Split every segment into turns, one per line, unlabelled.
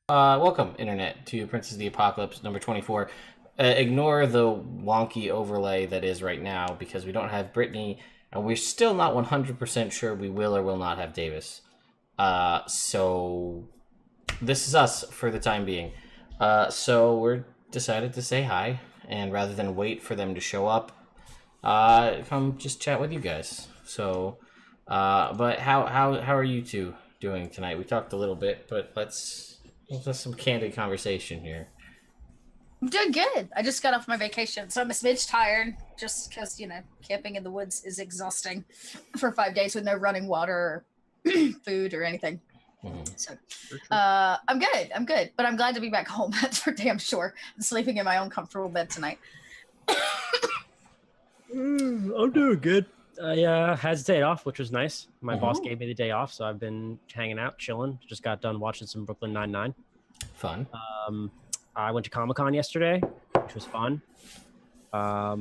Welcome, Internet, to Princess of the Apocalypse number 24. Ignore the wonky overlay that is right now because we don't have Brittany, and we're still not 100% sure we will or will not have Davis. So this is us for the time being. So we're decided to say hi, and rather than wait for them to show up, come just chat with you guys. So, but how are you two doing tonight? We talked a little bit, but let's have some candid conversation here.
I'm doing good. I just got off my vacation, so I'm a smidge tired just because, camping in the woods is exhausting for 5 days with no running water or food or anything. Mm-hmm. So I'm good. But I'm glad to be back home. That's for damn sure. I'm sleeping in my own comfortable bed tonight.
I'm doing good. I had to day off, which was nice. My boss gave me the day off, so I've been hanging out, chilling. Just got done watching some Brooklyn Nine-Nine.
Fun.
I went to Comic-Con yesterday, which was fun. I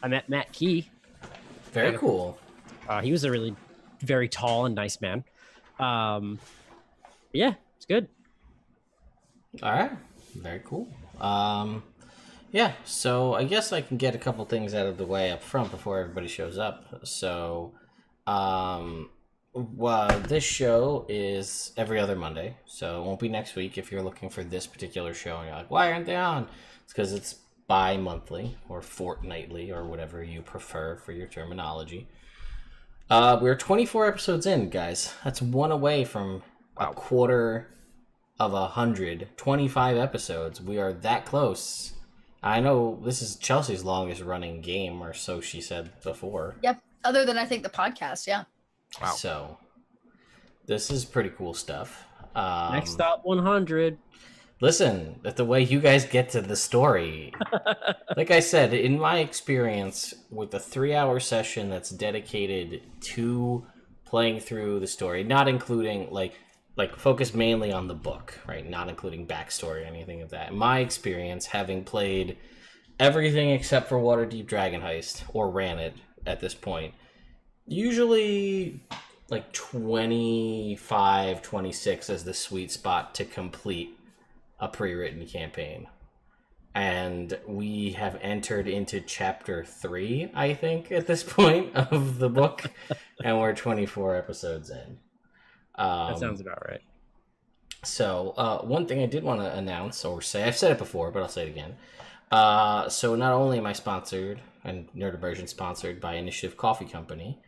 met Matt Key.
Very cool.
He was a really very tall and nice man. Yeah, it's good.
All right. Very cool. Yeah, so I guess I can get a couple things out of the way up front before everybody shows up. So, this show is every other Monday, so it won't be next week if you're looking for this particular show and you're like, why aren't they on? It's because it's bi-monthly or fortnightly or whatever you prefer for your terminology. We're 24 episodes in, guys. That's one away from a quarter of 100. 25 episodes. We are that close. I know this is Chelsea's longest running game, or so she said before.
Yep. Other than I think the podcast, yeah.
Wow. So this is pretty cool stuff.
Next up, 100.
Listen, the way you guys get to the story. Like I said, in my experience with a 3-hour session that's dedicated to playing through the story, not including like focus mainly on the book, right? Not including backstory or anything of that. In my experience, having played everything except for Waterdeep Dragon Heist, or ran it at this point, usually like 25, 26 is the sweet spot to complete a pre-written campaign. And we have entered into chapter 3, I think, at this point of the book, and we're 24 episodes in.
That sounds about right.
So, one thing I did want to announce or say, I've said it before, but I'll say it again. So not only am I sponsored, and Nerd Immersion sponsored by Initiative Coffee Company,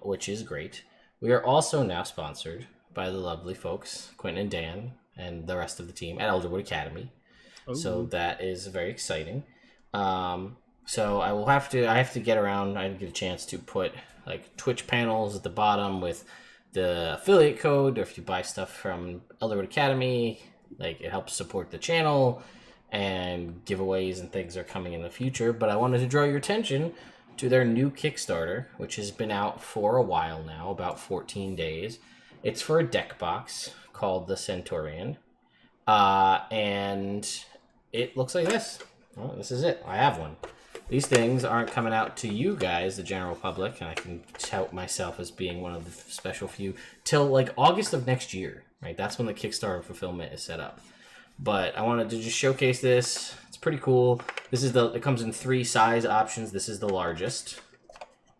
which is great, we are also now sponsored by the lovely folks, Quentin and Dan, and the rest of the team at Elderwood Academy. Ooh. So that is very exciting. So I have to get around, I didn't get a chance to put like Twitch panels at the bottom with the affiliate code, or if you buy stuff from Elderwood Academy, like it helps support the channel, and giveaways and things are coming in the future. But I wanted to draw your attention to their new Kickstarter, which has been out for a while now, about 14 days. It's for a deck box called the Centaurian, and it looks like this. Well, this is it. I have one. These things aren't coming out to you guys, the general public, and I can tout myself as being one of the special few, till like August of next year, right? That's when the Kickstarter fulfillment is set up. But I wanted to just showcase this. It's pretty cool. It comes in 3 size options. This is the largest.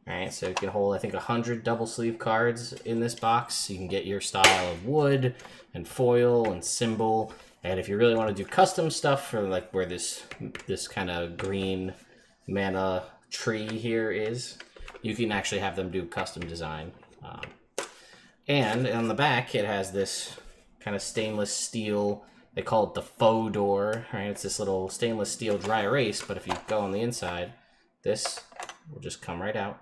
All right, so you can hold, I think, 100 double sleeve cards in this box. You can get your style of wood and foil and symbol. And if you really want to do custom stuff for like where this kind of green mana tree here is, you can actually have them do custom design. And on the back, it has this kind of stainless steel, they call it the faux door, right? It's this little stainless steel dry erase, but if you go on the inside, this will just come right out.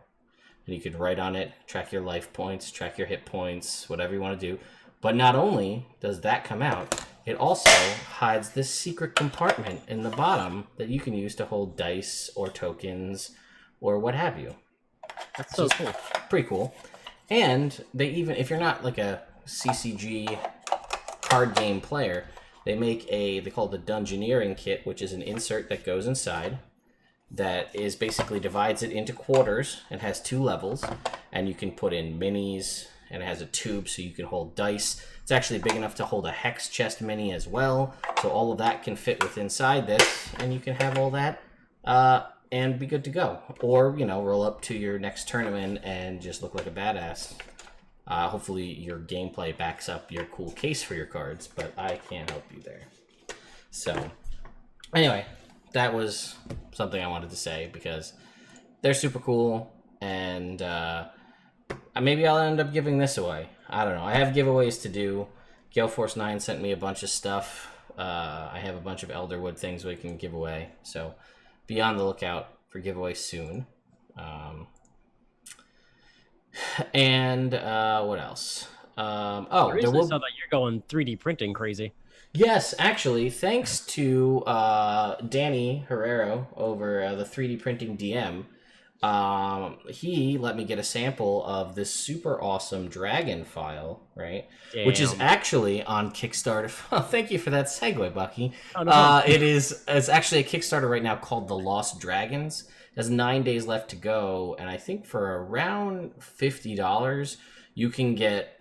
And you can write on it, track your life points, track your hit points, whatever you want to do. But not only does that come out, it also hides this secret compartment in the bottom that you can use to hold dice or tokens or what have you.
That's so cool.
Pretty cool. And they even, if you're not like a CCG card game player, they call it the Dungeoneering Kit, which is an insert that goes inside that is basically divides it into quarters and has 2 levels, and you can put in minis and it has a tube so you can hold dice. It's actually big enough to hold a hex chest mini as well, so all of that can fit within inside this, and you can have all that and be good to go. Or, you know, roll up to your next tournament and just look like a badass. Hopefully your gameplay backs up your cool case for your cards, but I can't help you there. So, anyway, that was something I wanted to say because they're super cool, and maybe I'll end up giving this away. I don't know. I have giveaways to do. Gale Force 9 sent me a bunch of stuff. I have a bunch of Elderwood things we can give away, so be on the lookout for giveaways soon. And what else?
I
There
recently
will...
saw that you're going 3D printing crazy.
Yes, actually, thanks to Danny Herrero over the 3D Printing DM. He let me get a sample of this super awesome dragon file, right?
Damn.
Which is actually on Kickstarter. Oh, thank you for that segue, Bucky.
Oh, no.
It's actually a Kickstarter right now called The Lost Dragons. It has 9 days left to go, and I think for around $50, you can get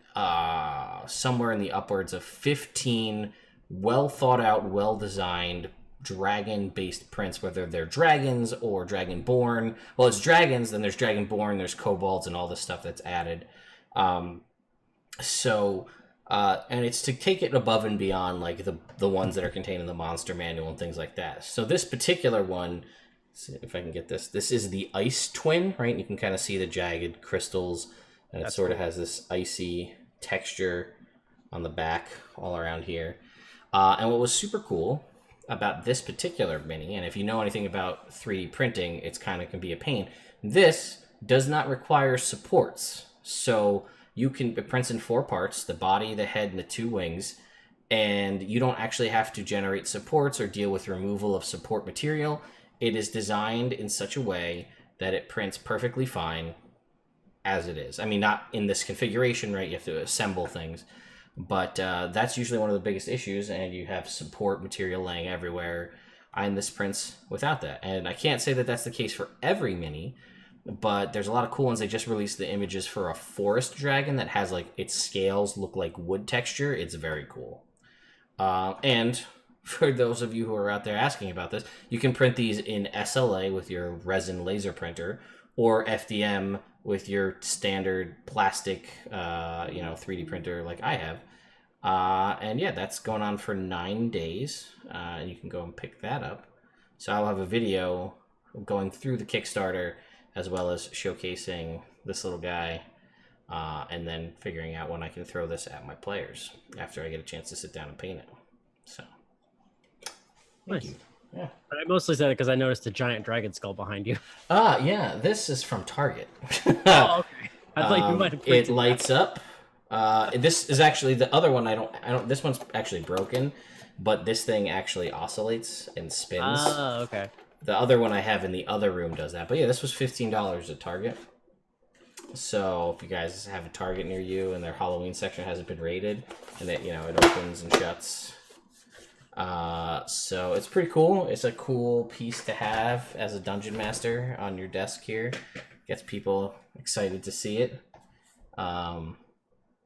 somewhere in the upwards of 15 well thought out, well designed dragon-based prints, whether they're dragons or dragonborn. Well, it's dragons, then there's dragonborn, there's kobolds, and all this stuff that's added. And it's to take it above and beyond like the ones that are contained in the monster manual and things like that. So this particular one, let's see if I can get this. This is the Ice Twin, right? You can kind of see the jagged crystals, and it sort of has this icy texture on the back all around here. And what was super cool about this particular mini, and if you know anything about 3D printing, it's kind of can be a pain. This does not require supports. So it prints in 4 parts, the body, the head, and the 2 wings, and you don't actually have to generate supports or deal with removal of support material. It is designed in such a way that it prints perfectly fine as it is. I mean, not in this configuration, right? You have to assemble things. But that's usually one of the biggest issues, and you have support material laying everywhere. And this prints without that. And I can't say that that's the case for every mini, but there's a lot of cool ones. They just released the images for a forest dragon that has like its scales look like wood texture. It's very cool. And for those of you who are out there asking about this, you can print these in SLA with your resin laser printer, or FDM with your standard plastic, 3D printer like I have. And yeah, that's going on for 9 days. And you can go and pick that up. So I'll have a video going through the Kickstarter as well as showcasing this little guy. And then figuring out when I can throw this at my players after I get a chance to sit down and paint it. So, thank you. Yeah.
But I mostly said it because I noticed a giant dragon skull behind you.
Yeah, this is from Target.
Oh, okay. I thought you might have
It lights up. This is actually the other one. I don't. This one's actually broken, but this thing actually oscillates and spins.
Oh, okay.
The other one I have in the other room does that. But yeah, this was $15 at Target. So if you guys have a Target near you and their Halloween section hasn't been raided, and it opens and shuts. So it's pretty cool. It's a cool piece to have as a dungeon master on your desk here. Gets people excited to see it. I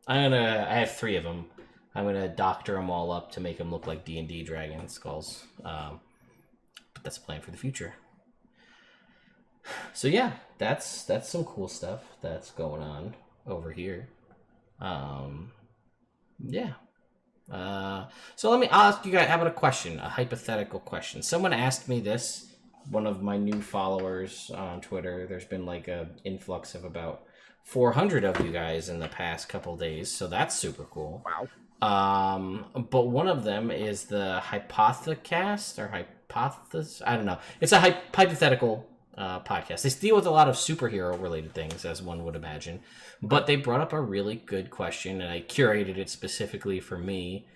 have 3 of them. I'm gonna doctor them all up to make them look like D&D dragon skulls. But that's a plan for the future. So yeah, that's some cool stuff that's going on over here. Yeah. So I'll ask you guys, how about a question, a hypothetical question? Someone asked me this, one of my new followers on Twitter. There's been like a influx of about 400 of you guys in the past couple days, so that's super cool.
Wow.
But one of them is the Hypothecast or Hypothesis. I don't know. It's a hypothetical podcast. They deal with a lot of superhero related things, as one would imagine. But they brought up a really good question, and I curated it specifically for me,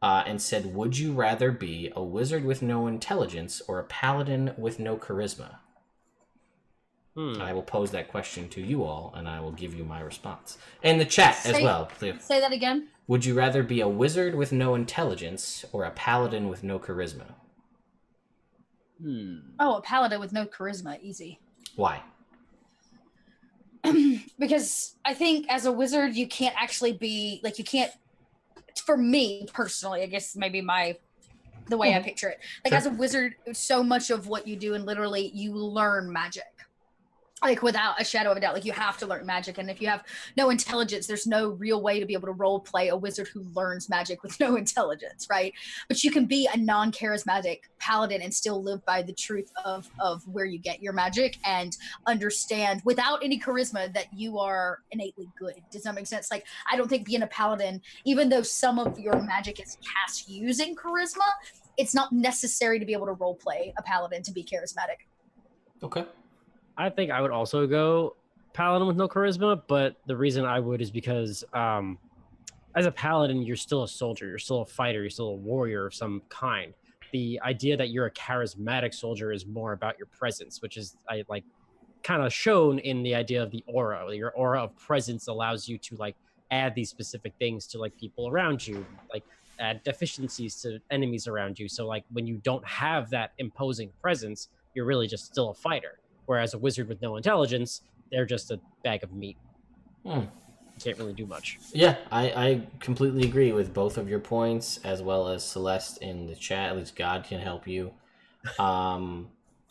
and said, would you rather be a wizard with no intelligence or a paladin with no charisma? I will pose that question to you all, and I will give you my response. And the chat as well.
Say that again.
Would you rather be a wizard with no intelligence or a paladin with no charisma?
Oh, a paladin with no charisma. Easy.
Why?
because I think as a wizard, you can't actually be like, you can't, for me personally, I guess maybe the way I picture it, like as a wizard, so much of what you do and literally you learn magic. Like without a shadow of a doubt, like you have to learn magic. And if you have no intelligence, there's no real way to be able to role play a wizard who learns magic with no intelligence, right? But you can be a non-charismatic paladin and still live by the truth of where you get your magic and understand without any charisma that you are innately good. Does that make sense? Like, I don't think being a paladin, even though some of your magic is cast using charisma, it's not necessary to be able to role play a paladin to be charismatic.
Okay.
I think I would also go paladin with no charisma, but the reason I would is because as a paladin, you're still a soldier, you're still a fighter, you're still a warrior of some kind. The idea that you're a charismatic soldier is more about your presence, which is kind of shown in the idea of the aura. Your aura of presence allows you to like add these specific things to like people around you, like add deficiencies to enemies around you. So like when you don't have that imposing presence, you're really just still a fighter. Whereas a wizard with no intelligence, they're just a bag of meat. Can't really do much.
Yeah, I completely agree with both of your points, as well as Celeste in the chat. At least God can help you.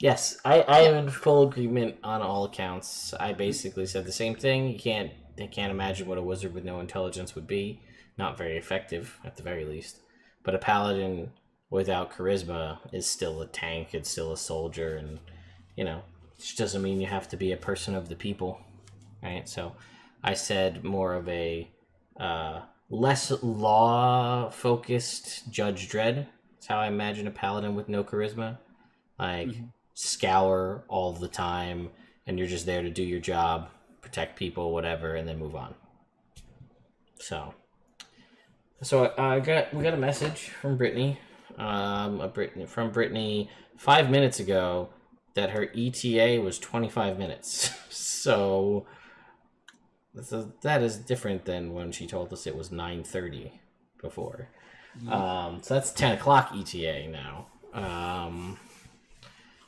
Yes, I am in full agreement on all accounts. I basically said the same thing. I can't imagine what a wizard with no intelligence would be. Not very effective, at the very least. But a paladin without charisma is still a tank. It's still a soldier, and which doesn't mean you have to be a person of the people, right? So I said more of a less law-focused Judge Dredd. That's how I imagine a paladin with no charisma. Like, scour all the time, and you're just there to do your job, protect people, whatever, and then move on. So we got a message from Brittany, from Brittany 5 minutes ago, that her ETA was 25 minutes. So that is different than when she told us it was 9:30 before. So that's 10 o'clock ETA now.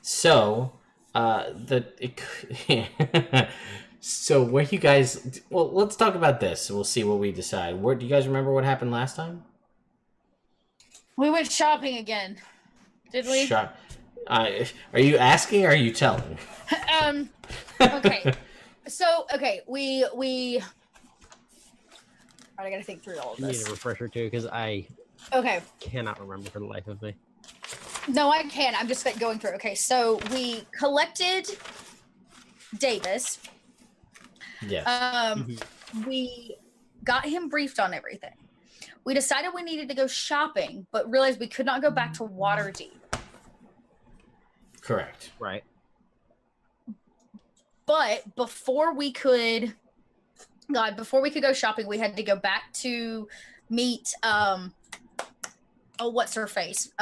So where you guys... Well, let's talk about this. We'll see what we decide. Do you guys remember what happened last time?
We went shopping again. Did we?
Are you asking or are you telling?
Okay. So, we I gotta think through all of
I
this.
need a refresher too, because I cannot remember for the life of me.
No, I can. I'm just going through. Okay, so we collected Davis.
Yes.
We got him briefed on everything. We decided we needed to go shopping, but realized we could not go back to Waterdeep.
Correct.
Right.
But before we could go shopping, we had to go back to meet what's her face?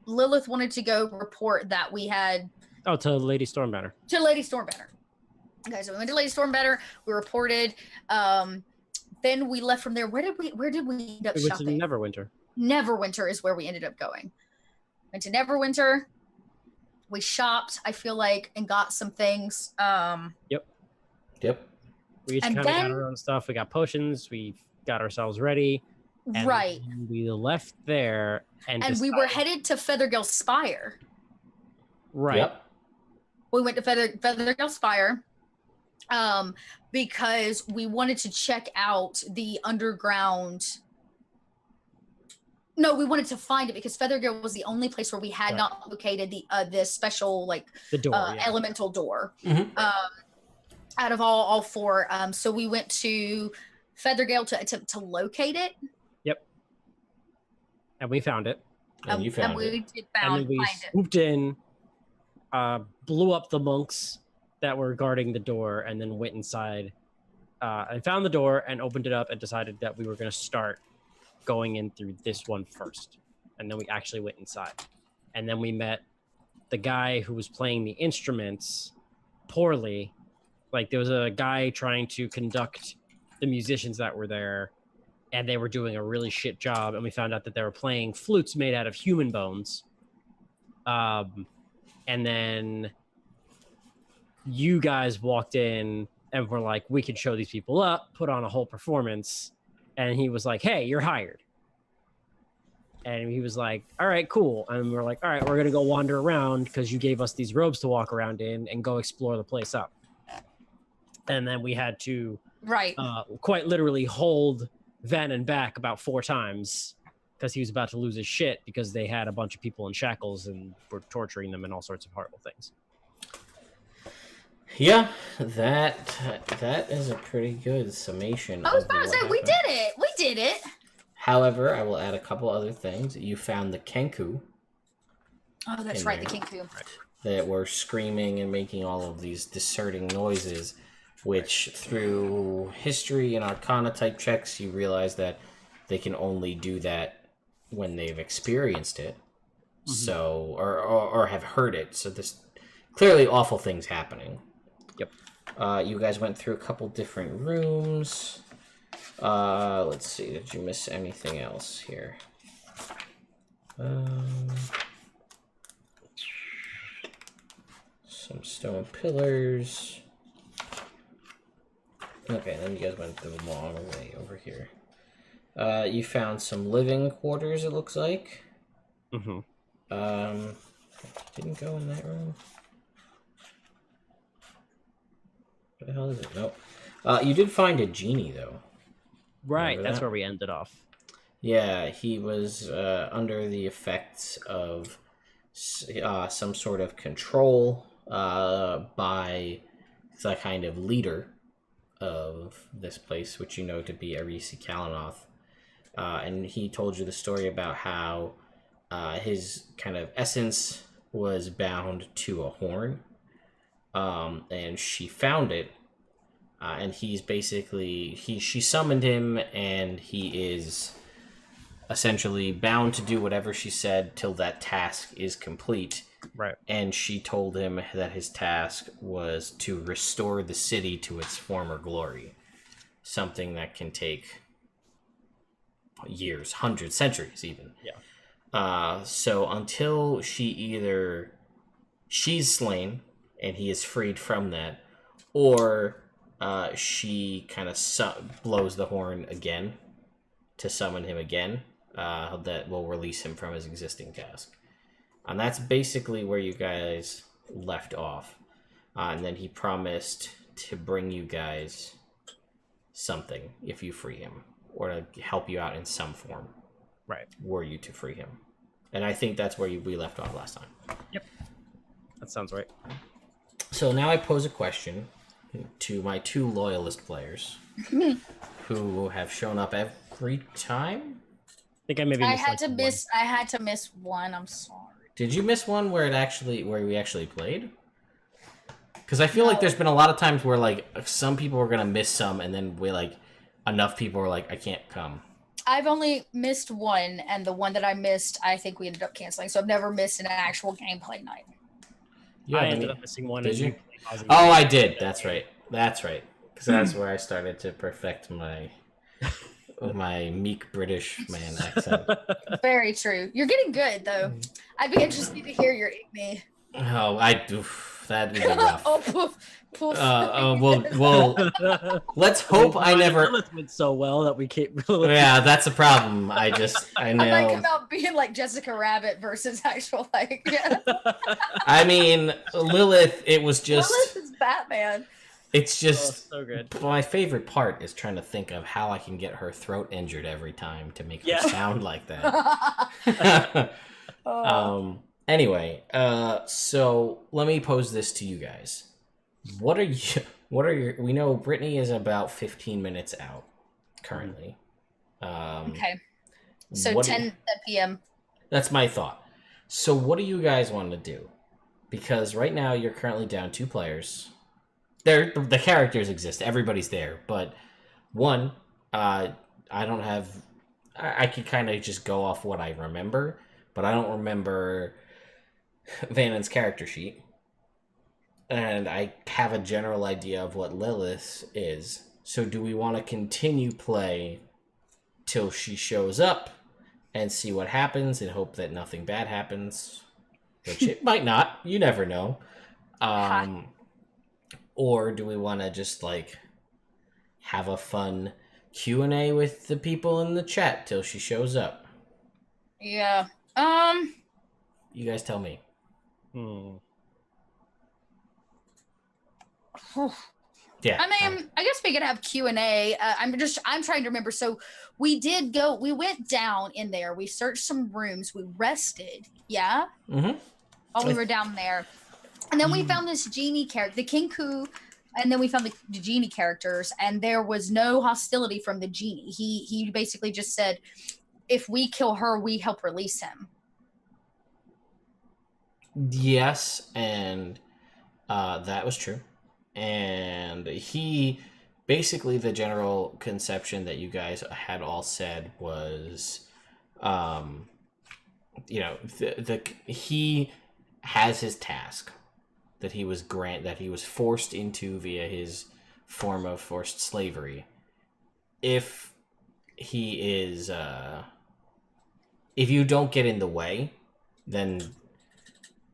Lilith wanted to go report that we had
to Lady Stormbanner.
Okay, so we went to Lady Stormbanner, we reported, then we left from there. Where did we end up shopping?
We went to Neverwinter.
Neverwinter is where we ended up going. Went to Neverwinter. We shopped, I feel like, and got some things.
Yep. We each
And
kind of got our own stuff. We got potions. We got ourselves ready. And
right.
We left there and
we were headed to Feathergale Spire.
Right.
Yep.
We went to Feathergale Spire because we wanted to check out the underground. No, we wanted to find it because Feathergale was the only place where we had not located the special
the door,
elemental door.
Mm-hmm.
Out of all four, so we went to Feathergale to attempt to locate it.
Yep. And we found it.
And you found
it.
And
then we swooped in, blew up the monks that were guarding the door, and then went inside and found the door and opened it up and decided that we were going to start going in through this one first. And then we actually went inside. And then we met the guy who was playing the instruments poorly. Like, there was a guy trying to conduct the musicians that were there, and they were doing a really shit job. And we found out that they were playing flutes made out of human bones. And then you guys walked in and we're like, we can show these people up, put on a whole performance. And he was like, hey, you're hired. And he was like, all right, cool. And we're like, all right, we're going to go wander around because you gave us these robes to walk around in and go explore the place up. And then we had to quite literally hold Vanan back about 4 times because he was about to lose his shit because they had a bunch of people in shackles and were torturing them and all sorts of horrible things.
Yeah, that is a pretty good summation.
I was about to say, we did it. We did it.
However, I will add a couple other things. You found the Kenku.
Oh, that's right, the Kenku.
That were screaming and making all of these discerning noises, which through history and arcana type checks, you realize that they can only do that when they've experienced it. Mm-hmm. So, or have heard it. So there's clearly awful things happening.
Yep.
You guys went through a couple different rooms. Let's see. Did you miss anything else here? Some stone pillars. Okay, then you guys went the long way over here. You found some living quarters, it looks like.
Mm-hmm.
Didn't go in that room. What the hell is it? Nope. You did find a genie, though.
Right, that's where we ended off.
Yeah, he was under the effects of some sort of control by the kind of leader of this place, which you know to be Aerisi Kalinoth. And he told you the story about how his kind of essence was bound to a horn. And she found it. And he's basically, she summoned him, and he is essentially bound to do whatever she said till that task is complete.
Right.
And she told him that his task was to restore the city to its former glory. Something that can take years, hundreds, centuries even.
Yeah.
So until she's slain, and he is freed from that, or she kind of blows the horn again to summon him again, that will release him from his existing task. And that's basically where you guys left off. And then he promised to bring you guys something if you free him, or to help you out in some form.
Right.
Were you to free him. And I think that's where we left off last time.
Yep. That sounds right.
So now I pose a question to my 2 loyalist players who have shown up every time.
I think I maybe
I had to miss one. I'm sorry.
Did you miss one where we actually played? Because I feel like there's been a lot of times where like some people were gonna miss some, and then enough people were like, I can't come.
I've only missed one, and the one that I missed, I think we ended up canceling. So I've never missed an actual gameplay night.
I ended up missing one.
Did you? Oh, I did. That's right. Because that's where I started to perfect my meek British man accent.
Very true. You're getting good, though. I'd be interested to hear your Igni.
Oh, that'd be rough.
Oh, poof, poof.
Well, let's hope I never.
Lilith went so well that we can't.
Yeah, that's a problem. I know.
I might come out being like Jessica Rabbit versus actual like. Yeah.
I mean, Lilith. It was just.
Lilith is Batman.
It's just
so good.
My favorite part is trying to think of how I can get her throat injured every time to make her sound like that. Anyway, so let me pose this to you guys. What are your, we know Brittany is about 15 minutes out currently.
Okay. So 10 p.m.
That's my thought. So what do you guys want to do? Because right now you're currently down 2 players. The characters exist. Everybody's there. But one, I could kind of just go off what I remember, but I don't remember Vanan's character sheet. And I have a general idea of what Lilith is. So do we want to continue play till she shows up and see what happens and hope that nothing bad happens? Which it might not. You never know. Or do we want to just, like, have a fun Q&A with the people in the chat till she shows up?
Yeah.
You guys tell me. Yeah.
I mean, I guess we could have Q&A. I'm trying to remember. So we went down in there. We searched some rooms. We rested. Yeah.
Mm-hmm.
While we were down there. And then we found this genie character, the Kinku, and then we found the genie characters, and there was no hostility from the genie. He basically just said, if we kill her, we help release him.
Yes, and that was true. And he basically, the general conception that you guys had all said was, he has his task that he was forced into via his form of forced slavery. If he is, if you don't get in the way, then,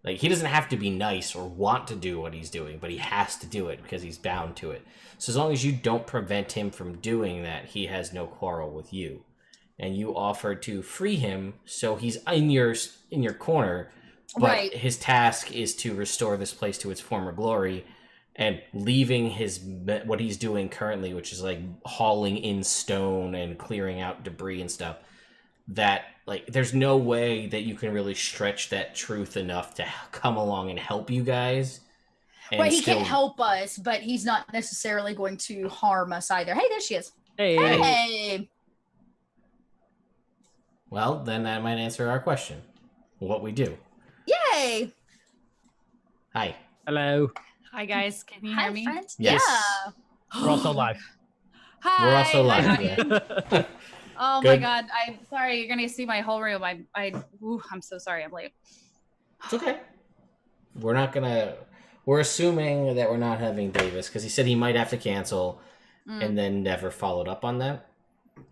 like, he doesn't have to be nice or want to do what he's doing, but he has to do it because he's bound to it. So as long as you don't prevent him from doing that, he has no quarrel with you. And you offer to free him, so he's in your corner, but
Right.
his task is to restore this place to its former glory, and leaving what he's doing currently, which is like hauling in stone and clearing out debris and stuff. That, like, there's no way that you can really stretch that truth enough to come along and help you guys.
Right, he can't help us, but he's not necessarily going to harm us either. Hey, there she is.
Hey.
Hey.
Well, then that might answer our question. What we do.
Yay.
Hi.
Hello.
Hi guys, can you
Hi,
hear me?
friends.
Yes.
Yeah.
We're also live.
Hi.
We're also live.
Hi,
Yeah.
audience. Oh
Good.
my god, I'm sorry. You're gonna see my whole room. I'm so sorry. I'm late.
It's okay. We're assuming that we're not having Davis because he said he might have to cancel and then never followed up on that.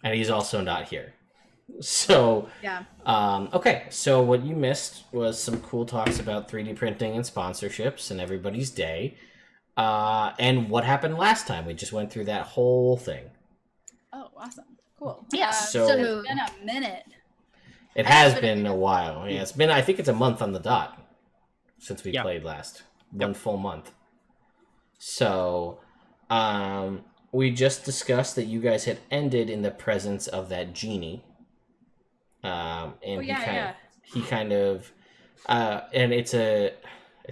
And he's also not here. So,
Yeah.
Okay. So what you missed was some cool talks about 3D printing and sponsorships and everybody's day. And what happened last time. We just went through that whole thing.
Oh, awesome. Cool.
Yeah.
So-
It's been a minute.
It has been a while. Yeah, I think it's a month on the dot since we played last. One full month. So, we just discussed that you guys had ended in the presence of that genie. And he kind of, and I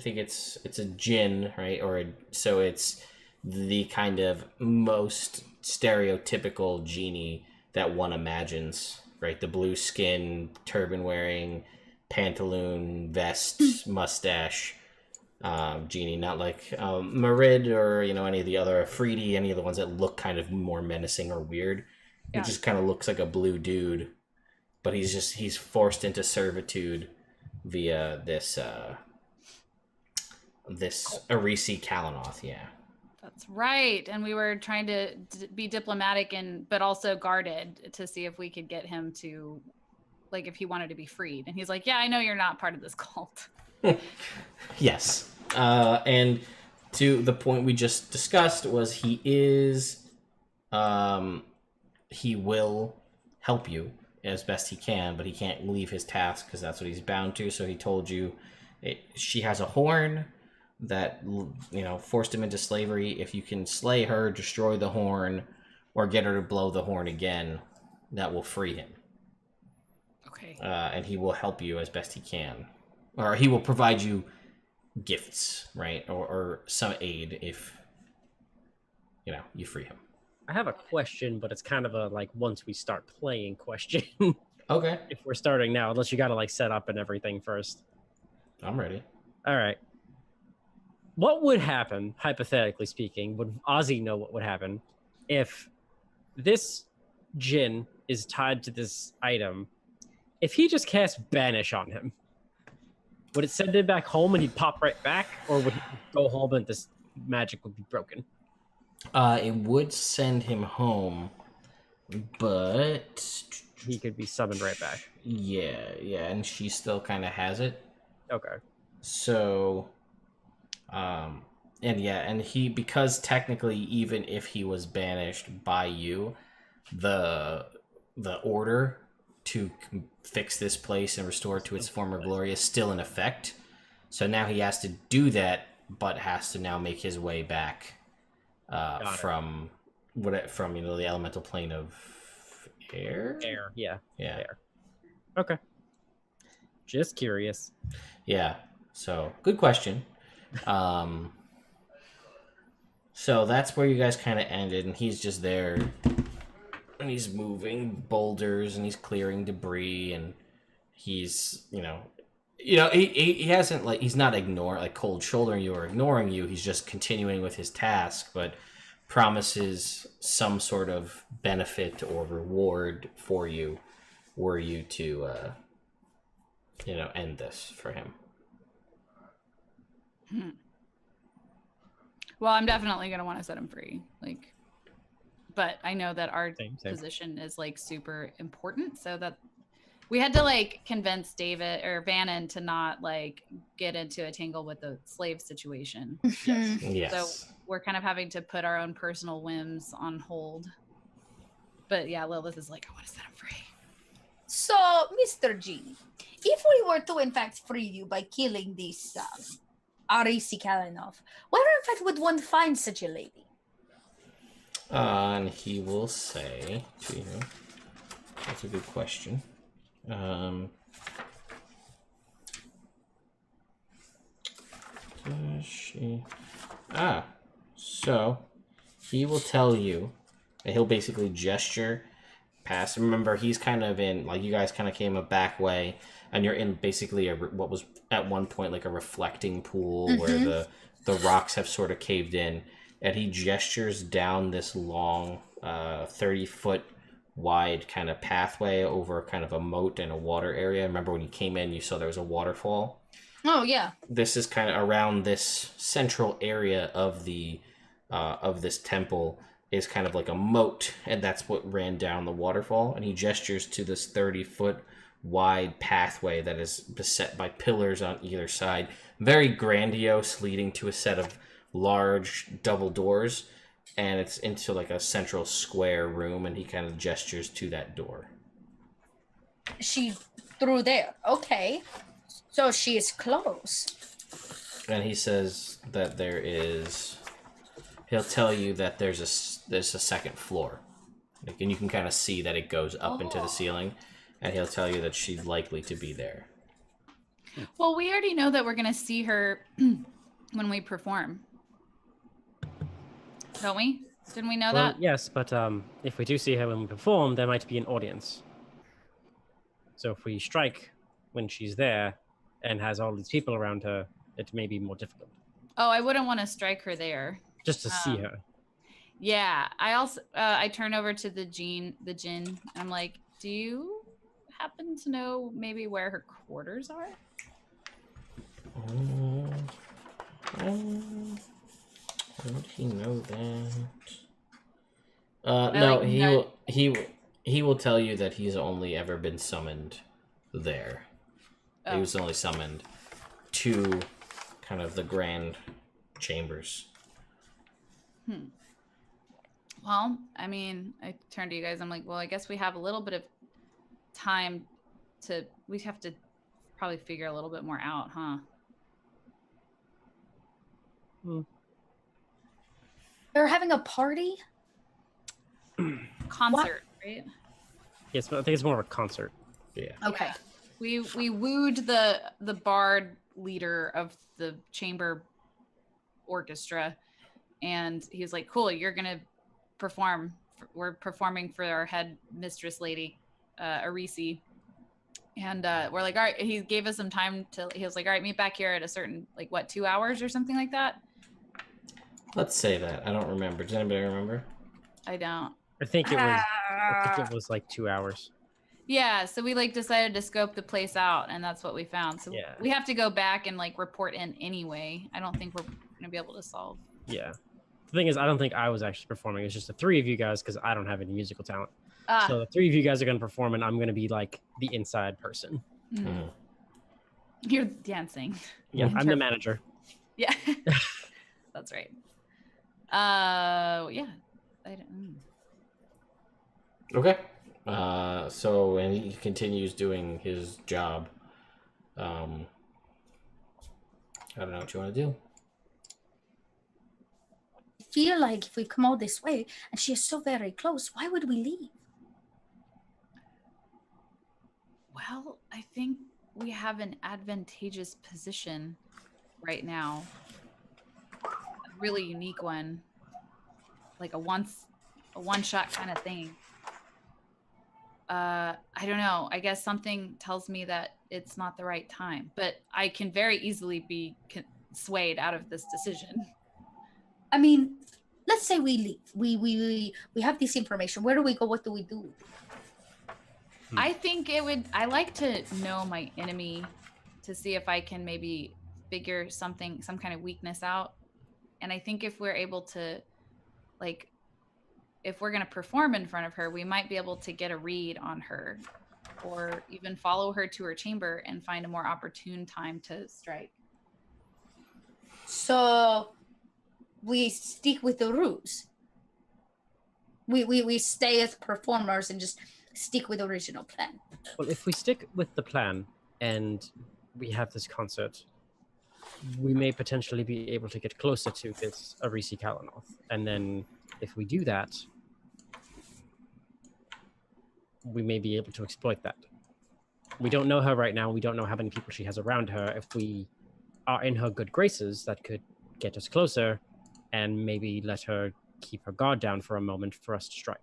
think it's a djinn, right? So it's the kind of most stereotypical genie that one imagines, right? The blue skin, turban wearing, pantaloon, vest, mustache, genie, not like Marid or any of the other Afridi, any of the ones that look kind of more menacing or weird.
Yeah.
It just kind of looks like a blue dude, but he's forced into servitude via this Aerisi Kalinoth. Yeah.
That's right. And we were trying to be diplomatic but also guarded to see if we could get him to, like, if he wanted to be freed. And he's like, yeah, I know you're not part of this cult.
Yes. And to the point we just discussed was he will help you as best he can, but he can't leave his task because that's what he's bound to. So he told you she has a horn that forced him into slavery. If you can slay her, destroy the horn, or get her to blow the horn again, that will free him.
Okay.
And he will help you as best he can, or he will provide you gifts, right, or some aid if you free him.
I have a question, but it's kind of a once we start playing question.
Okay,
If we're starting now, unless you got to set up and everything first.
I'm ready.
All right. What would happen, hypothetically speaking, would Ozzy know what would happen if this djinn is tied to this item? If he just cast Banish on him, would it send him back home and he'd pop right back? Or would he go home and this magic would be broken?
It would send him home, but
He could be summoned right back.
yeah, and she still kind of has it.
Okay.
So, and he, because technically, even if he was banished by you, the order to fix this place and restore it to its former glory is still in effect. So now he has to do that, but has to now make his way back from the elemental plane of air.
Yeah.
Air.
Okay. Just curious.
Yeah. So good question. So that's where you guys kind of ended, and he's just there, and he's moving boulders, and he's clearing debris, and he's he hasn't he's not cold shouldering you or ignoring you. He's just continuing with his task, but promises some sort of benefit or reward for you were you to end this for him.
Well, I'm definitely going to want to set him free. But I know that our
Same.
position is super important, so that we had to convince David or Vanan to not get into a tangle with the slave situation.
Yes.
So we're kind of having to put our own personal whims on hold. But yeah, Lilith is I want to set him free.
So, Mr. G, if we were to in fact free you by killing this Aerisi Kalinoth, where in fact would one find such a lady?
And he will say to you, that's a good question. So he will tell you, and he'll basically gesture past. Remember, he's kind of in, you guys kind of came a back way, and you're in basically what was at one point a reflecting pool where the rocks have sort of caved in, and he gestures down this long 30-foot wide kind of pathway over kind of a moat and a water area. Remember when you came in, you saw there was a waterfall?
Oh, yeah.
This is kind of around this central area of the of this temple is kind of like a moat, and that's what ran down the waterfall. And he gestures to this 30-foot wide pathway that is beset by pillars on either side, very grandiose, leading to a set of large double doors, and it's into a central square room, and he kind of gestures to that door.
She's through there. Okay. So she is close.
And he says that he'll tell you that there's a second floor. And you can kind of see that it goes up into the ceiling, and he'll tell you that she's likely to be there.
Well, we already know that we're going to see her when we perform. Don't we? Didn't we know that?
Yes, but if we do see her when we perform, there might be an audience. So if we strike when she's there and has all these people around her, it may be more difficult.
Oh, I wouldn't want to strike her there.
Just to see her.
Yeah. I also I turn over to the djinn, and I'm like, do you happen to know maybe where her quarters are?
How would he know that? No, he will tell you that he's only ever been summoned there. He was only summoned to kind of the grand chambers.
Well, I mean, I turn to you guys. I'm like, well, I guess we have a little bit of time we have to probably figure a little bit more out, huh?
They're having a party?
Concert, right?
Yes, but I think it's more of a concert.
Yeah.
Okay.
We wooed the bard leader of the chamber orchestra, and he was like, cool, you're gonna perform. We're performing for our head mistress lady, Aerisi. And we're like, all right, he gave us some time he was like, all right, meet back here at a certain 2 hours or something like that.
Let's say that. I don't remember. Does anybody remember?
I don't.
I think it was 2 hours.
Yeah, so we decided to scope the place out, and that's what we found. So
yeah.
We have to go back and report in anyway. I don't think we're gonna be able to solve.
Yeah. The thing is, I don't think I was actually performing. It's just the three of you guys because I don't have any musical talent. So the three of you guys are going to perform, and I'm going to be the inside person.
You're dancing.
Yeah, I'm the manager.
Yeah. That's right. Yeah. I don't.
Okay. So, and he continues doing his job. I don't know what you want to do.
I feel like if we come all this way and she is so very close, why would we leave?
Well, I think we have an advantageous position right now. A really unique one. Like a one-shot kind of thing. I don't know. I guess something tells me that it's not the right time, but I can very easily be swayed out of this decision.
I mean, let's say we leave. We have this information. Where do we go? What do we do?
I think I like to know my enemy to see if I can maybe figure some kind of weakness out. And I think if we're able to, like, if we're going to perform in front of her, we might be able to get a read on her or even follow her to her chamber and find a more opportune time to strike.
So we stick with the ruse. We stay as performers and just stick with the original plan.
Well, if we stick with the plan and we have this concert, we may potentially be able to get closer to this Aerisi Kalinoth. And then if we do that, we may be able to exploit that. We don't know her right now. We don't know how many people she has around her. If we are in her good graces, that could get us closer and maybe let her keep her guard down for a moment for us to strike.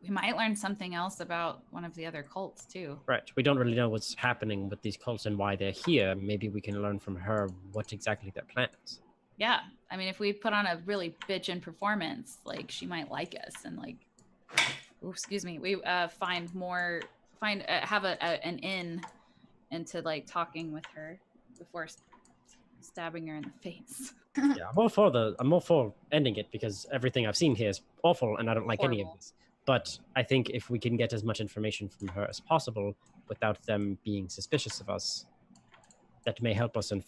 We might learn something else about one of the other cults too.
Right. We don't really know what's happening with these cults and why they're here. Maybe we can learn from her what exactly their plan is.
Yeah. I mean, if we put on a really bitchin' performance, like, she might like us and, like, we have an in into, like, talking with her before stabbing her in the face.
Yeah, I'm all for ending it because everything I've seen here is awful and I don't like any of this. But I think if we can get as much information from her as possible without them being suspicious of us, that may help us in the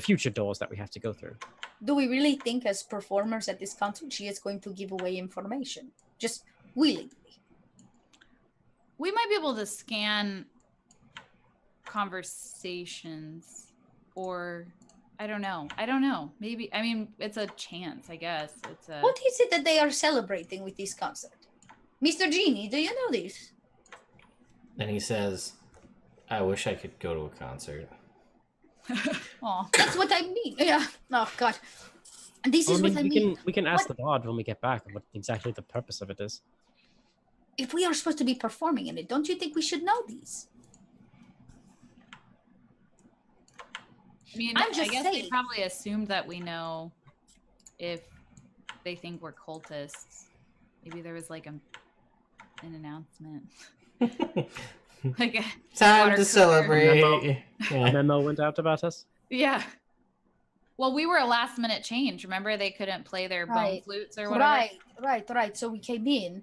future doors that we have to go through.
Do we really think as performers at this concert she is going to give away information? Just willingly?
We might be able to scan conversations, or I don't know. Maybe, I mean, it's a chance, I guess.
What is it that they are celebrating with this concert? Mr. Genie, do you know this?
And he says, I wish I could go to a concert.
That's what I mean. Yeah. Oh, God. This is what I mean.
We can ask the bard when we get back what exactly the purpose of it is.
If we are supposed to be performing in it, don't you think we should know these?
I mean,
I
guess they probably assumed that we know if they think we're cultists. Maybe there was like an announcement. Like
time to celebrate.
A memo went out about us?
Yeah. Well, we were a last minute change. Remember, they couldn't play their bone flutes or whatever.
Right. So we came in.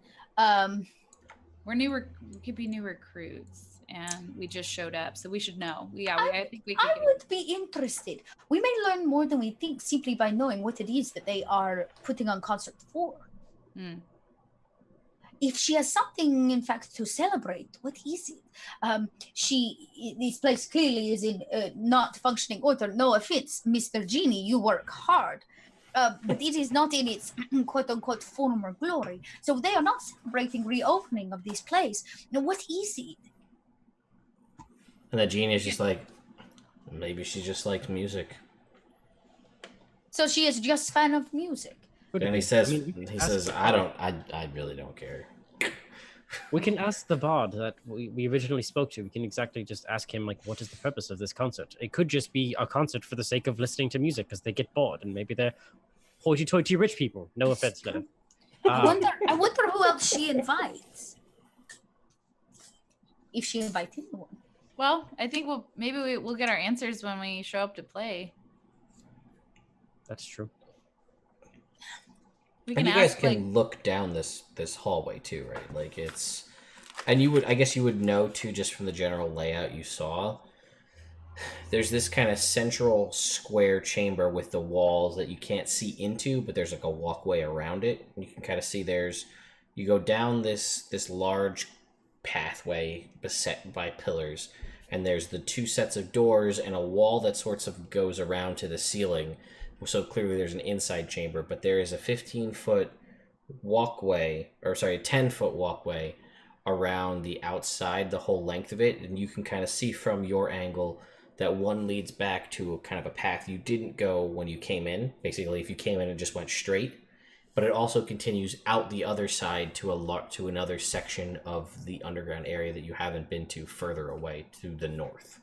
We could be new recruits, and we just showed up, so we should know. I think we could.
I would be interested. We may learn more than we think simply by knowing what it is that they are putting on concert for. If she has something, in fact, to celebrate, what is it? This place clearly is in not functioning order. No offense, Mr. Genie, you work hard. But it is not in its quote-unquote former glory. So they are not celebrating reopening of this place. Now, what is it?
And the genie is just like, maybe she just likes music.
So she is just fan of music.
And he says, I really don't care.
We can ask the bard that we originally spoke to. We can exactly just ask him, like, what is the purpose of this concert? It could just be a concert for the sake of listening to music because they get bored, and maybe they're hoity-toity rich people. No offense, Lilith.
I wonder who else she invites. If she invites anyone.
Well, I think we'll get our answers when we show up to play.
That's true.
And you guys can look down this hallway too, right? Like I guess you would know too, just from the general layout you saw, there's this kind of central square chamber with the walls that you can't see into, but there's like a walkway around it. You can kind of see you go down this large pathway beset by pillars, and there's the two sets of doors and a wall that sorts of goes around to the ceiling. So clearly there's an inside chamber, but there is a 15-foot walkway, or sorry, 10-foot walkway around the outside, the whole length of it, and you can kind of see from your angle that one leads back to a kind of a path you didn't go when you came in. Basically, if you came in and just went straight, but it also continues out the other side to another section of the underground area that you haven't been to further away to the north.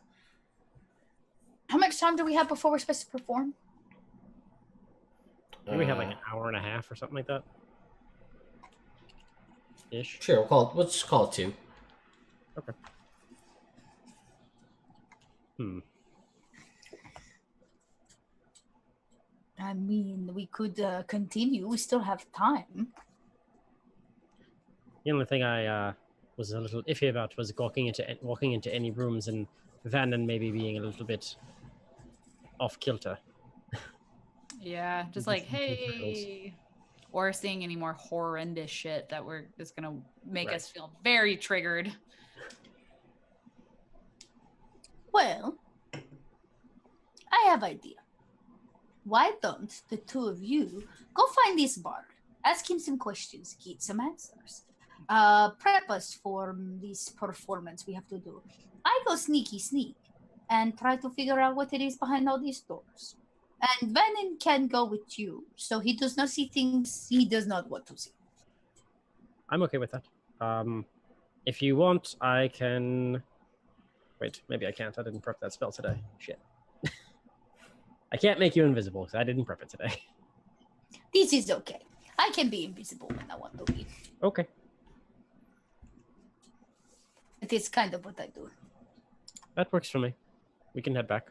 How much time do we have before we're supposed to perform?
Maybe we have like an hour and a half or something like that. Ish.
Sure, let's just call it 2.
Okay.
I mean, we could continue. We still have time.
The only thing I was a little iffy about was walking into any rooms and Vanan maybe being a little bit off kilter.
Yeah, just like, hey, or seeing any more horrendous shit that is gonna make us feel very triggered.
Well, I have an idea. Why don't the two of you go find this bard, ask him some questions, get some answers, prep us for this performance we have to do. I go sneak and try to figure out what it is behind all these doors. And Vanan can go with you, so he does not see things he does not want to see.
I'm okay with that. If you want, I can... Wait, maybe I can't. I didn't prep that spell today. Shit. I can't make you invisible because I didn't prep it today.
This is okay. I can be invisible when I want to be.
Okay.
It is kind of what I do.
That works for me. We can head back.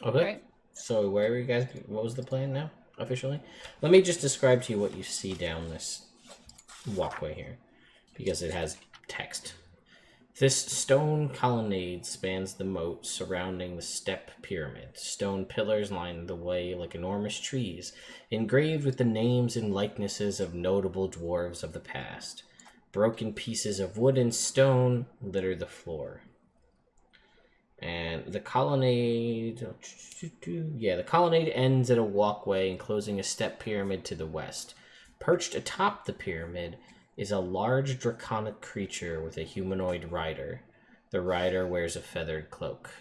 Okay.
Right.
So where are you guys? What was the plan now, officially? Let me just describe to you what you see down this walkway here, because it has text. This stone colonnade spans the moat surrounding the step pyramid. Stone pillars line the way like enormous trees, engraved with the names and likenesses of notable dwarves of the past. Broken pieces of wood and stone litter the floor. And the colonnade... the colonnade ends at a walkway enclosing a step pyramid to the west. Perched atop the pyramid is a large draconic creature with a humanoid rider. The rider wears a feathered cloak.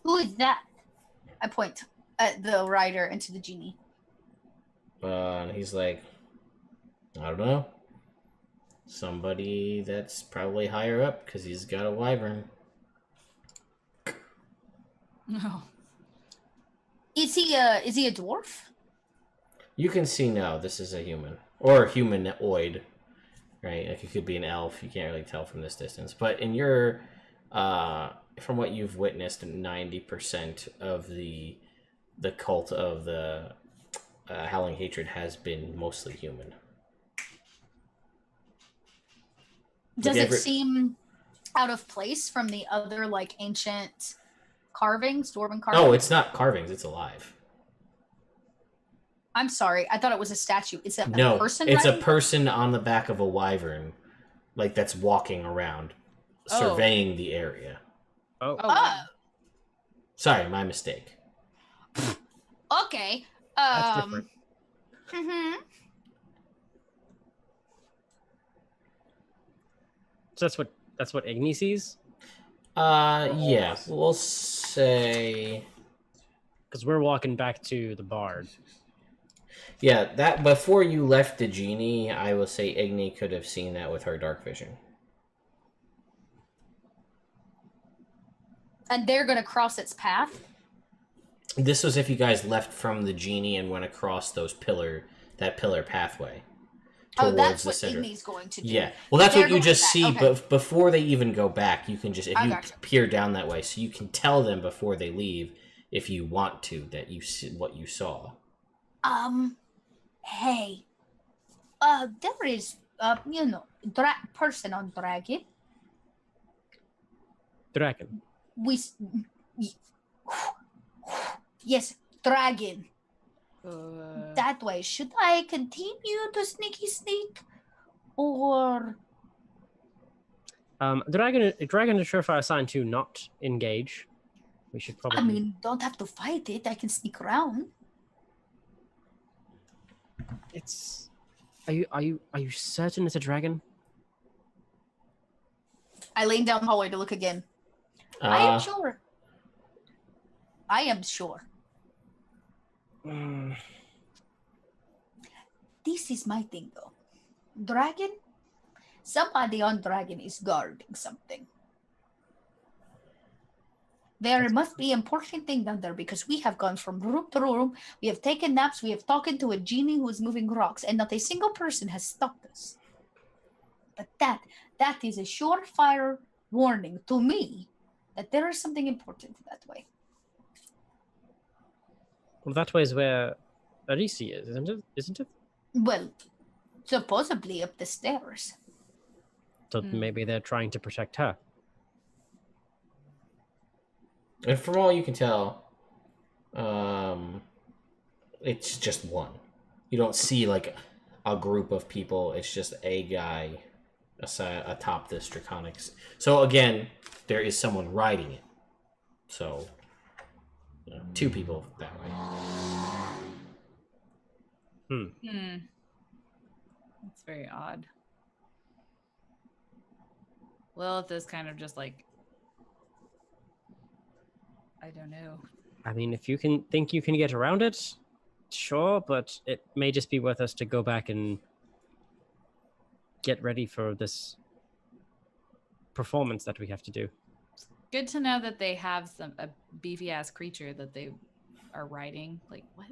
Who is that? I point at the rider and to the genie.
And he's like, I don't know. Somebody that's probably higher up because he's got a wyvern.
No.
Is he a dwarf?
You can see now this is a human. Or humanoid. Right? Like it could be an elf. You can't really tell from this distance. But in your... from what you've witnessed, 90% of the cult of the Howling Hatred has been mostly human.
Does it seem out of place from the other, like, ancient carvings, dwarven carvings?
No, it's not carvings. It's alive.
I'm sorry. I thought it was a statue. Is that
No,
a person?
it's a
riding?
person on the back of a wyvern, like that's walking around, surveying the area.
Oh.
Oh,
Sorry, my mistake.
okay.
That's different.
Mm-hmm.
So that's what Igni sees?
Yeah, we'll say...
Because we're walking back to the bard.
Yeah, that before you left the genie, I will say Igni could have seen that with her dark vision.
And they're going to cross its path?
This was if you guys left from the genie and went across that pillar pathway. towards
that's
the
what
center.
Igni's going to do.
Yeah. Well, that's
They're
what you
going
just
back.
see,
Okay.
but before they even go back, you can just, if
I
you
gotcha.
peer down that way, so you can tell them before they leave, if you want to, that you see what you saw.
Hey, there is, person on dragon.
Dragon.
Yes, dragon.
Uh,
That way. Should I continue to sneak, or
Dragon is surefire assigned to not engage. We should probably.
I mean, don't have to fight it. I can sneak around.
It's. Are you certain it's a dragon?
I lean down the hallway to look again. I am sure. I am sure. This is my thing, though. Dragon? Somebody on dragon is guarding something. There must be important thing down there because we have gone from room to room. We have taken naps. We have talked to a genie who is moving rocks, and not a single person has stopped us. But that is a surefire warning to me that there is something important that way.
Well, that way is where Aerisi is, isn't it?
Well, supposedly up the stairs.
So maybe they're trying to protect her.
And from all you can tell, it's just one. You don't see like a group of people. It's just a guy atop this Draconics. So again, there is someone riding it. So, two people that way.
That's very odd. Lilith is kind of just like, I don't know.
I mean, if you can get around it, sure, but it may just be worth us to go back and get ready for this performance that we have to do.
Good to know that they have a beefy ass creature that they are riding. Like, what?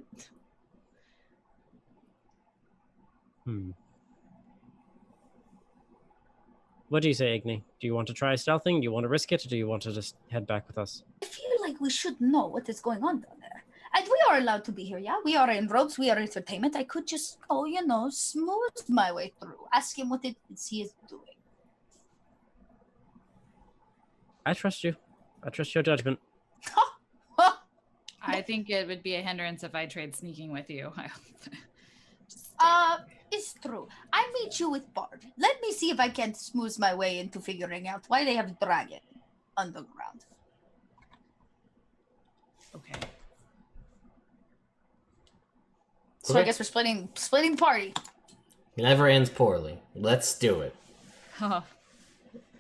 What do you say, Igni? Do you want to try stealthing? Do you want to risk it? Or do you want to just head back with us?
I feel like we should know what is going on down there. And we are allowed to be here, yeah? We are in robes, we are entertainment. I could just go, smooth my way through. Ask him what it is he is doing.
I trust you. I trust your judgment.
I think it would be a hindrance if I trade sneaking with you.
It's true. I meet you with Bard. Let me see if I can smooth my way into figuring out why they have dragon underground.
Okay.
So I guess we're splitting party.
Never ends poorly. Let's do it.
Oh,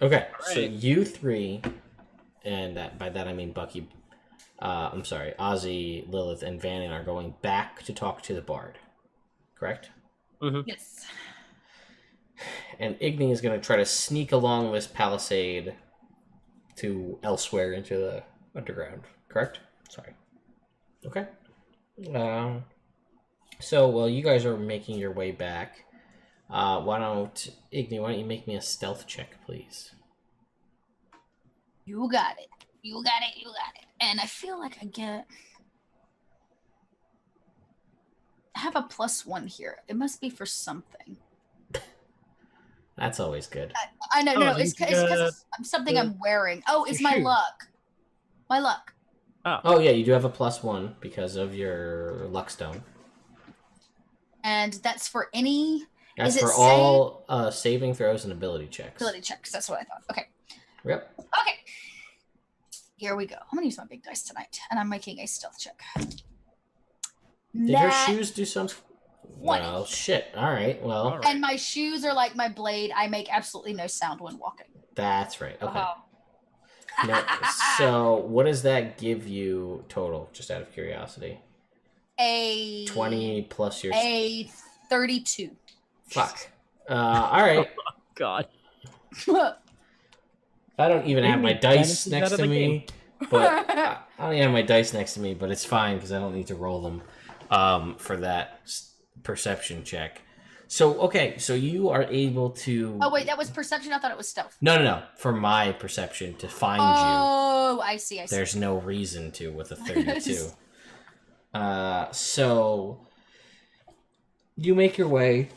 Okay, so you three, and by that I mean Bucky, I'm sorry, Ozzy, Lilith, and Vanan are going back to talk to the Bard. Correct?
yes.
And Igni is going to try to sneak along this palisade to elsewhere into the underground. Correct? Sorry. Okay. So while you guys are making your way back, Igni, why don't you make me a stealth check, please?
You got it. You got it. And I feel like I have a +1 here. It must be for something.
That's always good.
I know, it's because something I'm wearing. Oh, it's my luck. My luck.
Oh, yeah, you do have a +1 because of your luck stone.
And that's for any...
That's for all saving throws and ability checks.
Ability checks, that's what I thought. Okay.
Yep.
Okay. Here we go. I'm going to use my big dice tonight, and I'm making a stealth check.
Did her shoes do something?
20.
Well, shit. All right. Well,
And my shoes are like my blade. I make absolutely no sound when walking.
that's right. Okay.
Oh.
No, so what does that give you total, just out of curiosity?
A
20 plus your...
A 32.
Fuck. All right.
Oh, God.
I don't even have my dice
Benefits
next
out of
to
the
me,
game.
but I don't even have my dice next to me, but it's fine because I don't need to roll them for that perception check. So, okay, so you are able to...
Oh, wait, that was perception? I thought it was stealth.
No. For my perception, to find you,
Oh, I see.
there's no reason to with a 32. So, you make your way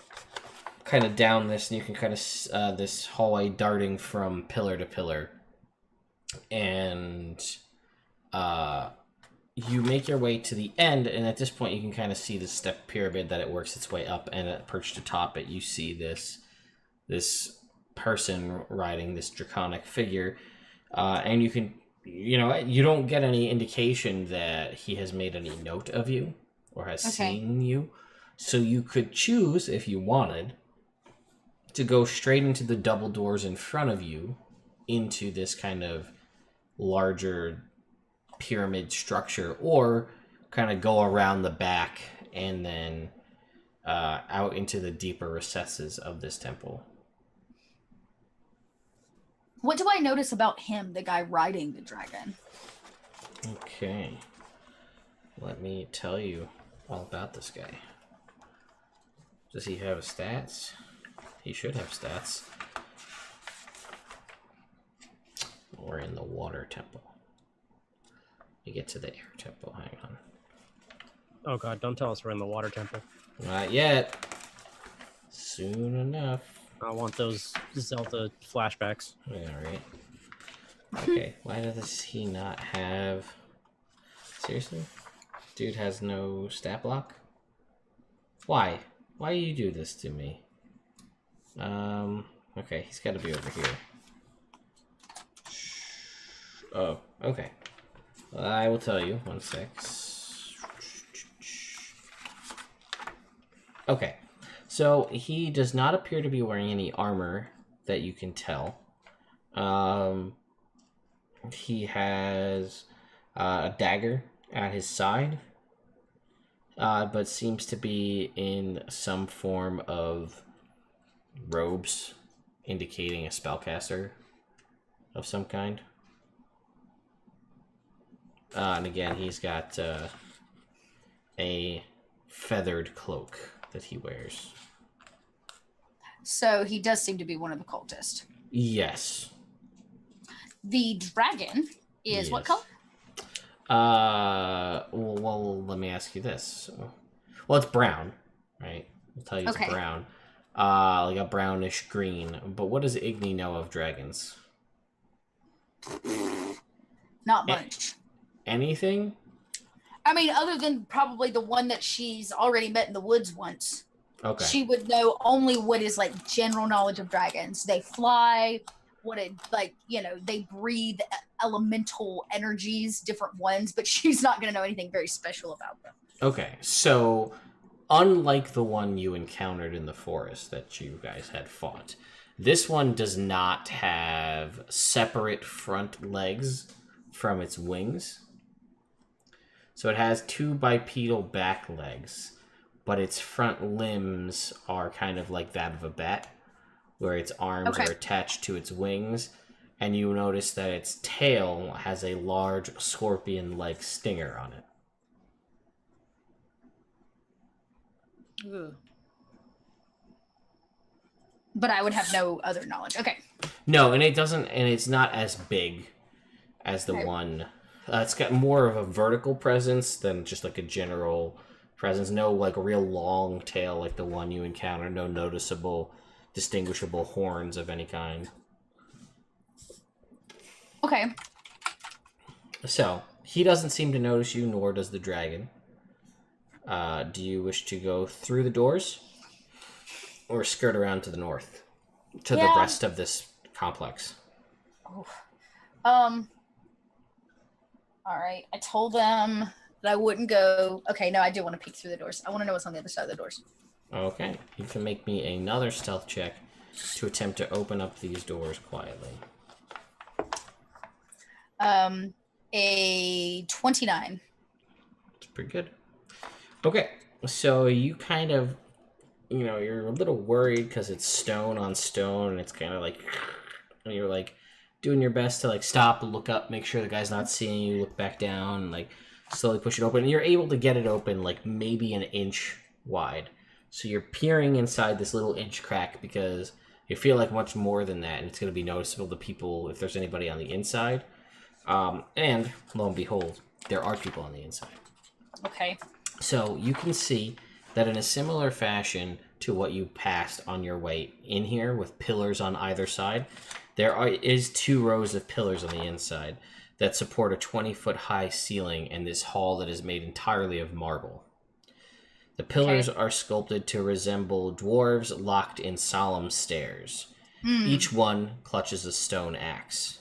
kind of down this, and you can kind of... this hallway darting from pillar to pillar. And... you make your way to the end, and at this point you can kind of see the step pyramid that it works its way up, and perched atop it you see this person riding this draconic figure, and you can, you don't get any indication that he has made any note of you or has seen you, so you could choose, if you wanted, to go straight into the double doors in front of you into this kind of larger pyramid structure, or kind of go around the back and then out into the deeper recesses of this temple.
What do I notice about him, the guy riding the dragon?
Okay, let me tell you all about this guy. Does he have stats? He should have stats. We're in the water temple. You get to the air temple, hang on.
Oh god, don't tell us we're in the water temple.
Not yet. Soon enough.
I want those Zelda flashbacks.
Yeah, right. Okay, why does he not have... Seriously? Dude has no stat block? Why? Why do you do this to me? Okay, he's gotta be over here. Oh, okay. I will tell you. 1 sec. Okay. So, he does not appear to be wearing any armor that you can tell. He has a dagger at his side, but seems to be in some form of robes, indicating a spellcaster of some kind. And again, he's got a feathered cloak that he wears.
So he does seem to be one of the cultists.
Yes.
The dragon is what color?
Well, let me ask you this. Well, it's brown, right? I'll tell you it's brown. Like a brownish green. But what does Igni know of dragons?
Not much.
Anything?
I mean, other than probably the one that she's already met in the woods once.
Okay.
She would know only what is like general knowledge of dragons. They fly, they breathe elemental energies, different ones, but she's not going to know anything very special about them.
Okay, so unlike the one you encountered in the forest that you guys had fought, this one does not have separate front legs from its wings. So it has 2 bipedal back legs, but its front limbs are kind of like that of a bat, where its arms are attached to its wings, and you notice that its tail has a large scorpion-like stinger on it.
Ugh.
But I would have no other knowledge. Okay.
No, and it's not as big as the one. It's got more of a vertical presence than just like a general presence. No like real long tail like the one you encounter. No noticeable, distinguishable horns of any kind.
Okay.
So, he doesn't seem to notice you, nor does the dragon. Do you wish to go through the doors? Or skirt around to the north? To the rest of this complex?
Oh. Alright, I told them that I wouldn't go. Okay, no, I do want to peek through the doors. I want to know what's on the other side of the doors.
Okay, you can make me another stealth check to attempt to open up these doors quietly.
A 29.
That's pretty good. Okay, so you kind of, you're a little worried because it's stone on stone, and it's kind of like, and you're like doing your best to like stop, look up, make sure the guy's not seeing you, look back down, and like slowly push it open. And you're able to get it open like maybe an inch wide. So you're peering inside this little inch crack because you feel like much more than that, and it's going to be noticeable to people if there's anybody on the inside. And lo and behold, there are people on the inside.
Okay.
So you can see that in a similar fashion to what you passed on your way in here with pillars on either side, is 2 rows of pillars on the inside that support a 20-foot high ceiling and this hall that is made entirely of marble. The pillars are sculpted to resemble dwarves locked in solemn stares. Each one clutches a stone axe.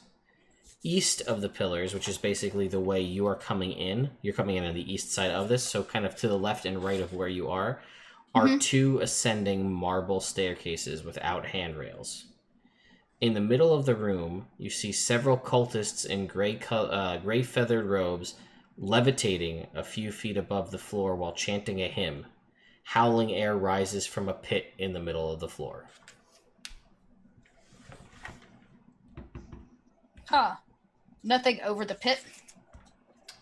East of the pillars, which is basically the way you are coming in, you're coming in on the east side of this, so kind of to the left and right of where you are 2 ascending marble staircases without handrails. In the middle of the room, you see several cultists in gray feathered robes levitating a few feet above the floor while chanting a hymn. Howling air rises from a pit in the middle of the floor.
Huh. Nothing over the pit?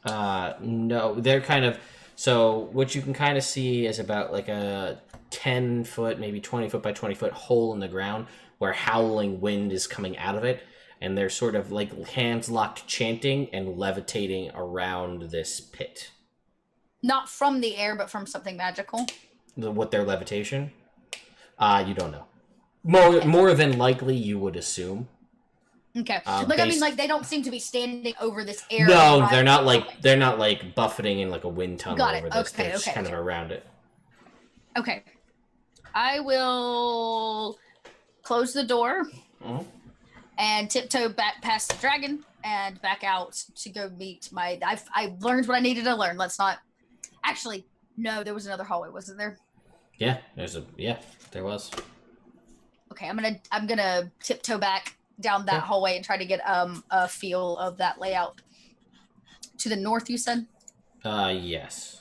No, they're kind of... So what you can kind of see is about like a 10-foot, maybe 20-foot by 20-foot hole in the ground where howling wind is coming out of it. And they're sort of like hands locked chanting and levitating around this pit.
Not from the air, but from something magical?
What their levitation? You don't know. More than likely, you would assume.
Okay. I mean, like, they don't seem to be standing over this area.
No, they're not like buffeting in like a wind tunnel over this.
Okay,
they're just kind of around it.
Okay. I will close the door and tiptoe back past the dragon and back out to go meet my... I learned what I needed to learn. Let's not... Actually, no, there was another hallway, wasn't there?
Yeah, there was.
Okay, I'm gonna tiptoe back down that hallway and try to get a feel of that layout. To the north, you said?
Yes.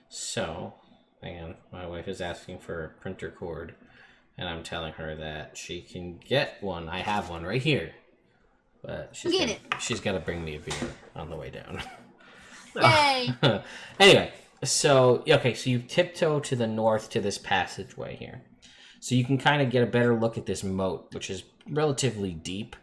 So, hang on. My wife is asking for a printer cord, and I'm telling her that she can get one. I have one right here. But she's got to bring me a beer on the way down.
Yay!
Anyway, so you tiptoe to the north to this passageway here. So you can kind of get a better look at this moat, which is relatively deep.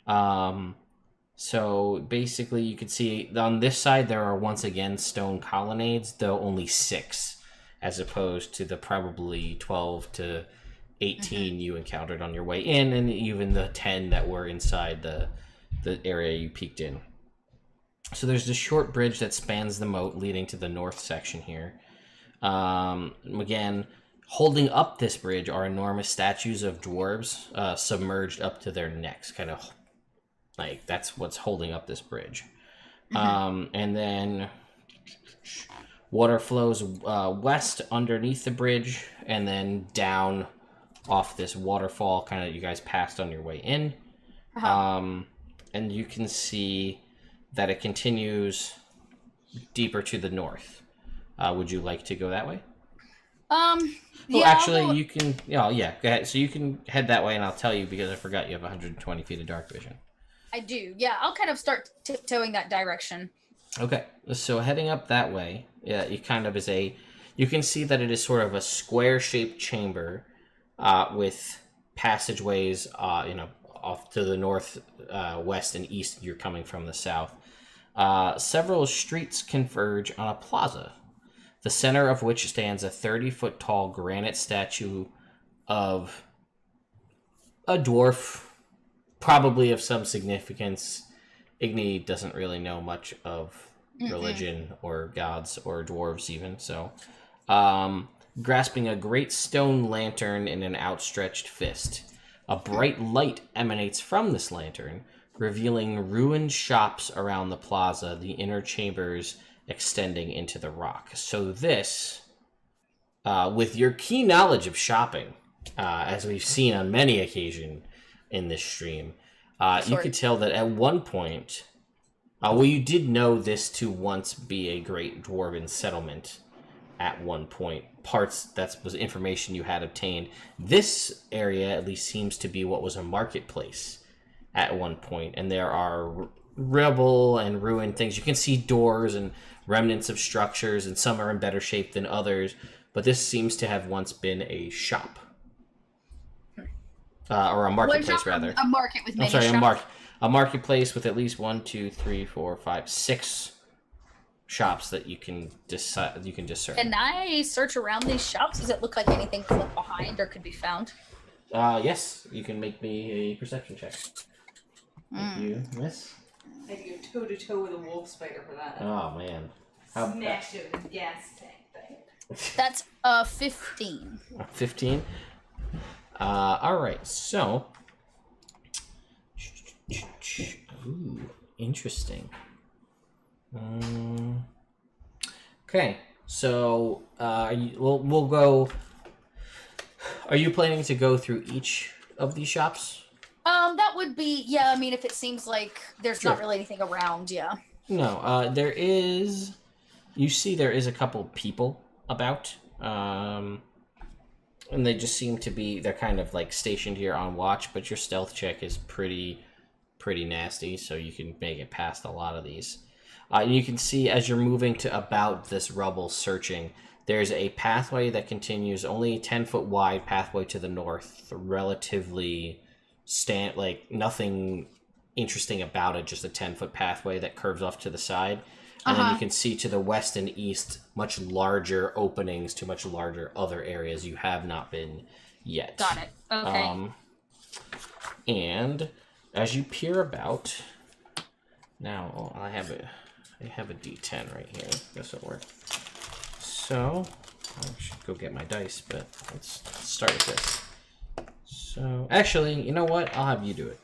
So basically you can see on this side there are once again stone colonnades, though only 6, as opposed to the probably 12 to 18 you encountered on your way in, and even the 10 that were inside the area you peeked in. So there's this short bridge that spans the moat leading to the north section here. Again, holding up this bridge are enormous statues of dwarves submerged up to their necks, kind of like that's what's holding up this bridge. And then water flows west underneath the bridge and then down off this waterfall kind of you guys passed on your way in. And you can see that it continues deeper to the north. Would you like to go that way?
Yeah,
actually, you can... Oh, yeah, go ahead. So you can head that way, and I'll tell you because I forgot you have 120 feet of dark vision.
I do. Yeah, I'll kind of start tiptoeing that direction.
Okay, so heading up that way, you kind of is a... You can see that it is sort of a square-shaped chamber with passageways, off to the north, west, and east. You're coming from the south. Several streets converge on a plaza, the center of which stands a 30-foot tall granite statue of a dwarf, probably of some significance. Igni doesn't really know much of religion or gods or dwarves even, so grasping a great stone lantern in an outstretched fist. A bright light emanates from this lantern, revealing ruined shops around the plaza, the inner chambers extending into the rock. So this, with your keen knowledge of shopping, as we've seen on many occasions in this stream, you could tell that at one point, you did know this to once be a great dwarven settlement at one point. That was information you had obtained. This area at least seems to be what was a marketplace at one point, and there are rubble and ruined things. You can see doors and remnants of structures, and some are in better shape than others, but this seems to have once been a shop. Or a marketplace, rather.
A market with many
I'm sorry,
shops.
a marketplace with at least 1, 2, 3, 4, 5, 6 shops that you can discern.
Can I search around these shops? Does it look like anything left behind or could be found?
Yes, you can make me a perception check. Thank you, miss.
I had to go toe to toe with a wolf spider for that.
Oh man.
Smashed it with a gas tank thing.
That's 15.
15. Alright, so. Ooh, interesting. Okay, so we'll go. Are you planning to go through each of these shops?
That would be, yeah, I mean, if it seems like there's
Sure.
not really anything around, yeah.
No, there is. You see, there is a couple people about, and they just seem to be. They're kind of like stationed here on watch, but your stealth check is pretty nasty, so you can make it past a lot of these. And you can see as you're moving to about this rubble, searching. There's a pathway that continues, only 10-foot wide pathway to the north, relatively like nothing interesting about it, just a 10-foot pathway that curves off to the side. And then you can see to the west and east much larger openings to much larger other areas you have not been yet.
Got it. Okay.
And as you peer about, now I have a D10 right here. This will work. So I should go get my dice, but let's start with this. So actually, you know what? I'll have you do it.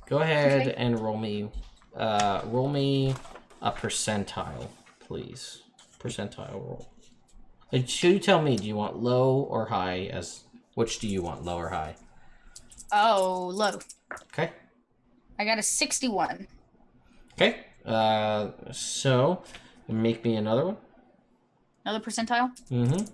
Go ahead and roll me a percentile, please. Percentile roll. Should you tell me? Do you want low or high? Which do you want, low or high?
Oh, low.
Okay.
I got a 61.
Okay. So make me another one.
Another percentile?
Mm-hmm.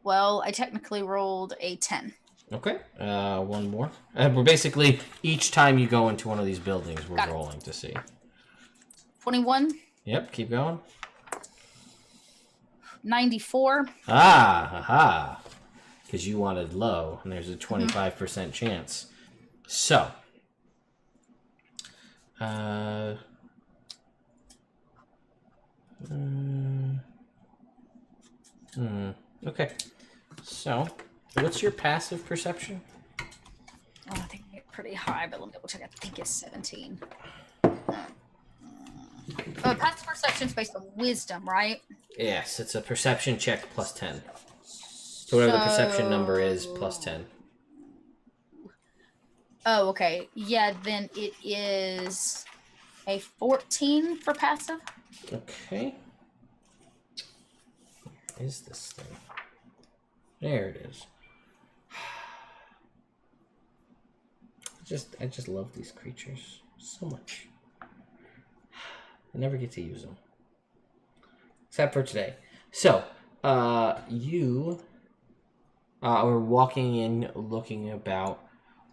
Well, I technically rolled a 10.
Okay. One more. We're basically, each time you go into one of these buildings, we're rolling to see.
21.
Yep, keep going.
94.
Haha. Because you wanted low, and there's a 25% chance. So. Okay. So, what's your passive perception?
Oh, I think it's pretty high, but let me double check. I think it's 17. Passive perception's based on wisdom, right?
Yes, it's a perception check plus 10. So whatever the perception number is, plus 10.
Oh, okay. Yeah, then it is a 14 for passive.
Okay. What is this thing? There it is. I just love these creatures so much. I never get to use them. Except for today. So, you are walking in, looking about,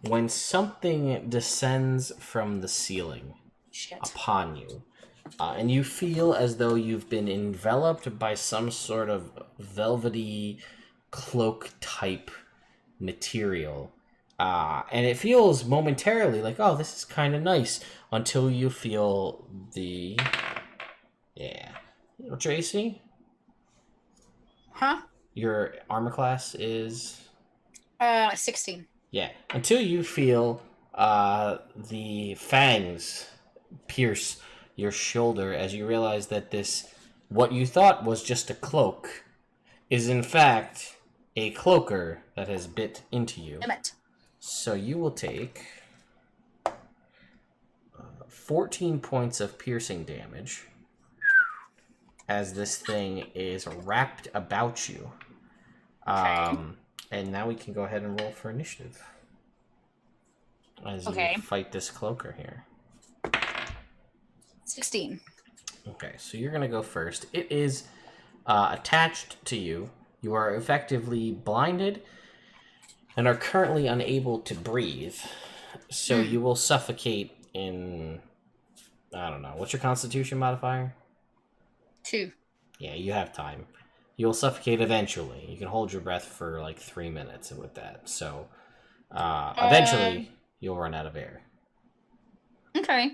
when something descends from the ceiling upon you. And you feel as though you've been enveloped by some sort of velvety cloak-type material. And it feels momentarily like, oh, this is kind of nice, until you feel the... Yeah. Tracy?
Huh?
Your armor class is...
16.
Yeah. Until you feel the fangs pierce your shoulder as you realize that this, what you thought was just a cloak, is in fact a cloaker that has bit into you.
Damn it.
So you will take 14 points of piercing damage as this thing is wrapped about you. And now we can go ahead and roll for initiative as you fight this cloaker here.
16.
Okay, so you're going to go first. It is attached to you. You are effectively blinded and are currently unable to breathe. So you will suffocate in... I don't know. What's your constitution modifier?
2.
Yeah, you have time. You'll suffocate eventually. You can hold your breath for like 3 minutes with that. So, eventually, you'll run out of air.
Okay.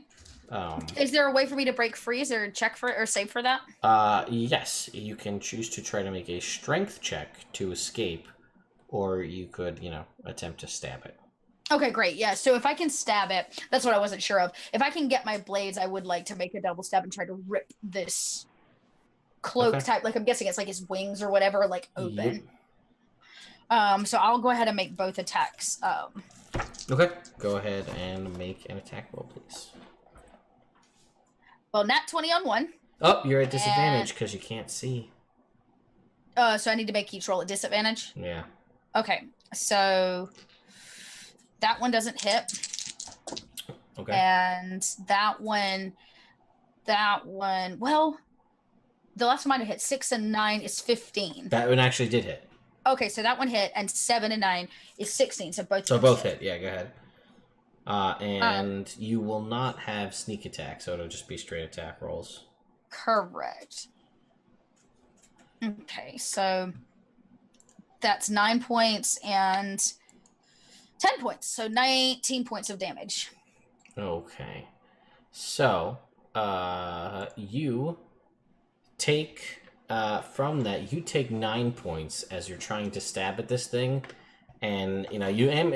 Um,
Is there a way for me to break freeze or check for or save for that?
yes, you can choose to try to make a strength check to escape, or you could, attempt to stab it.
Okay, great. Yeah, so if I can stab it, that's what I wasn't sure of. If I can get my blades, I would like to make a double stab and try to rip this cloak type. Like I'm guessing it's like his wings or whatever, like open.
Yep.
So I'll go ahead and make both attacks.
Okay, go ahead and make an attack roll, please.
Well, nat 20 on 1.
Oh, you're at disadvantage because you can't see.
So I need to make each roll at disadvantage?
Yeah.
Okay, so that one doesn't hit.
Okay.
And that one, well, the last one might have hit 6 and 9 is 15.
That one actually did hit.
Okay, so that one hit, and 7 and 9 is 16. So both.
So both hit. Yeah, go ahead. And you will not have sneak attack, so it'll just be straight attack rolls.
Correct. Okay, so that's 9 points and 10 points, so 19 points of damage.
Okay. So, you take, from that, you take 9 points as you're trying to stab at this thing. And, you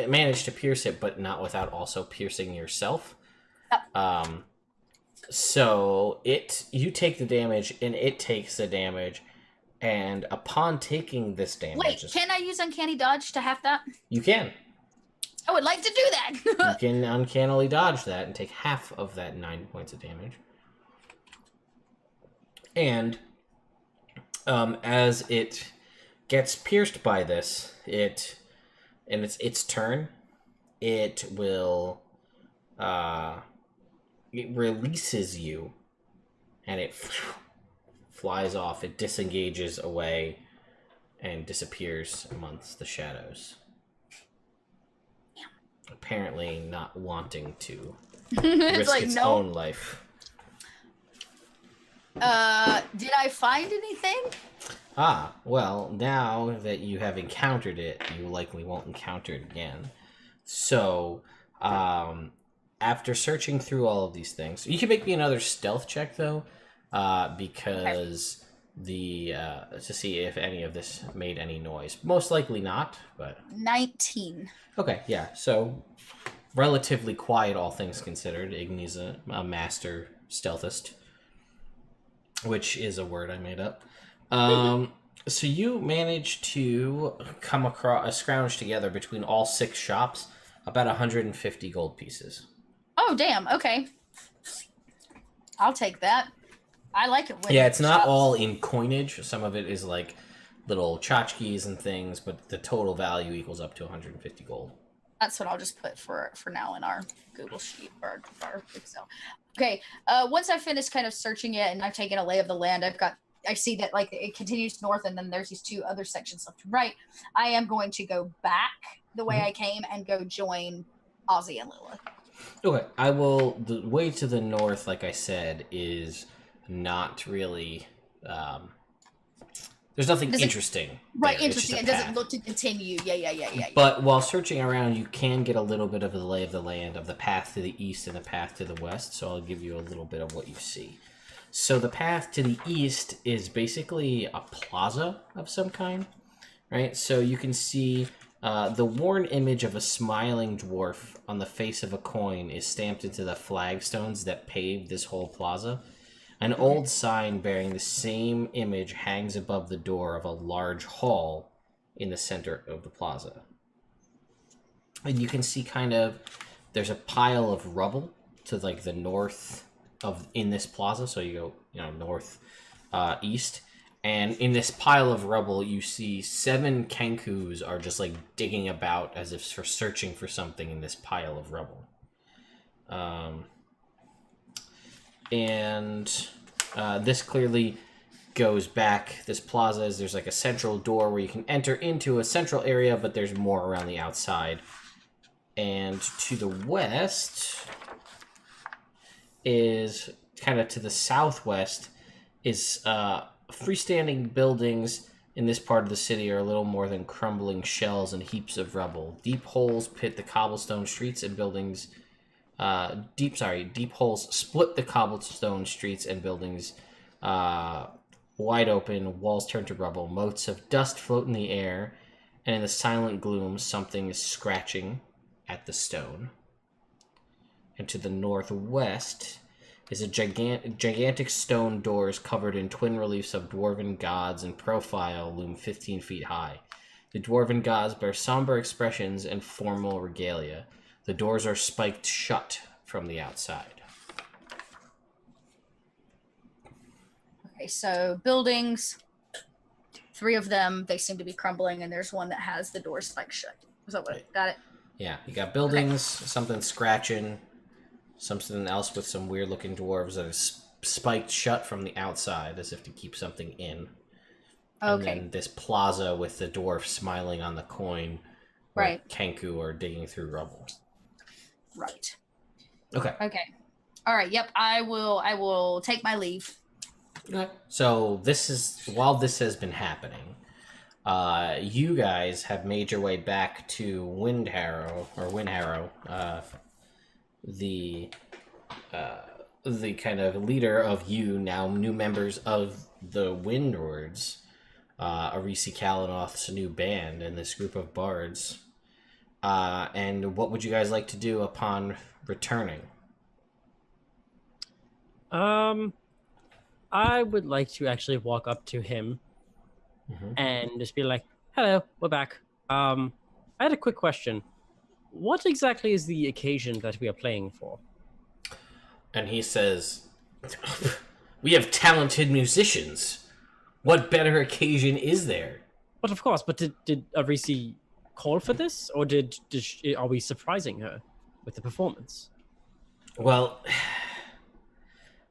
manage to pierce it, but not without also piercing yourself. So, you take the damage, and it takes the damage. And upon taking this damage...
Wait, can I use Uncanny Dodge to have that?
You can.
I would like to do that.
You can uncannily dodge that and take half of that 9 points of damage. And as it gets pierced by this, it's its turn. It will it releases you, and it flies off. It disengages away and disappears amongst the shadows. Apparently not wanting to risk
like,
its
nope.
own life.
Did I find anything?
Well, now that you have encountered it, you likely won't encounter it again. So, after searching through all of these things, you can make me another stealth check, though, because to see if any of this made any noise. Most likely not, but...
19.
Okay, yeah, so relatively quiet, all things considered. Igni's a master stealthist, which is a word I made up. So you managed to come across, scrounge together between all 6 shops about 150 gold pieces.
Oh, damn, okay. I'll take that. I like it.
Yeah, it's not all in coinage. Some of it is like little tchotchkes and things, but the total value equals up to 150 gold.
That's what I'll just put for now in our Google Sheet or our Excel. Okay, once I finish kind of searching it and I've taken a lay of the land, I see that like it continues north and then there's these 2 other sections left and right. I am going to go back the way I came and go join Ozzy and Lilith.
Okay, the way to the north, like I said, is not really... there's nothing interesting.
Right,
there.
interesting. It doesn't look to continue. Yeah.
But while searching around, you can get a little bit of the lay of the land of the path to the east and the path to the west, so I'll give you a little bit of what you see. So the path to the east is basically a plaza of some kind, right? So you can see the worn image of a smiling dwarf on the face of a coin is stamped into the flagstones that pave this whole plaza. An old sign bearing the same image hangs above the door of a large hall in the center of the plaza. And you can see there's a pile of rubble to like the north in this plaza. So you go, north, east. And in this pile of rubble, you see 7 Kenkus are just like digging about as if for searching for something in this pile of rubble. And this clearly goes back. This plaza there's like a central door where you can enter into a central area, but there's more around the outside. And to the west is kind of to the southwest is freestanding buildings in this part of the city are a little more than crumbling shells and heaps of rubble. Deep holes pit the cobblestone streets and buildings. Deep holes split the cobblestone streets and buildings wide open. Walls turn to rubble. Motes of dust float in the air, and in the silent gloom, something is scratching at the stone. And to the northwest is a gigantic stone doors covered in twin reliefs of dwarven gods in profile loom 15 feet high. The dwarven gods bear somber expressions and formal regalia. The doors are spiked shut from the outside.
Okay, so buildings, 3 of them, they seem to be crumbling, and there's one that has the doors spiked shut. Is that what? Got it?
Yeah, you got buildings, something scratching, something else with some weird-looking dwarves that is spiked shut from the outside as if to keep something in.
Okay.
And then this plaza with the dwarf smiling on the coin, where
Right.
Kenku are digging through rubble.
Right.
Okay.
Okay. All right. Yep. I will take my leave.
Okay. So while this has been happening, you guys have made your way back to Windharrow, the kind of leader of new members of the Windwards, Aerisi Kalinoth's new band and this group of bards. And what would you guys like to do upon returning?
I would like to actually walk up to him and just be like, "Hello, we're back. I had a quick question. What exactly is the occasion that we are playing for?"
And he says, "We have talented musicians. What better occasion is there?"
But of course, but did Aerisi call for this, or are we surprising her with the performance?
Well,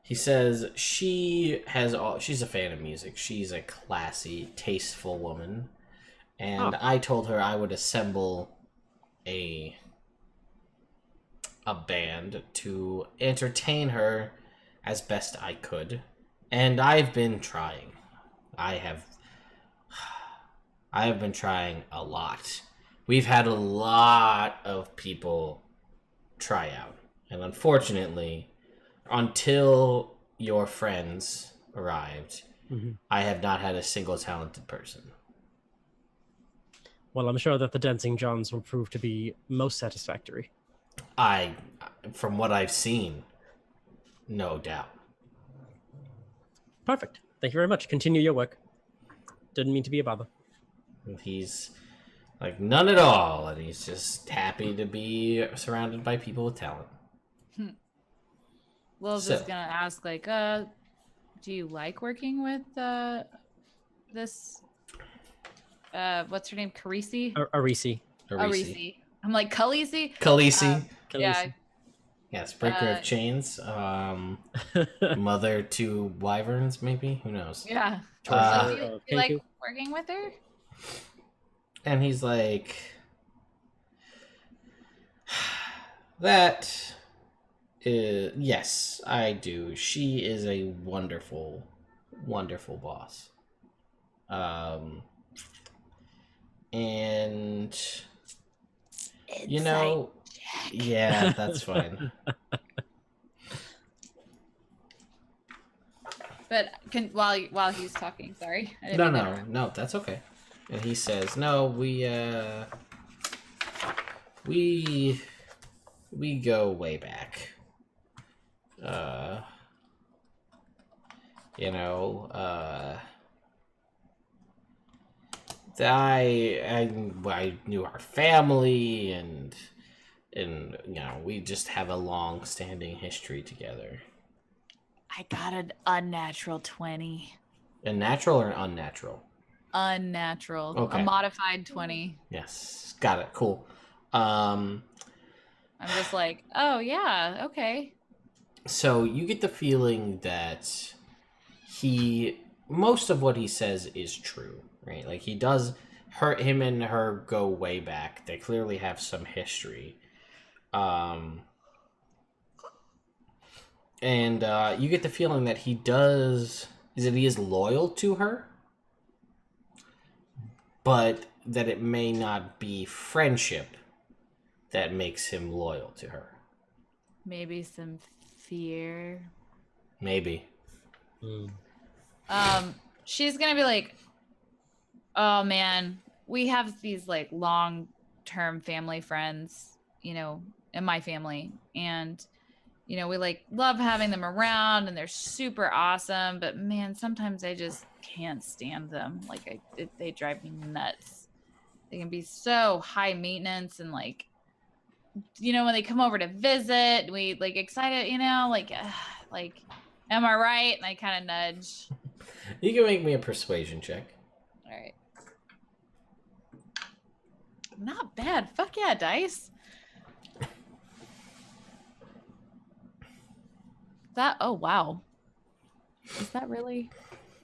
he says she's a fan of music. She's a classy, tasteful woman. And I told her I would assemble a band to entertain her as best I could. And I've been trying. I have been trying a lot. We've had a lot of people try out. And unfortunately, until your friends arrived, I have not had a single talented person.
Well, I'm sure that the Dancing Johns will prove to be most satisfactory.
From what I've seen, no doubt.
Perfect. Thank you very much. Continue your work. Didn't mean to be a bother.
He's like, none at all, and he's just happy to be surrounded by people with talent.
Will's just gonna ask, like, do you like working with this? What's her name? Aerisi?
Aerisi.
I'm like Khaleesi.
Khaleesi.
Yeah.
Yes, breaker of chains. Mother to wyverns, maybe? Who knows?
Yeah.
Uh,
Do you like working with her?
And he's like, that is, yes, I do. She is a wonderful, wonderful boss. And you know, yeah, that's fine.
But while he's talking, sorry. I didn't
No,
mean to
no,
interrupt.
no, that's okay. And he says, "No, we go way back. You know, I knew our family, and you know, we just have a long-standing history together."
I got an unnatural 20.
A natural or an unnatural?
Unnatural.
Okay.
A modified 20.
Yes, got it. Cool.
I'm just like, oh yeah, okay.
So you get the feeling that most of what he says is true, right? Like, him and her go way back. They clearly have some history. And you get the feeling that he does is that he is loyal to her, but that it may not be friendship that makes him loyal to her.
Maybe some fear.
Maybe.
She's gonna be like, oh man, we have these like long-term family friends, you know, in my family, and you know, we like love having them around and they're super awesome, but man, sometimes I just can't stand them. Like they drive me nuts. They can be so high maintenance, and like, you know, when they come over to visit, we like excited, you know, like am I right? And I kind of nudge.
You can make me a persuasion check.
All right. Not bad. Fuck yeah, dice. Oh wow. Is that really?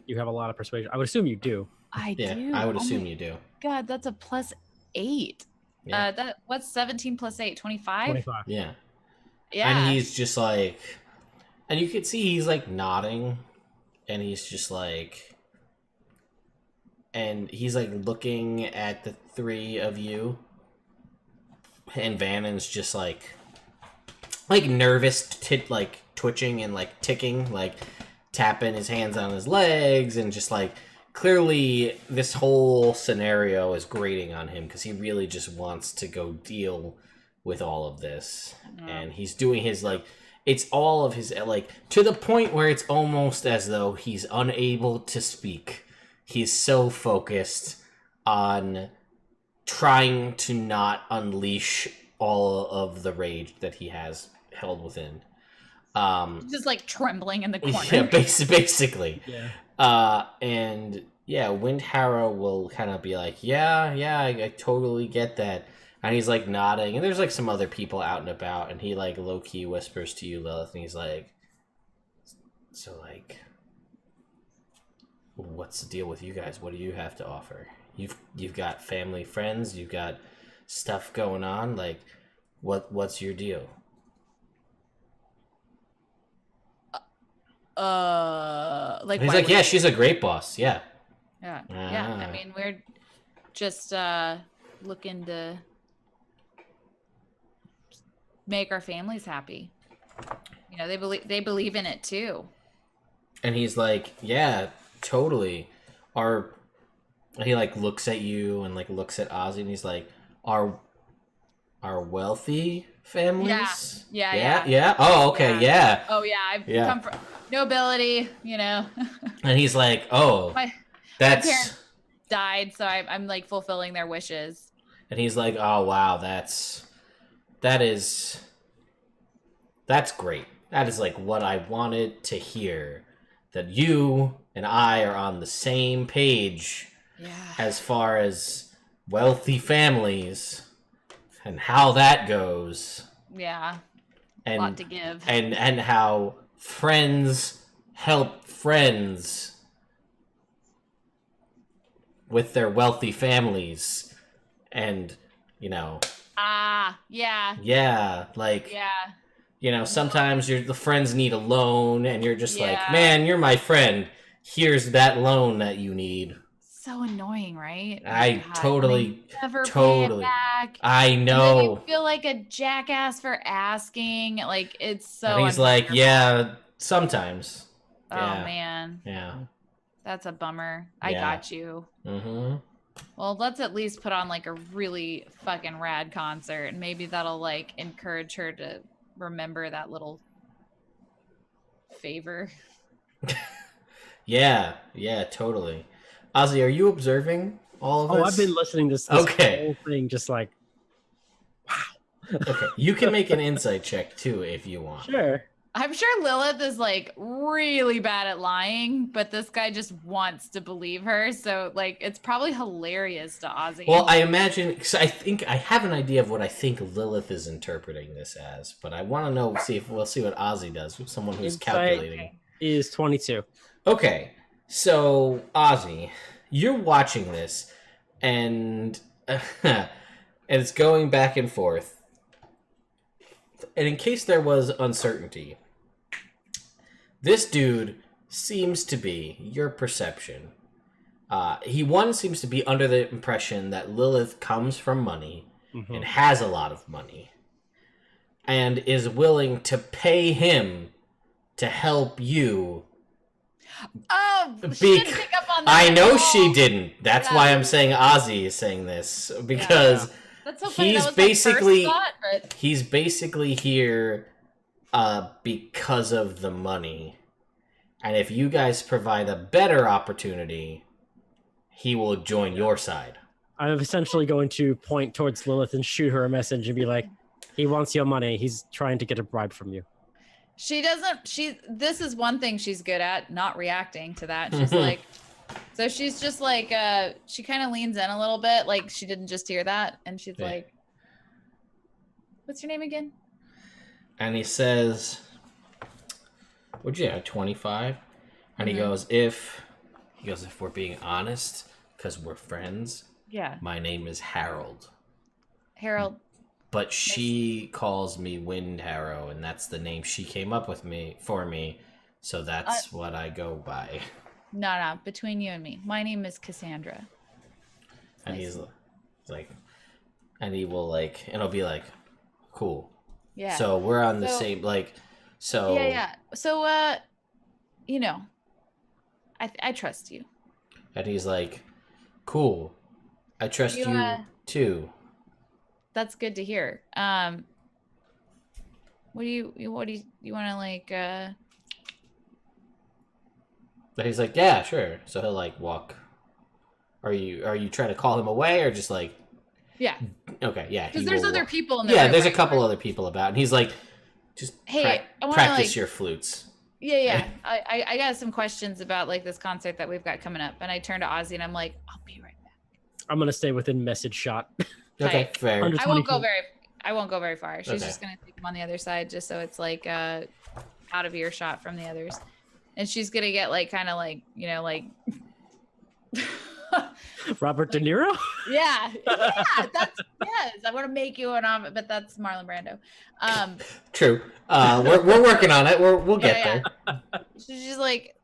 You have a lot of persuasion. I would assume you do.
I
Yeah,
do.
I would
Oh
assume
my
you do.
God, that's a +8.
Yeah.
What's 17 + 8? 25?
25.
Yeah.
Yeah.
And he's just like, and you can see he's like nodding, and he's just like, and he's like looking at the three of you, and Vanan's just like nervous, like twitching and like ticking, like tapping his hands on his legs, and just like clearly this whole scenario is grating on him because he really just wants to go deal with all of this. And he's doing his like, it's all of his like, to the point where it's almost as though he's unable to speak. He's so focused on trying to not unleash all of the rage that he has held within.
just like trembling in the corner.
Yeah, basically.
Yeah.
And yeah, Windharrow will kind of be like, yeah, I totally get that. And he's like nodding, and there's like some other people out and about, and he like low key whispers to you, Lilith, and he's like, so like, what's the deal with you guys? What do you have to offer? You've got family, friends, you've got stuff going on. Like, what's your deal?
Like
He's
why
like,
would
yeah,
you-
she's a great boss. Yeah.
Yeah.
Ah.
Yeah. I mean, we're just looking to make our families happy. You know, they believe in it too.
And he's like, yeah, totally. And he like looks at you and like looks at Ozzy, and he's like, our wealthy families?
Yeah.
Oh, okay, yeah.
Oh yeah, I've
Yeah.
come from nobility, you know.
And he's like, oh,
my
that's...
parents died, so I'm like fulfilling their wishes.
And he's like, oh, wow, that's great. That is like what I wanted to hear. That you and I are on the same page
Yeah.
as far as wealthy families and how that goes.
Yeah.
And,
A lot to give.
and how friends help friends with their wealthy families. And, you know,
Yeah.
like,
Yeah.
you know, sometimes the friends need a loan, and you're just like,
Yeah.
man, you're my friend. Here's that loan that you need.
So annoying, right?
I
God,
totally-
and they never pay it
totally.
back.
I
And then
know.
you feel like a jackass for asking. Like it's so.
And he's like,
uncomfortable.
yeah, sometimes.
Oh
Yeah.
man,
Yeah.
that's a bummer. I
Yeah.
got you.
Mm-hmm.
Well, let's at least put on like a really fucking rad concert, and maybe that'll like encourage her to remember that little favor.
Yeah, totally. Ozzy, are you observing all of this?
Oh, I've been listening to this
Okay.
whole thing, just like,
Okay, you can make an insight check too if you want.
sure.
I'm sure Lilith is like really bad at lying, but this guy just wants to believe her. So like, it's probably hilarious to Ozzy.
Well, I imagine, because I think I have an idea of what I think Lilith is interpreting this as, but I want to know, we'll see what Ozzy does with someone who's
Insight.
calculating.
Is 22.
Okay, so Ozzy, you're watching this, and and it's going back and forth. And in case there was uncertainty, this dude seems to be your perception. He seems to be under the impression that Lilith comes from money and has a lot of money, and is willing to pay him to help you.
Oh, she didn't pick up on that.
I know
at all.
she didn't. That's why I'm saying Ozzy is saying this, because
That's so funny.
he's
That was my
basically
first thought, but...
he's basically here because of the money. And if you guys provide a better opportunity, he will join your side.
I'm essentially going to point towards Lilith and shoot her a message and be like, he wants your money. He's trying to get a bribe from you.
This is one thing she's good at, not reacting to that. She's like, so she's just like, she kind of leans in a little bit, like she didn't just hear that. And she's like, what's your name again?
And he says, what'd you have, 25? And he goes, if we're being honest, because we're friends, my name is Harold.
Harold.
But she calls me Windharrow, and that's the name she came up with for me, so that's what I go by.
No, between you and me. My name is Cassandra.
And he's like, and he will like, and it'll be like, cool.
Yeah.
So we're on the same, like, so.
Yeah. So, you know, I trust you.
And he's like, cool. I trust you too.
That's good to hear. What do you want to like?
But he's like, yeah, sure. So he'll like walk. Are you trying to call him away or just like?
Yeah.
Okay. Yeah.
Because there's other people in there.
Yeah, there's a couple other people about, and he's like, just
hey, I wanna,
practice
like,
your flutes.
Yeah. I got some questions about like this concert that we've got coming up, and I turn to Ozzy and I'm like, I'll be right back.
I'm gonna stay within message shot.
Okay, fair.
I won't go very far. She's just gonna take him on the other side, just so it's like out of earshot from the others, and she's gonna get like kind of like, you know, like
Robert De Niro.
Yeah, that's yes. I want to make you an omelet, but that's Marlon Brando.
True. We're working on it. We'll get there.
She's like,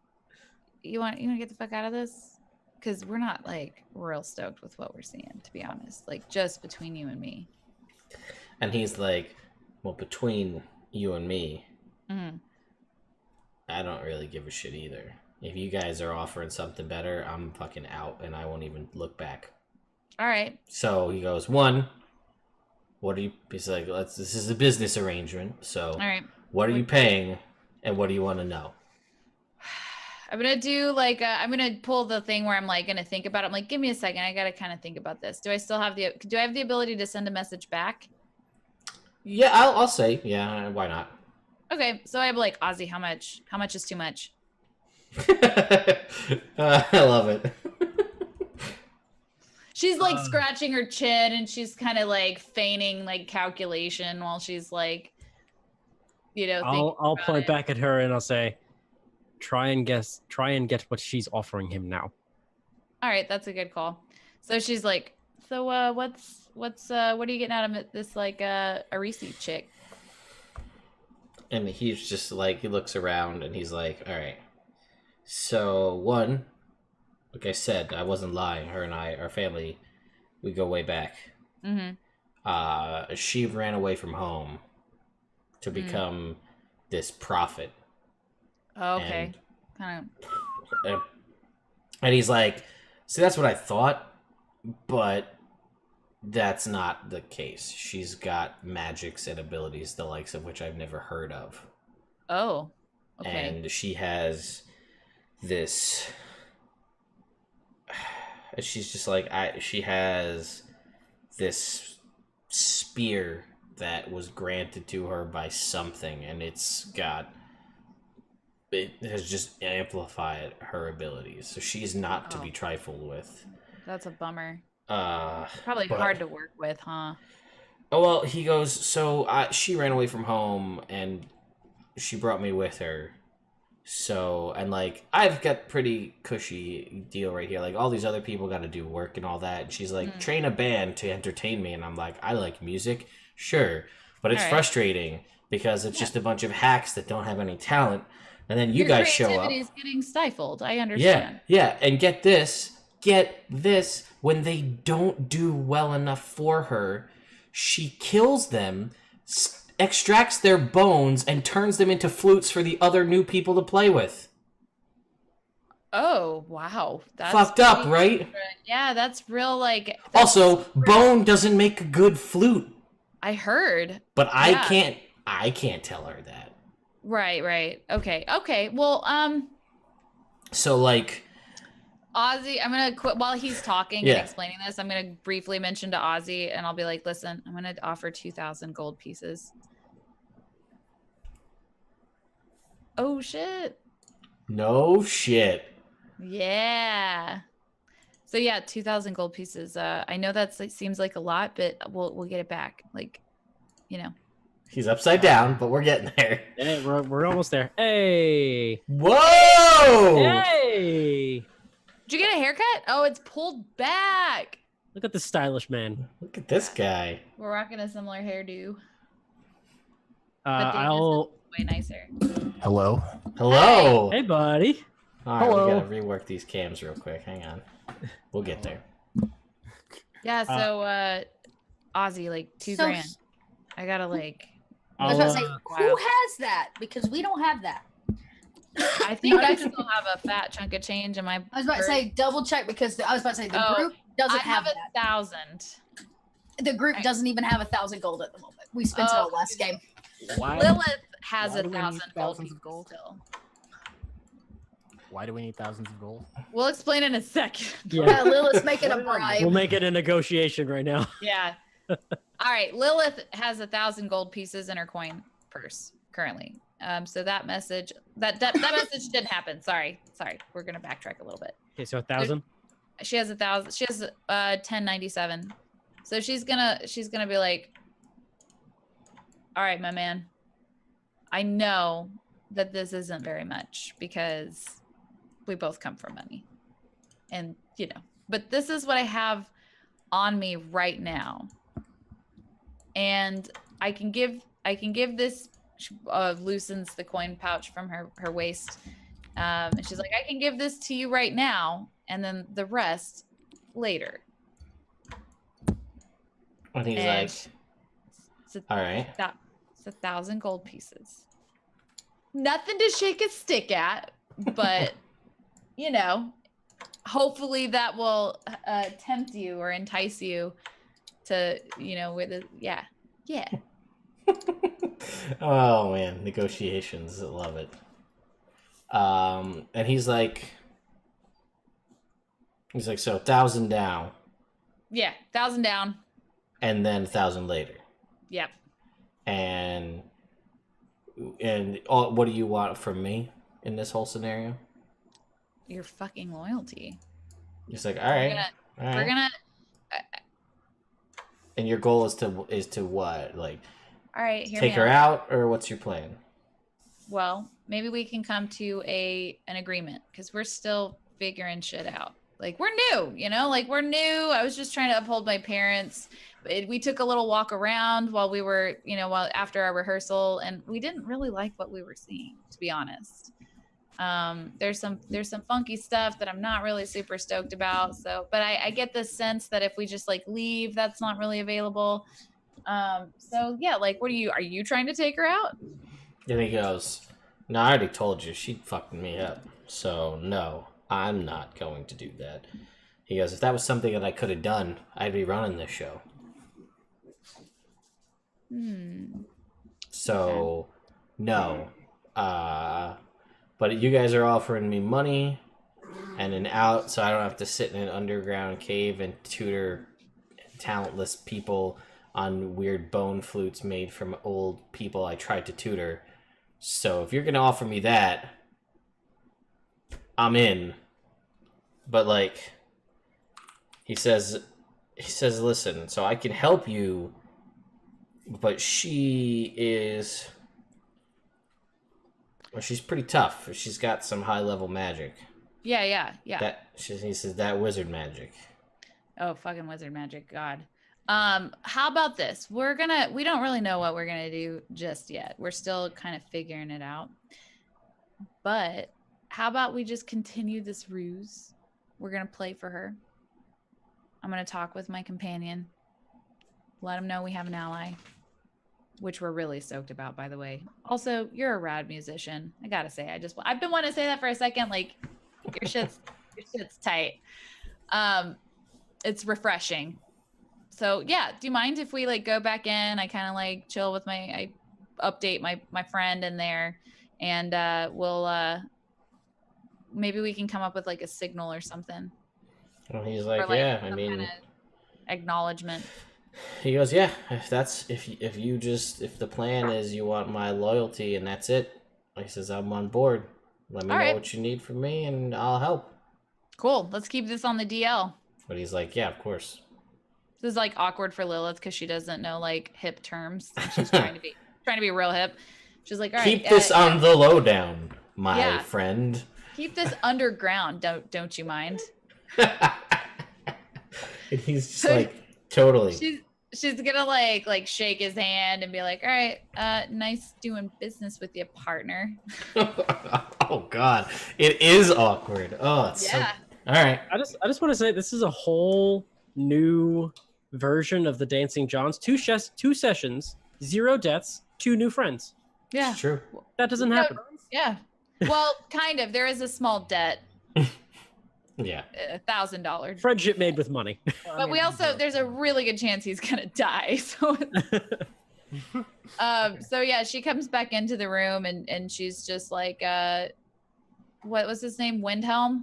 you want to get the fuck out of this? Because we're not like real stoked with what we're seeing, to be honest. Like just between you and me.
And he's like, well, between you and me, I don't really give a shit either. If you guys are offering something better, I'm fucking out, and I won't even look back.
All right.
So he goes, one, what are you? He's like, this is a business arrangement. So,
all right.
What are you paying, and what do you want to know?
I'm gonna do like I'm gonna pull the thing where I'm like gonna think about it. I'm like, give me a second. I gotta kind of think about this. Do I have the ability to send a message back?
Yeah, I'll say yeah. Why not?
Okay, so I have like, Ozzy, how much? How much is too much?
I love it.
She's like scratching her chin and she's kind of like feigning like calculation while she's like, you know.
I'll point back at her and I'll say, try and get what she's offering him now.
All right, that's a good call. So she's like, so what are you getting out of this like Aerisi chick?
And he's just like, he looks around and he's like, all right. So one, like I said, I wasn't lying. Her and I, our family, we go way back. She ran away from home to become this prophet.
Oh, okay.
And he's like, see, that's what I thought, but that's not the case. She's got magics and abilities, the likes of which I've never heard of.
Oh, okay.
And she has this... She's just like, she has this spear that was granted to her by something, and it has just amplified her abilities. So she's not to be trifled with.
That's a bummer.
Probably
hard to work with, huh?
Oh, well, he goes, so she ran away from home, and she brought me with her. So, and like, I've got pretty cushy deal right here. Like, all these other people got to do work and all that. And she's like, train a band to entertain me. And I'm like, I like music. Sure. But it's frustrating because it's just a bunch of hacks that don't have any talent And then you
Your
guys show up.
creativity is getting stifled. I
Yeah,
understand.
yeah. And get this. When they don't do well enough for her, she kills them, extracts their bones, and turns them into flutes for the other new people to play with.
Oh, wow. That's
Fucked up,
pretty
right?
different. Yeah, that's real, like... that's
Also,
super-
bone doesn't make a good flute.
I heard.
But
Yeah.
I can't tell her that.
Right. Okay. Well,
So, like...
Ozzy, I'm gonna quit while he's talking
Yeah.
and explaining this. I'm gonna briefly mention to Ozzy, and I'll be like, "Listen, I'm gonna offer 2,000 gold pieces." Oh shit!
No shit.
Yeah. So yeah, 2,000 gold pieces. I know seems like a lot, but we'll get it back. Like, you know.
He's upside down, but we're getting there.
Hey, we're almost there. Hey.
Whoa!
Hey.
Did you get a haircut? Oh, it's pulled back.
Look at the stylish man.
Look at this guy.
We're rocking a similar hairdo.
I'll.
Way nicer.
Hello.
Hello.
Hey, buddy.
All right,
Hello.
we gotta rework these cams real quick. Hang on. We'll get there.
Yeah. So, Ozzy, like $2
So-
grand. I gotta like.
I was about to say,
I'll,
who has that? Because we don't have that.
I think I still have a fat chunk of change in my.
I was about to say, double check because I was about to say the
Oh,
group
I
doesn't
have
have that.
1,000.
The group doesn't even have 1,000 gold at the moment. We spent it
Oh,
all last game.
Why?
Lilith has
why do we need
1,000 gold
thousands of gold?
still.
Why do we need thousands of gold?
We'll explain in a second.
Yeah, Lilith's making a bribe.
We'll make it a negotiation right now.
Yeah. All right. Lilith has 1,000 gold pieces in her coin purse currently. So that message that message didn't happen. Sorry. We're gonna backtrack a little bit.
Okay, so 1,000.
She has 1,000. She has 1097. So she's gonna be like, all right, my man. I know that this isn't very much because we both come from money, and but this is what I have on me right now, and I can give this. Loosens the coin pouch from her waist, and she's like, I can give this to you right now, and then the rest later.
And he's
And
like,
It's a,
all right.
it's 1,000 gold pieces. Nothing to shake a stick at, but hopefully that will tempt you or entice you to, with a yeah.
Oh man, negotiations. I love it. And he's like, so 1,000 down,
Yeah, 1,000 down.
and then 1,000 later.
Yep.
And what do you want from me in this whole scenario?
Your fucking loyalty.
He's like, all right,
We're gonna
And your goal is to what? Like,
all right, hear
take
me
her out, or what's your plan?
Well, maybe we can come to an agreement because we're still figuring shit out. Like we're new, we're new. I was just trying to uphold my parents. We took a little walk around while we were, after our rehearsal, and we didn't really like what we were seeing, to be honest. There's some funky stuff that I'm not really super stoked about. So, but I get the sense that if we just leave, that's not really available. So yeah, what are you trying to take her out?
And he goes, no, I already told you, she fucked me up. So no, I'm not going to do that. He goes, if that was something that I could have done, I'd be running this show. So, no. But you guys are offering me money and an out, so I don't have to sit in an underground cave and tutor talentless people on weird bone flutes made from old people I tried to tutor. So if you're gonna offer me that, I'm in. But he says, listen, so I can help you, but she's pretty tough. She's got some high level magic.
Yeah.
He says that wizard magic.
Oh, fucking wizard magic, God. How about this? We don't really know what we're gonna do just yet. We're still kind of figuring it out. But how about we just continue this ruse? We're going to play for her. I'm going to talk with my companion. Let him know we have an ally, which we're really stoked about, by the way. Also, you're a rad musician. I got to say, I've been wanting to say that for a second. Like, your shit's tight. It's refreshing. So yeah, do you mind if we like go back in? I kind of like chill with I update my friend in there, and we'll maybe we can come up with like a signal or something.
Well, he's like,
Or, like,
yeah, I
some
mean,
kinda acknowledgement.
he goes, yeah, if the plan is you want my loyalty and that's it, he says, I'm on board. Let me
All
know
right.
what you need from me and I'll help.
Cool. Let's keep this on the DL.
But he's like, yeah, of course.
This is like awkward for Lilith because she doesn't know like hip terms. And she's trying to be real hip. She's like, all right,
keep this on the lowdown, my friend.
Keep this underground. Don't you mind?
And he's just like, totally.
She's gonna like shake his hand and be like, all right, nice doing business with you, partner.
Oh God, it is awkward. Oh, it's so... All right.
I just want to say this is a whole new version of the Dancing Johns. 2 sessions, 0 deaths, 2 new friends.
Yeah,
It's true.
That doesn't happen.
Yeah. Well, kind of. There is a small debt,
Yeah.
$1,000.
Friendship made with money.
But we also, there's a really good chance he's gonna die. So, so yeah, she comes back into the room and she's just like, what was his name? Windhelm?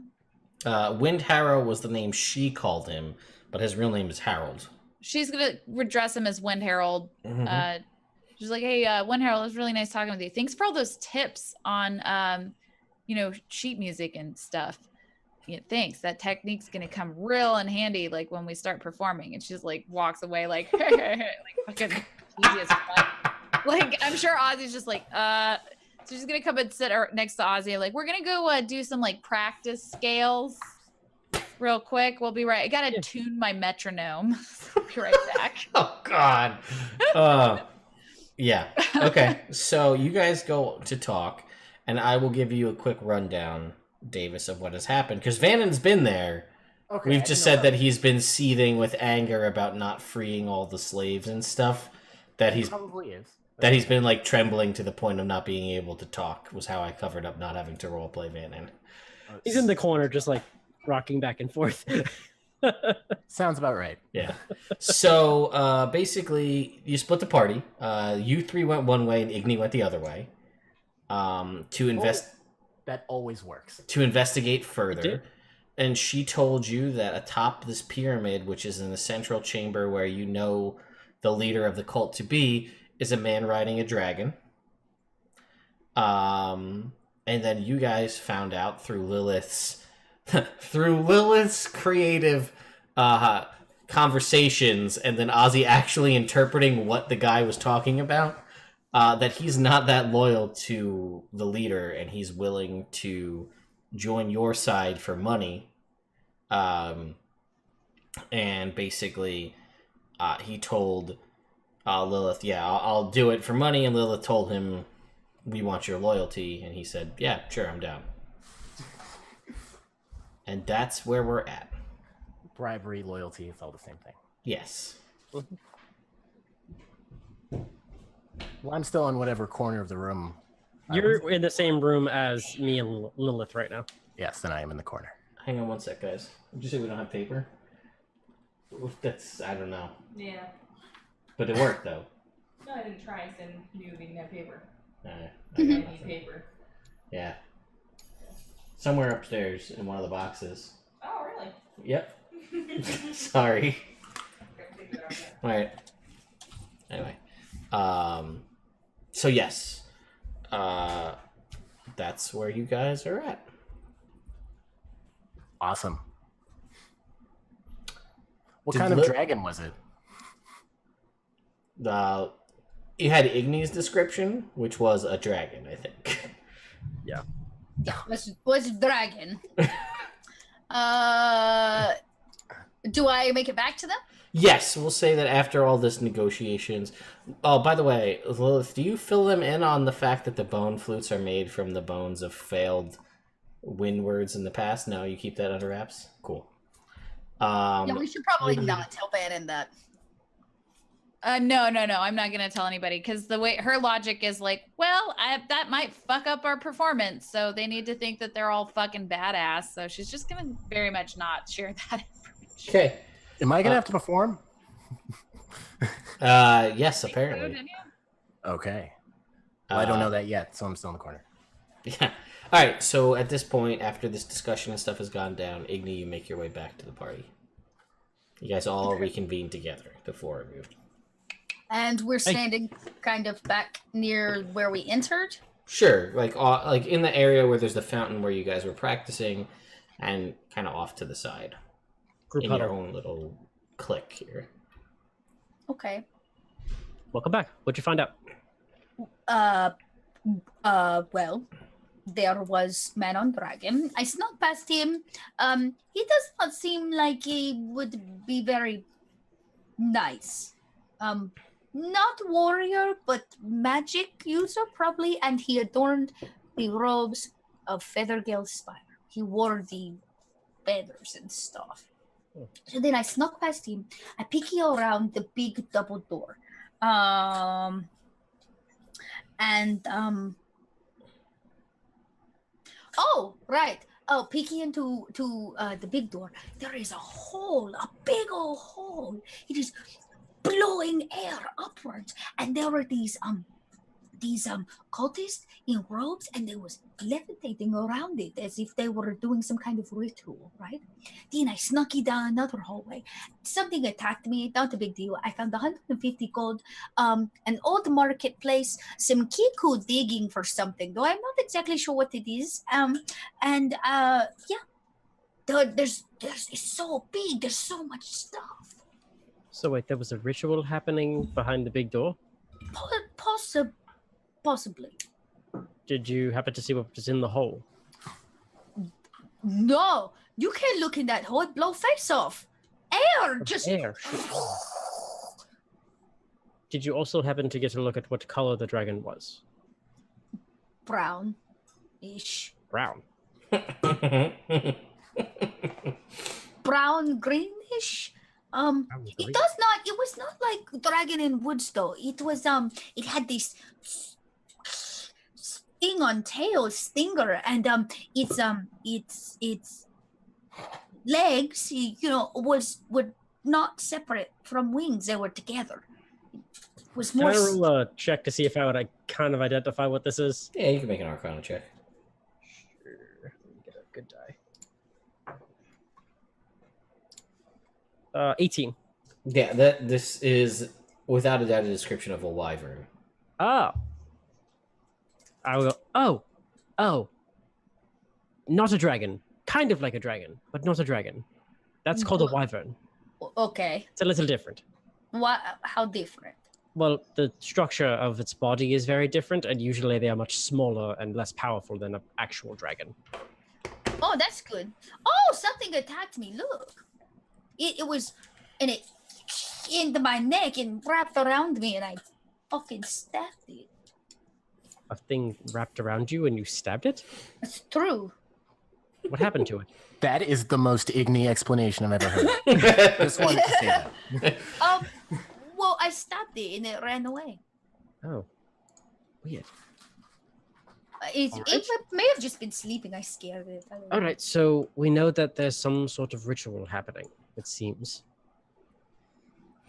Windharrow was the name she called him, but his real name is Harold.
She's gonna redress him as Wind Herald.
Mhm.
She's like, hey, Wind Herald, it was really nice talking with you. Thanks for all those tips on, sheet music and stuff. Yeah, thanks. That technique's gonna come real in handy, like when we start performing. And she's like, walks away, like, like fucking easy as fuck. Like, I'm sure Ozzy's just like, So she's gonna come and sit next to Ozzy. Like, we're gonna go do some like practice scales real quick. We'll be right. I gotta tune my metronome. I'll be right back.
Oh God. Yeah. Okay. So you guys go to talk, and I will give you a quick rundown, Davis, of what has happened. Because Vanan's been there.
Okay,
We've just said that he's been seething with anger about not freeing all the slaves and stuff. That
He
he's
probably is.
that he's been like trembling to the point of not being able to talk. Was how I covered up not having to roleplay Vanan.
He's in the corner, just like rocking back and forth.
Sounds about right.
Yeah. So basically, you split the party. You 3 went one way, and Igni went the other way.
That always works.
To investigate
It
further.
did.
And she told you that atop this pyramid, which is in the central chamber where you know the leader of the cult to be, is a man riding a dragon. And then you guys found out through Lilith's creative conversations, and then Ozzy actually interpreting what the guy was talking about, that he's not that loyal to the leader, and he's willing to join your side for money. And basically, he told Lilith, yeah, I'll do it for money, and Lilith told him, we want your loyalty, and he said, yeah, sure, I'm down. And that's where we're at.
Bribery, loyalty, it's all the same thing.
Yes.
Well, I'm still in whatever corner of the room.
You're in the same room as me and Lilith right now.
Yes, then I am in the corner.
Hang on one sec, guys. Did you say we don't have paper? That's, I don't know.
Yeah.
But it worked, though.
No, I didn't try. I said knew we didn't have paper.
I
I
got
need
nothing.
paper.
Yeah. Somewhere upstairs in one of the boxes.
Oh, really?
Yep. Sorry.
Okay, take it out there.
Alright. Anyway. So yes. That's where you guys are at.
Awesome. What
Did
kind of
Li-
dragon was it?
You had Igni's description, which was a dragon, I think.
Was dragon. Do I make it back to them?
Yes, we'll say that after all this negotiations. Oh, by the way, Lilith, do you fill them in on the fact that the bone flutes are made from the bones of failed windwards in the past? No, you keep that under wraps? Cool.
Yeah, we should probably not tell Vanan that.
No. I'm not gonna tell anybody because the way her logic is like, well, that might fuck up our performance, so they need to think that they're all fucking badass. So she's just gonna very much not share that information.
Okay.
Am I gonna have to perform?
Yes, apparently.
Okay. Well, I don't know that yet, so I'm still in the corner.
Yeah. All right. So at this point, after this discussion and stuff has gone down, Igni, you make your way back to the party. You guys all reconvene together, the four of you.
And we're standing kind of back near where we entered.
Sure, like in the area where there's the fountain where you guys were practicing, and kind of off to the side.
Group
in
huddle.
your own little clique here.
Okay.
Welcome back. What'd you find out?
Well, there was man on dragon. I snuck past him. He does not seem like he would be very nice. Not warrior, but magic user probably, and he adorned the robes of Feathergale Spire. He wore the feathers and stuff. So then I snuck past him. I peeky around the big double door. Oh, right. Oh, peeking into the big door. There is a hole, a big old hole. It is blowing air upwards, and there were these cultists in robes, and they was levitating around it as if they were doing some kind of ritual, right? Then I snuck it down another hallway. Something attacked me, not a big deal. I found 150 gold, an old marketplace, some kiku digging for something, though I'm not exactly sure what it is. It's so big, there's so much stuff.
So wait, there was a ritual happening behind the big door?
Possibly.
Did you happen to see what was in the hole?
No, you can't look in that hole. It blow face off. Air, just
Air. Did you also happen to get a look at what color the dragon was?
brown-ish,
Brown.
brown greenish. It does not. It was not like Dragon in Woods though. It was It had this sting on tail, stinger, and its legs, were not separate from wings. They were together. It was
Can
more.
I roll a check to see if I would kind of identify what this is?
Yeah, you can make an Arcana check.
Sure. Let me get a good die. 18.
Yeah, this is without a doubt a description of a wyvern.
Oh. I will go, oh. Not a dragon. Kind of like a dragon, but not a dragon. That's called a wyvern.
Okay.
It's a little different.
What? How different?
Well, the structure of its body is very different, and usually they are much smaller and less powerful than an actual dragon.
Oh, that's good. Oh, something attacked me. Look. It was, and it into my neck and wrapped around me, and I fucking stabbed it.
A thing wrapped around you and you stabbed it?
It's true.
What happened to it?
That is the most Igni explanation I've ever heard. Just wanted to say that.
Well, I stabbed it and it ran away.
Oh. Weird.
It
Alright.
may have just been sleeping. I scared it. I don't know.
Alright, so we know that there's some sort of ritual happening, it seems.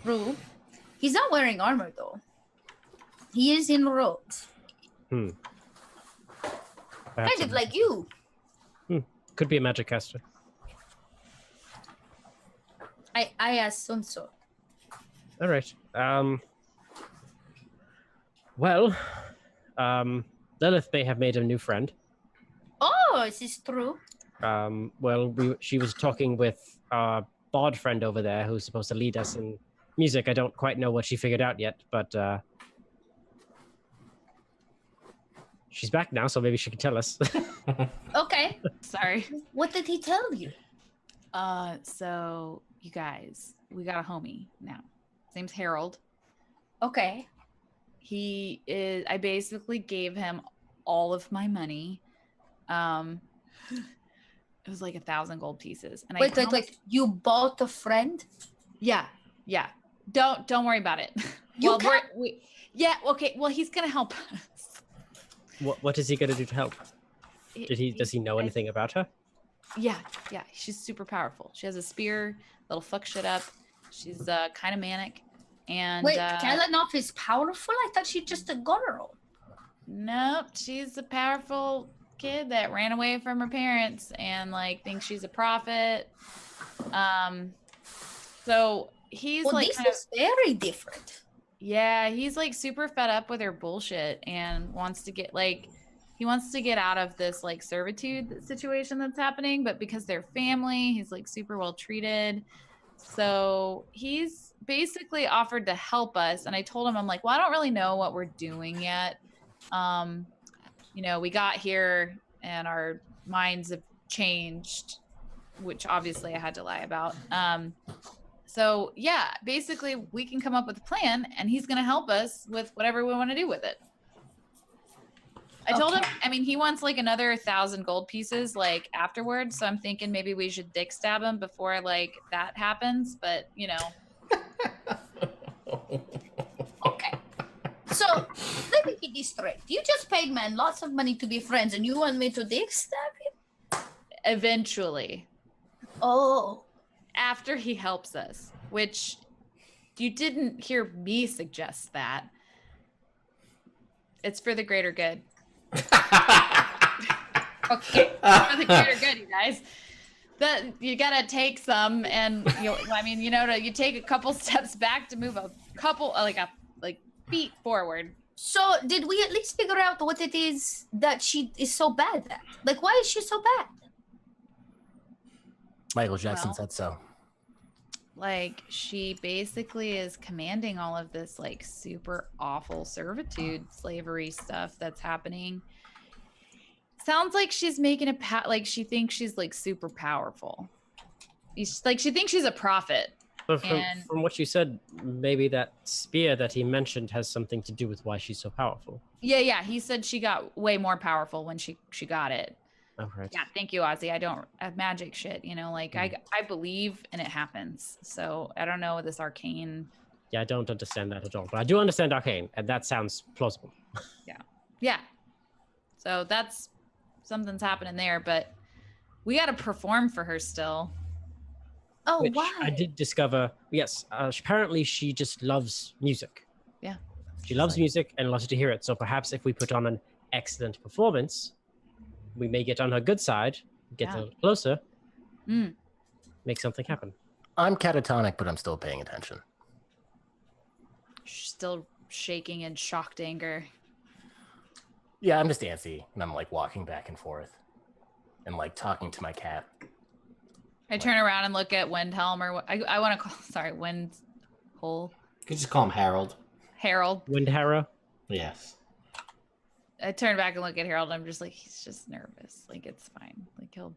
True. He's not wearing armor though. He is in robes,
Perhaps
kind of like you.
could be a magic caster.
I assume so.
Alright. Well, Lilith may have made a new friend.
Oh, is this true?
She was talking with our bod friend over there who's supposed to lead us in music. I don't quite know what she figured out yet, but she's back now, so maybe she can tell us.
Okay.
Sorry.
What did he tell you?
So you guys, we got a homie now. His name's Harold.
Okay.
He is. I basically gave him all of my money. It was like 1,000 gold pieces. And
Wait, like you bought a friend?
Yeah. Don't worry about it.
You
Well,
can't-
yeah. Okay. Well, he's gonna help us.
What is he going to do to help? Does he know anything about her?
Yeah. She's super powerful. She has a spear that'll fuck shit up. She's kind of manic. And
Wait, Kalinoth is powerful? I thought she's just a girl.
nope, she's a powerful kid that ran away from her parents and like thinks she's a prophet. So he's
Well,
like
this
kind of,
is very different.
yeah, he's like super fed up with her bullshit and wants to get like he wants to get out of this like servitude situation that's happening, but because they're family, he's like super well treated. So he's basically offered to help us. And I told him, I'm like, well, I don't really know what we're doing yet. You know, we got here and our minds have changed, which obviously I had to lie about. So yeah, basically we can come up with a plan and he's going to help us with whatever we want to do with it. I told him, I mean, he wants like another 1,000 gold pieces like afterwards. So I'm thinking maybe we should dick stab him before like that happens. But you know.
Okay. So let me get this straight. You just paid man lots of money to be friends and you want me to dick stab him?
Eventually.
Oh.
After he helps us, which you didn't hear me suggest that. It's for the greater good. Okay. For the greater good, you guys. That you gotta take some, and you take a couple steps back to move a couple feet forward.
So did we at least figure out what it is that she is so bad at? Like, why is she so bad?
Michael Jackson
Well.
said so.
Like she basically is commanding all of this like super awful servitude slavery stuff that's happening. Sounds like she's making like she thinks she's like super powerful. Like she thinks she's a prophet.
But
And-
from what you said, maybe that spear that he mentioned has something to do with why she's so powerful.
Yeah. He said she got way more powerful when she got it.
Oh, right.
Yeah, thank you, Ozzy. I don't have magic shit, like I believe and it happens. So I don't know this arcane.
Yeah, I don't understand that at all. But I do understand arcane, and that sounds plausible.
Yeah. So that's something's happening there, but we got to perform for her still.
Oh,
Which
why?
I did discover, yes, apparently she just loves music.
Yeah.
She loves music and loves to hear it. So perhaps if we put on an excellent performance, we may get on her good side, get a little closer, make something happen.
I'm catatonic, but I'm still paying attention.
She's still shaking in shocked anger.
Yeah, I'm just antsy, and I'm like walking back and forth and like talking to my cat.
I turn around and look at Windhelm, or I want to call, Windhole.
You can just call him Harold.
Harold.
Windharrow?
Yes.
I turn back and look at Harold. And I'm just like, he's just nervous. Like it's fine. Like he'll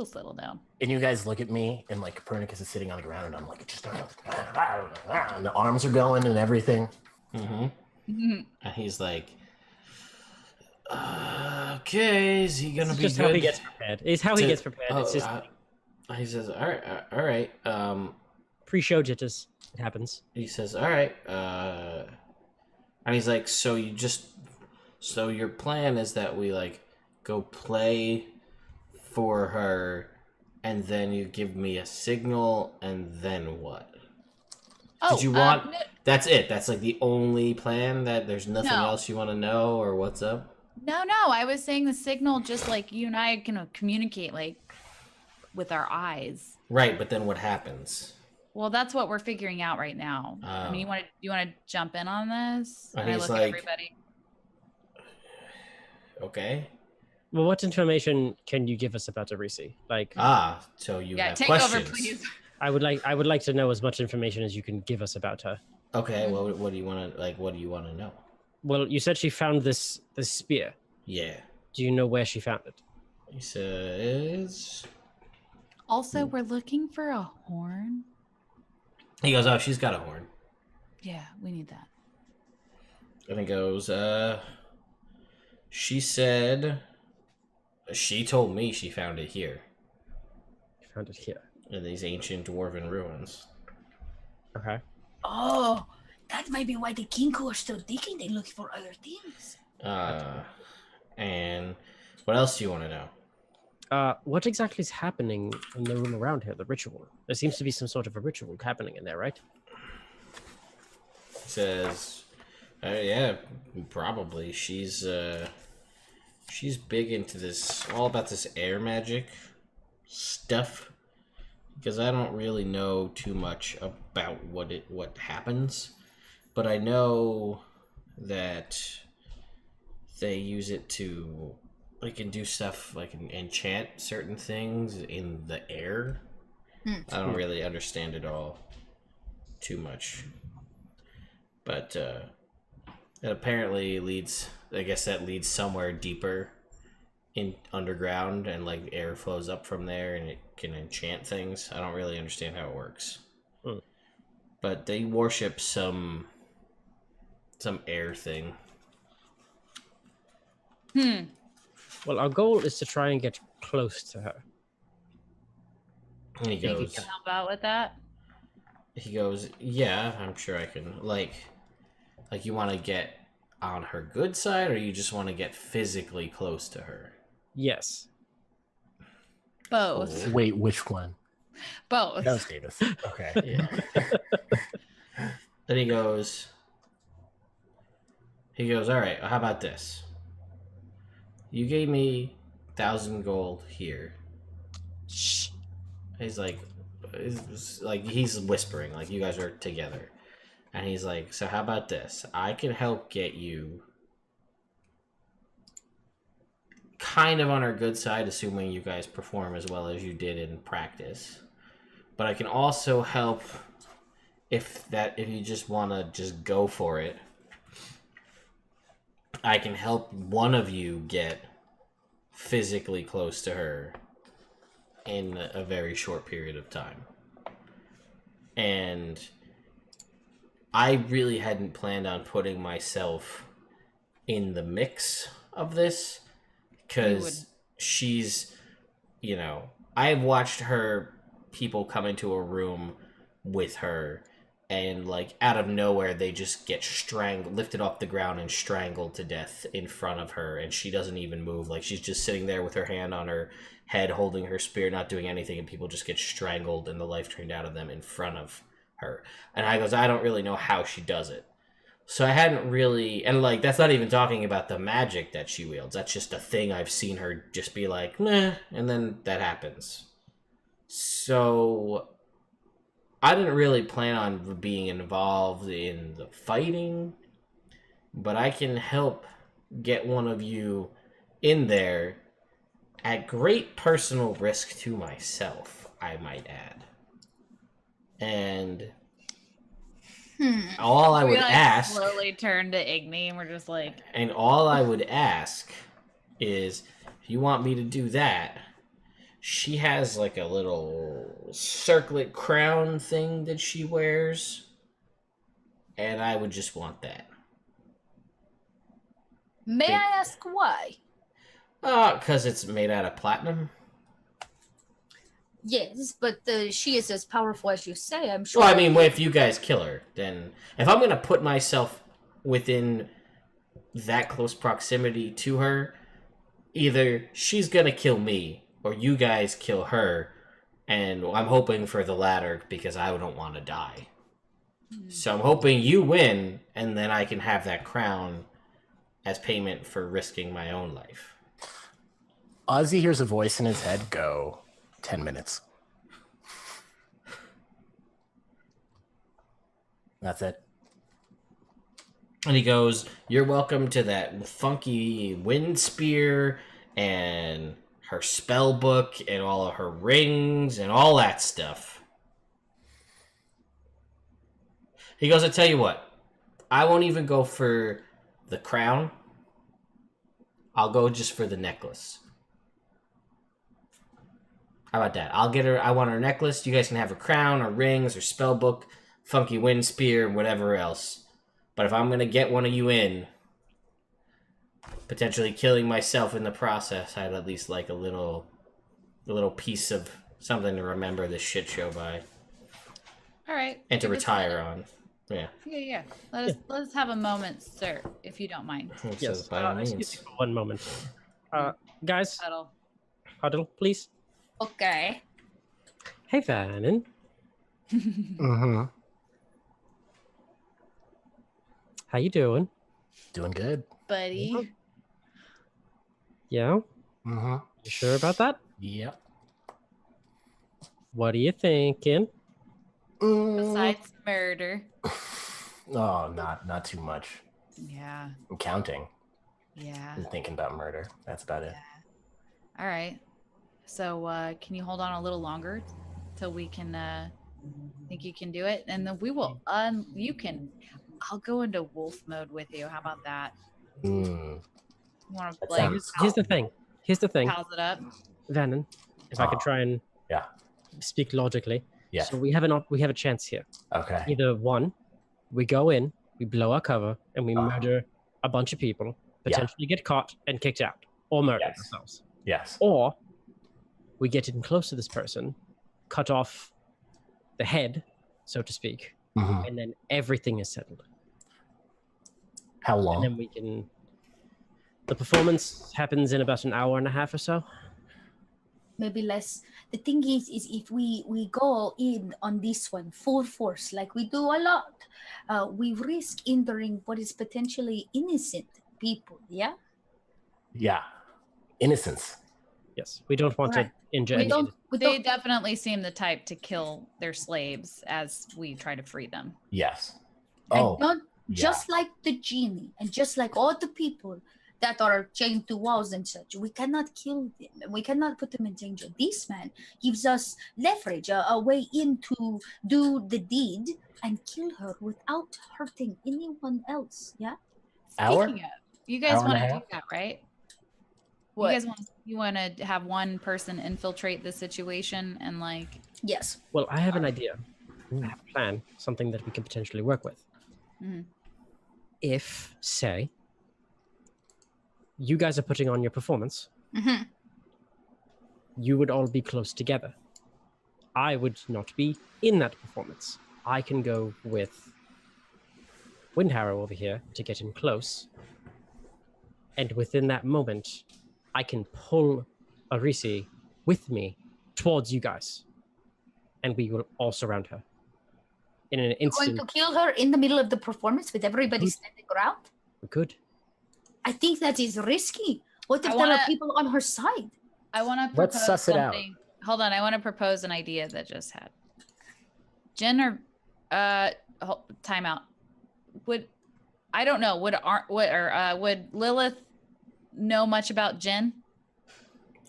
settle down.
And you guys look at me, and like Copernicus is sitting on the ground, and I'm like, just and the arms are going and everything.
And he's like, okay, is he gonna
It's
be
just
good?
how he gets prepared. It's how he gets prepared. It's just
he says, all right.
pre-show jitters. It happens.
He says, all right. And he's like, so your plan is that we like go play for her, and then you give me a signal, and then what?
Oh,
Did you want?
no,
That's it. That's like the only plan. That there's nothing
No.
else you want to know, or what's up?
no. I was saying the signal, just like you and I can communicate like with our eyes.
Right, but then what happens?
Well, that's what we're figuring out right now. I mean, you want to jump in on this?
And
I
he's
look
like-
at everybody.
Okay.
Well, what information can you give us about Aerisi? Like,
So you
Yeah,
have
take
questions.
over, please.
I would like to know as much information as you can give us about her.
Okay. Well, what do you want to What do you want to know?
Well, you said she found this spear.
Yeah.
Do you know where she found it?
He says.
Also, we're looking for a horn.
He goes, oh, she's got a horn.
Yeah, we need that.
And he goes, she said, she told me she found it here.
Found it here.
In these ancient dwarven ruins.
Okay.
Oh, that might be why the Kinko are still digging. They look for other things.
And what else do you want to know?
What exactly is happening in the room around here? The ritual. There seems to be some sort of a ritual happening in there, right?
He says, yeah, probably. She's big into this, all about this air magic stuff. Because I don't really know too much about what happens, but I know that they use it to do stuff like enchant certain things in the air. I don't really understand it all too much, but it apparently leads. I guess that leads somewhere deeper in underground, and like air flows up from there, and it can enchant things. I don't really understand how it works, but they worship some air thing.
Well, our goal is to try and get close to her.
And he
Think you
goes,
can help out with that?
yeah, I'm sure I can. Like you want to get on her good side, or you just want to get physically close to her?
Yes.
Both.
Wait, which one?
Both.
That was Davis. Okay.
Yeah. Then he goes, all right, how about this? You gave me 1,000 gold here.
Shh.
He's he's whispering, like you guys are together. And he's like, so how about this? I can help get you kind of on our good side, assuming you guys perform as well as you did in practice. But I can also help if you just want to just go for it. I can help one of you get physically close to her in a very short period of time. And I really hadn't planned on putting myself in the mix of this, because she's, I've watched people come into a room with her, and like out of nowhere they just get lifted off the ground and strangled to death in front of her, and she doesn't even move. Like she's just sitting there with her hand on her head holding her spear, not doing anything, and people just get strangled and the life drained out of them in front of her. And I don't really know how she does it. So I hadn't really, and like that's not even talking about the magic that she wields. That's just a thing I've seen her just be like, meh, and then that happens. So I didn't really plan on being involved in the fighting, but I can help get one of you in there at great personal risk to myself, I might add. And all I would ask...
slowly turn to Igni, and we're just like...
And all I would ask is, if you want me to do that, she has like a little circlet crown thing that she wears, and I would just want that.
May I ask why?
Because it's made out of platinum.
Yes, but she is as powerful as you say, I'm sure.
Well, I mean, if you guys kill her, then... If I'm going to put myself within that close proximity to her, either she's going to kill me, or you guys kill her, and I'm hoping for the latter because I don't want to die. So I'm hoping you win, and then I can have that crown as payment for risking my own life.
Ozzy hears a voice in his head go, 10 minutes. That's it.
And he goes, you're welcome to that funky wind spear and her spell book and all of her rings and all that stuff. He goes, I tell you what, I won't even go for the crown. I'll go just for the necklace. How about that? I'll get her, I want her necklace. You guys can have her crown, her rings, her spell book. funky wind spear, whatever else. But if I'm going to get one of you in, potentially killing myself in the process, I'd at least like a little piece of something to remember this shit show by.
All right.
And to
give us
retire on. Yeah.
Yeah. Let us have a moment, sir, if you don't mind.
Yes.
So by all
Excuse
means.
me for one moment. Guys, huddle, please.
Okay.
Hey, Vanan.
Mm-hmm.
How you doing?
Doing good.
Buddy.
Yeah?
Mm-hmm.
You sure about that?
Yep.
What are you thinking?
Besides murder.
Oh, not too much.
Yeah.
I'm counting.
Yeah.
I'm thinking about murder. That's about it.
All right. So can you hold on a little longer till we can think you can do it? And then we will I'll go into wolf mode with you. How about that?
Mm.
You want to
That
play?
sounds-
Here's the thing.
Pause it up.
Vanan, if I could try and
Yeah.
speak logically.
Yes.
So we have a chance here.
Okay.
Either one, we go in, we blow our cover, and we murder a bunch of people, potentially get caught and kicked out, or murder ourselves.
Yes.
Or we get in close to this person, cut off the head, so to speak,
Mm-hmm.
and then everything is settled.
How
And
long?
then we can. The performance happens in about an hour and a half or so.
Maybe less. The thing is if we go in on this one full force, like we do a lot, we risk injuring what is potentially innocent people. Yeah.
Yeah. Innocence.
Yes, we don't want
Right.
to injure
We
any.
don't. We
They
don't.
definitely seem the type to kill their slaves as we try to free them.
Yes.
And
Oh.
don't
yeah.
just like the genie and just like all the people that are chained to walls and such, we cannot kill them and we cannot put them in danger. This man gives us leverage, a way in to do the deed and kill her without hurting anyone else. Yeah.
Hour?
Speaking of, you guys
Hour and
want
a
to do
half?
that, right?
What?
You want to have one person infiltrate the situation and like
Yes.
Well, I have an idea. I have a plan, something that we can potentially work with.
Mhm.
If, say, you guys are putting on your performance,
Mm-hmm.
you would all be close together. I would not be in that performance. I can go with Windharrow over here to get in close. And within that moment, I can pull Aerisi with me towards you guys. And we will all surround her. In an
Going
instant,
to kill her in the middle of the performance with everybody
Good.
standing around?
we could.
I think that is risky. What if
I
there are
wanna-
people on her side?
I want to
Let's
propose
suss it out.
something. Hold on, I want to propose an idea that just had. Jen or time out. Would I don't know. Would Lilith know much about Jen? Is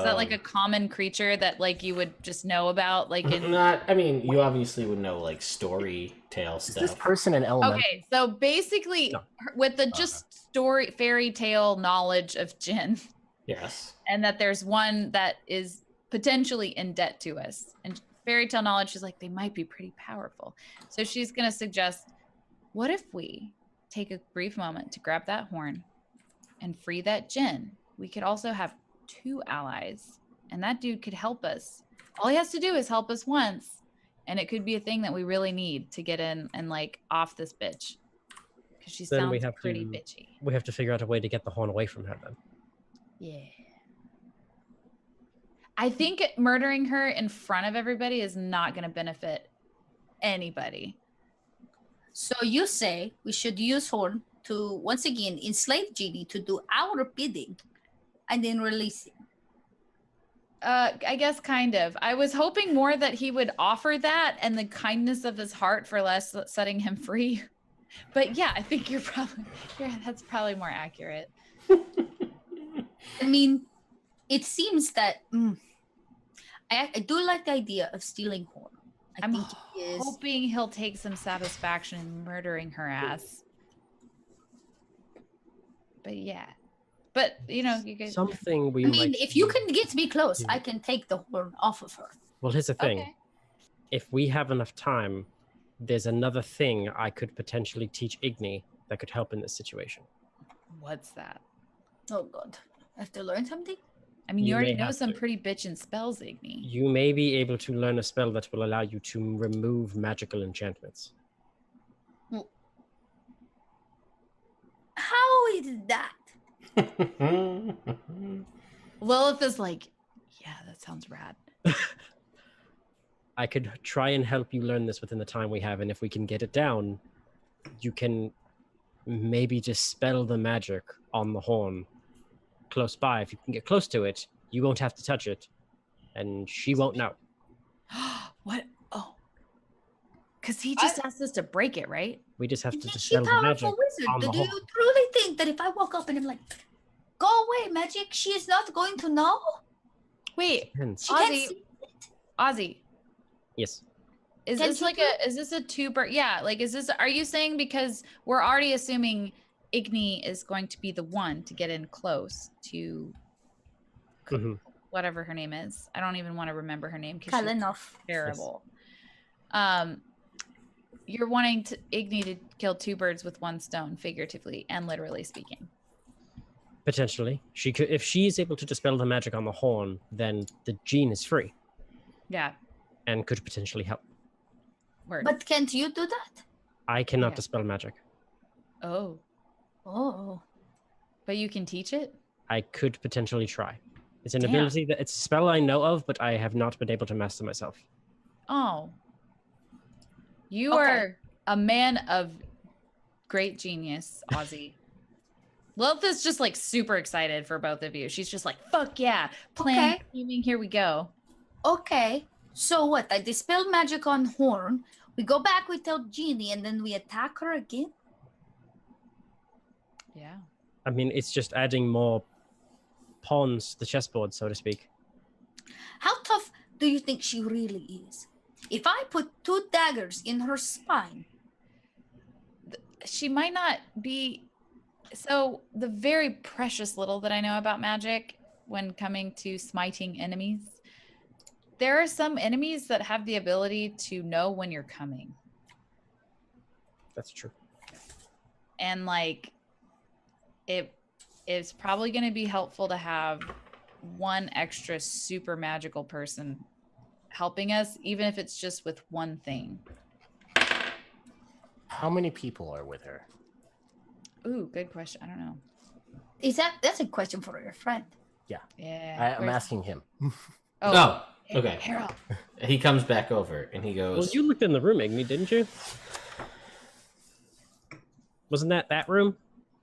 that like a common creature that like you would just know about? Like in
Not. I mean, you obviously would know like story tale
Is this
stuff.
person an element?
okay, so basically
No.
with the just story fairy tale knowledge of Jen,
Yes.
and that there's one that is potentially in debt to us, and fairy tale knowledge is like they might be pretty powerful. So she's gonna suggest, what if we take a brief moment to grab that horn and free that Jen? We could also have 2 allies, and that dude could help us. All he has to do is help us once, and it could be a thing that we really need to get in and like off this bitch, because she
Then we
sounds
have
pretty
to-
bitchy.
We have to figure out a way to get the horn away from her then.
Yeah. I think murdering her in front of everybody is not going to benefit anybody.
So you say we should use Horn to once again enslave Genie to do our bidding and then release him.
I guess kind of. I was hoping more that he would offer that and the kindness of his heart for less setting him free. But yeah, I think that's probably more accurate.
I mean, it seems that I do like the idea of stealing Horn.
I'm
think it is.
hoping he'll take some satisfaction in murdering her ass. But yeah. But you know, you guys
Something we
I mean,
might
if you
do-
can get me close, I can take the horn off of her.
Well, here's the thing.
Okay.
If we have enough time there's another thing I could potentially teach Igni that could help in this situation.
What's that?
Oh god. I have to learn something?
I mean, you
You
already
may
know
have
some
to.
pretty bitchin' spells, Igni.
You may be able to learn a spell that will allow you to remove magical enchantments.
How is that?
Lilith is like, yeah, that sounds rad.
I could try and help you learn this within the time we have, and if we can get it down, you can maybe dispel the magic on the horn close by. If you can get close to it, you won't have to touch it, and she won't know.
What? Oh. Because he just asked us to break it, right?
We just have to
Isn't she
dispel the magic
powerful wizard?
on
Do
the
you
horn.
truly think that if I walk up and I'm like, go away, magic, she is not going to know?
Wait,
Depends.
She can't
Ozzy.
see.
Ozzy,
Yes.
is
Can
this
she
like
do
is this a two-bird? Yeah, like, are you saying because we're already assuming Igni is going to be the one to get in close to
Mhm.
whatever her name is. I don't even want to remember her name because she's
Kalinoth.
terrible. You're wanting Igni to kill two birds with one stone, figuratively and literally speaking.
Potentially. She could, if she's able to dispel the magic on the horn, then the gene is free
Yeah.
and could potentially help.
Word.
But can't you do that?
I cannot
Yeah.
dispel magic.
Oh,
Oh.
but you can teach it?
I could potentially try. It's an
Damn.
ability that it's a spell I know of, but I have not been able to master myself.
Oh. You
Okay.
are a man of great genius, Ozzy. Lilith is just like super excited for both of you. She's just like, fuck yeah. Plan
Okay.
scheming, here we go.
Okay. So what? I dispel magic on Horn. We go back, we tell Genie, and then we attack her again?
Yeah.
I mean, it's just adding more pawns to the chessboard, so to speak.
How tough do you think she really is? If I put 2 daggers in her spine,
She might not be. So, the very precious little that I know about magic when coming to smiting enemies, there are some enemies that have the ability to know when you're coming.
That's true.
And like it's probably going to be helpful to have one extra super magical person helping us, even if it's just with one thing.
How many people are with her?
Ooh, good question. I don't know.
that's a question for your friend.
Yeah.
I'm asking him.
Oh, okay.
Harold.
He comes back over and he goes,
Well, you looked in the room, Igni, didn't you? Wasn't that room?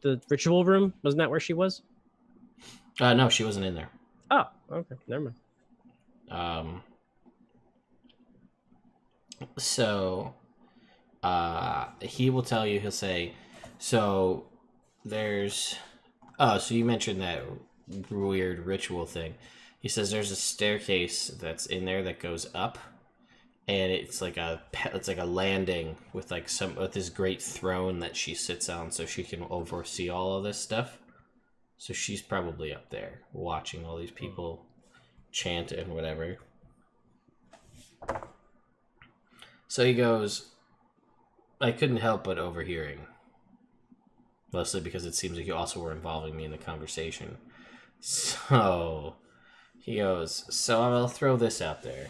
The ritual room? Wasn't that where she was?
no, she wasn't in there.
Oh, okay. Never mind.
So he will tell you, he'll say, so there's, so you mentioned that weird ritual thing. He says there's a staircase that's in there that goes up, and it's like a landing with with this great throne that she sits on, so she can oversee all of this stuff. So she's probably up there watching all these people chant and whatever. So he goes, I couldn't help but overhearing. Mostly because it seems like you also were involving me in the conversation. So he goes, so I'll throw this out there.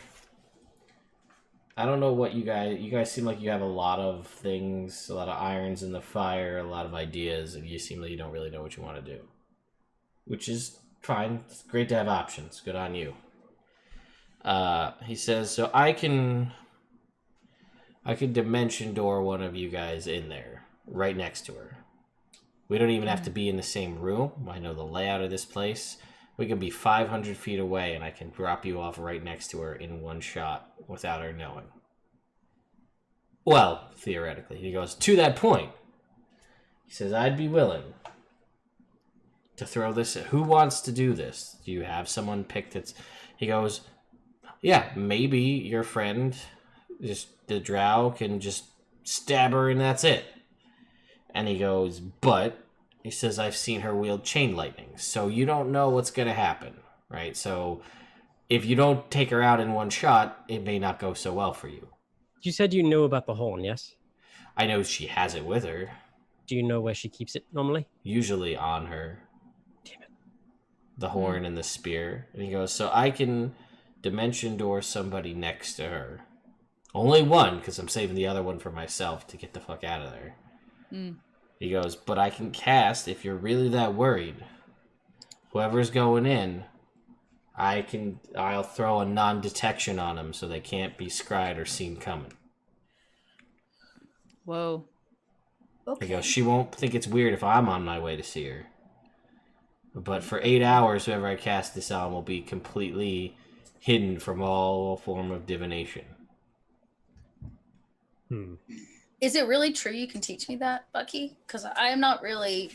I don't know what you guys seem like you have a lot of things, a lot of irons in the fire, a lot of ideas, and you seem like you don't really know what you want to do. Which is fine. It's great to have options. Good on you. He says, so I can dimension door one of you guys in there, right next to her. We don't even have to be in the same room. I know the layout of this place. We can be 500 feet away, and I can drop you off right next to her in one shot without her knowing. Well, theoretically. He goes, to that point, he says, I'd be willing to throw this. Who wants to do this? Do you have someone picked that's... He goes, yeah, maybe your friend, just the drow, can just stab her and that's it. And he goes, but he says, I've seen her wield chain lightning, so you don't know what's going to happen, right? So if you don't take her out in one shot, it may not go so well for you.
You said you know about the horn, yes?
I know she has it with her,
Do you know where she keeps it normally?
usually on her.
Damn it.
The horn and the spear. And he goes, so I can dimension door somebody next to her. Only one, because I'm saving the other one for myself to get the fuck out of there.
Mm.
He goes, but I can cast, if you're really that worried, whoever's going in, I'll throw a non-detection on them so they can't be scryed or seen coming.
Whoa.
He goes, she won't think it's weird if I'm on my way to see her. But for 8 hours, whoever I cast this on will be completely hidden from all form of divination.
Is it really true you can teach me that, Bucky? Because I am not really...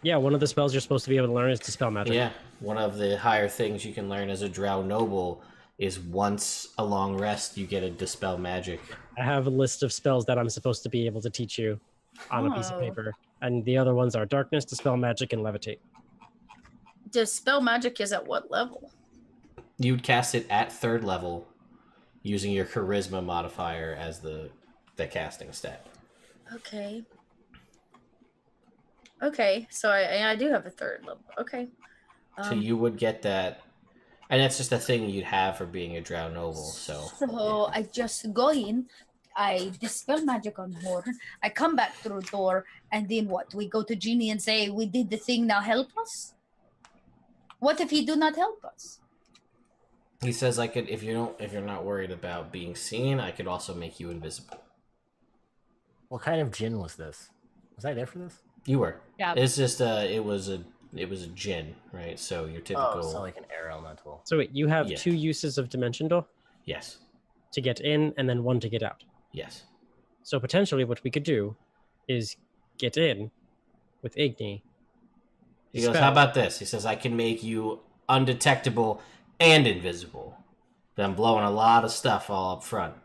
Yeah, one of the spells you're supposed to be able to learn is Dispel Magic.
Yeah, one of the higher things you can learn as a Drow Noble is once a long rest, you get a Dispel Magic.
I have a list of spells that I'm supposed to be able to teach you on a piece of
Oh.
paper. And the other ones are Darkness, Dispel Magic, and Levitate.
Dispel magic is at what level?
You'd cast it at 3rd level using your Charisma modifier as the casting stat.
Okay. Okay, so I do have a 3rd level. Okay.
So you would get that, and that's just a thing you'd have for being a Drow Noble, so...
So I just go in, I dispel magic on Horn, I come back through door, and then what? We go to Genie and say, we did the thing, now help us? What if he do not help us?
He says I could, if you're not worried about being seen, I could also make you invisible.
What kind of djinn was this? Was I there for this?
You were.
Yeah.
It's just it was a djinn, right? So your typical.
Oh, so like an air elemental.
So wait, you have
Yeah.
2 uses of Dimension Door
Yes.
to get in and then 1 to get out.
Yes.
So potentially what we could do is get in with Igni.
He goes,
Spell.
how about this? He says, I can make you undetectable and invisible. But I'm blowing a lot of stuff all up front.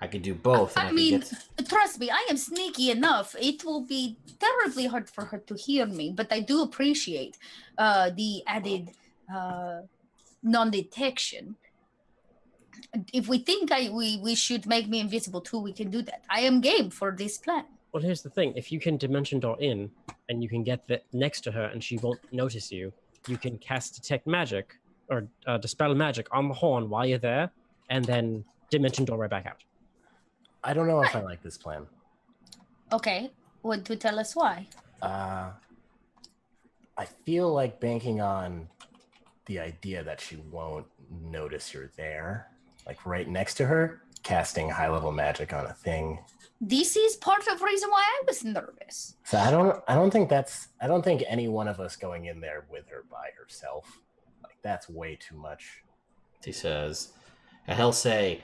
I could do both. And
I
could
mean,
get...
trust me, I am sneaky enough. It will be terribly hard for her to hear me, but I do appreciate the added non-detection. If we think we should make me invisible too, we can do that. I am game for this plan.
Well, here's the thing. If you can Dimension Door in and you can get next to her and she won't notice you, you can cast Detect Magic or Dispel Magic on the horn while you're there and then Dimension Door right back out.
I don't know if I like this plan.
Okay, want to tell us why?
I feel like banking on the idea that she won't notice you're there, like right next to her, casting high-level magic on a thing.
This is part of the reason why I was nervous.
So I don't think any one of us going in there with her by herself, like that's way too much.
He says, and he'll say,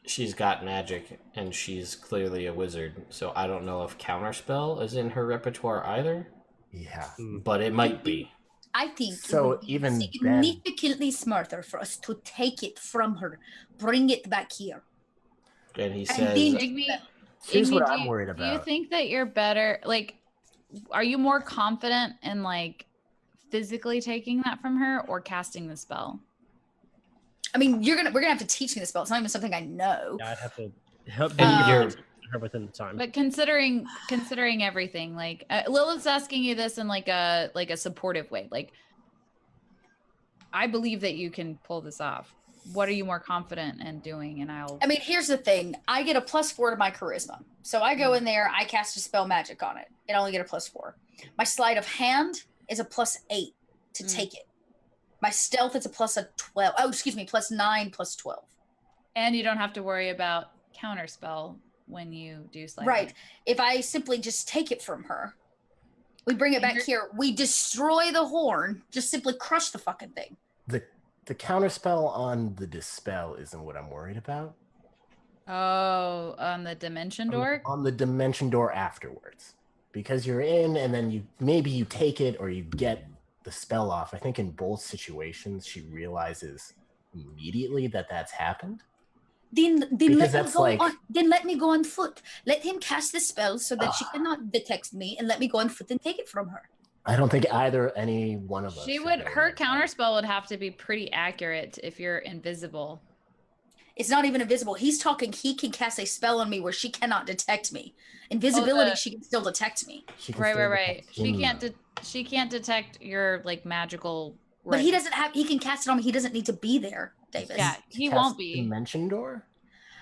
she's got magic and she's clearly a wizard, so I don't know if Counterspell is in her repertoire either,
Yeah.
but it might be.
I think
So
it would be
even
significantly smarter for us to take it from her, bring it back here.
And he
And
says,
then-
Igni,
Here's what
Igni,
I'm worried
Do you
about.
think that you're better? Like, are you more confident in like physically taking that from her or casting the spell?
I mean, we're gonna have to teach me the spell. It's not even something I know.
Yeah, I'd have to help
And you're-
her within the time.
But considering everything, like Lilith's asking you this in like a supportive way. Like, I believe that you can pull this off. What are you more confident in doing? And
I mean, here's the thing. I get a +4 to my charisma. So I go in there, I cast a spell magic on it. It only get a +4. My sleight of hand is a +8 to take it. My stealth is a +12. Oh, excuse me, +9, +12.
And you don't have to worry about counterspell when you do slide.
Right. If I simply just take it from her, we bring it back here, we destroy the horn, just simply crush the fucking thing.
The counterspell on the dispel isn't what I'm worried about.
Oh, on the dimension door?
On the dimension door afterwards. Because you're in and then you take it or you get the spell off. I think in both situations she realizes immediately that that's happened.
Then
Because that's like-
let me go on foot. Let him cast the spell so that she cannot detect me, and let me go on foot and take it from her.
I don't think any one of us.
She
should
would,
go
her
in there.
counterspell would have to be pretty accurate if you're invisible.
It's not even invisible. He's talking. He can cast a spell on me where she cannot detect me. Invisibility, she can still detect me.
She can
Right,
still
right, right.
detect
She
him,
can't.
though.
She can't detect your like magical.
But he doesn't have. He can cast it on me. He doesn't need to be there, Davis.
Yeah,
To
he
cast
won't be.
Dimension Door?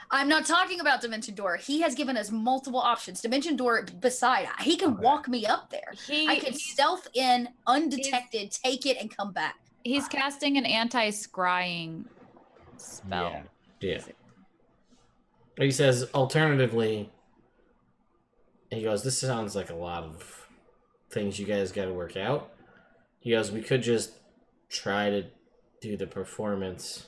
I'm not talking about Dimension Door. He has given us multiple options. Dimension Door beside. He can
Okay.
walk me up there. I can stealth in undetected, take it, and come back.
He's casting an anti-scrying spell.
Yeah.
Yeah. He says, alternatively, he goes, this sounds like a lot of things you guys got to work out. He goes, we could just try to do the performance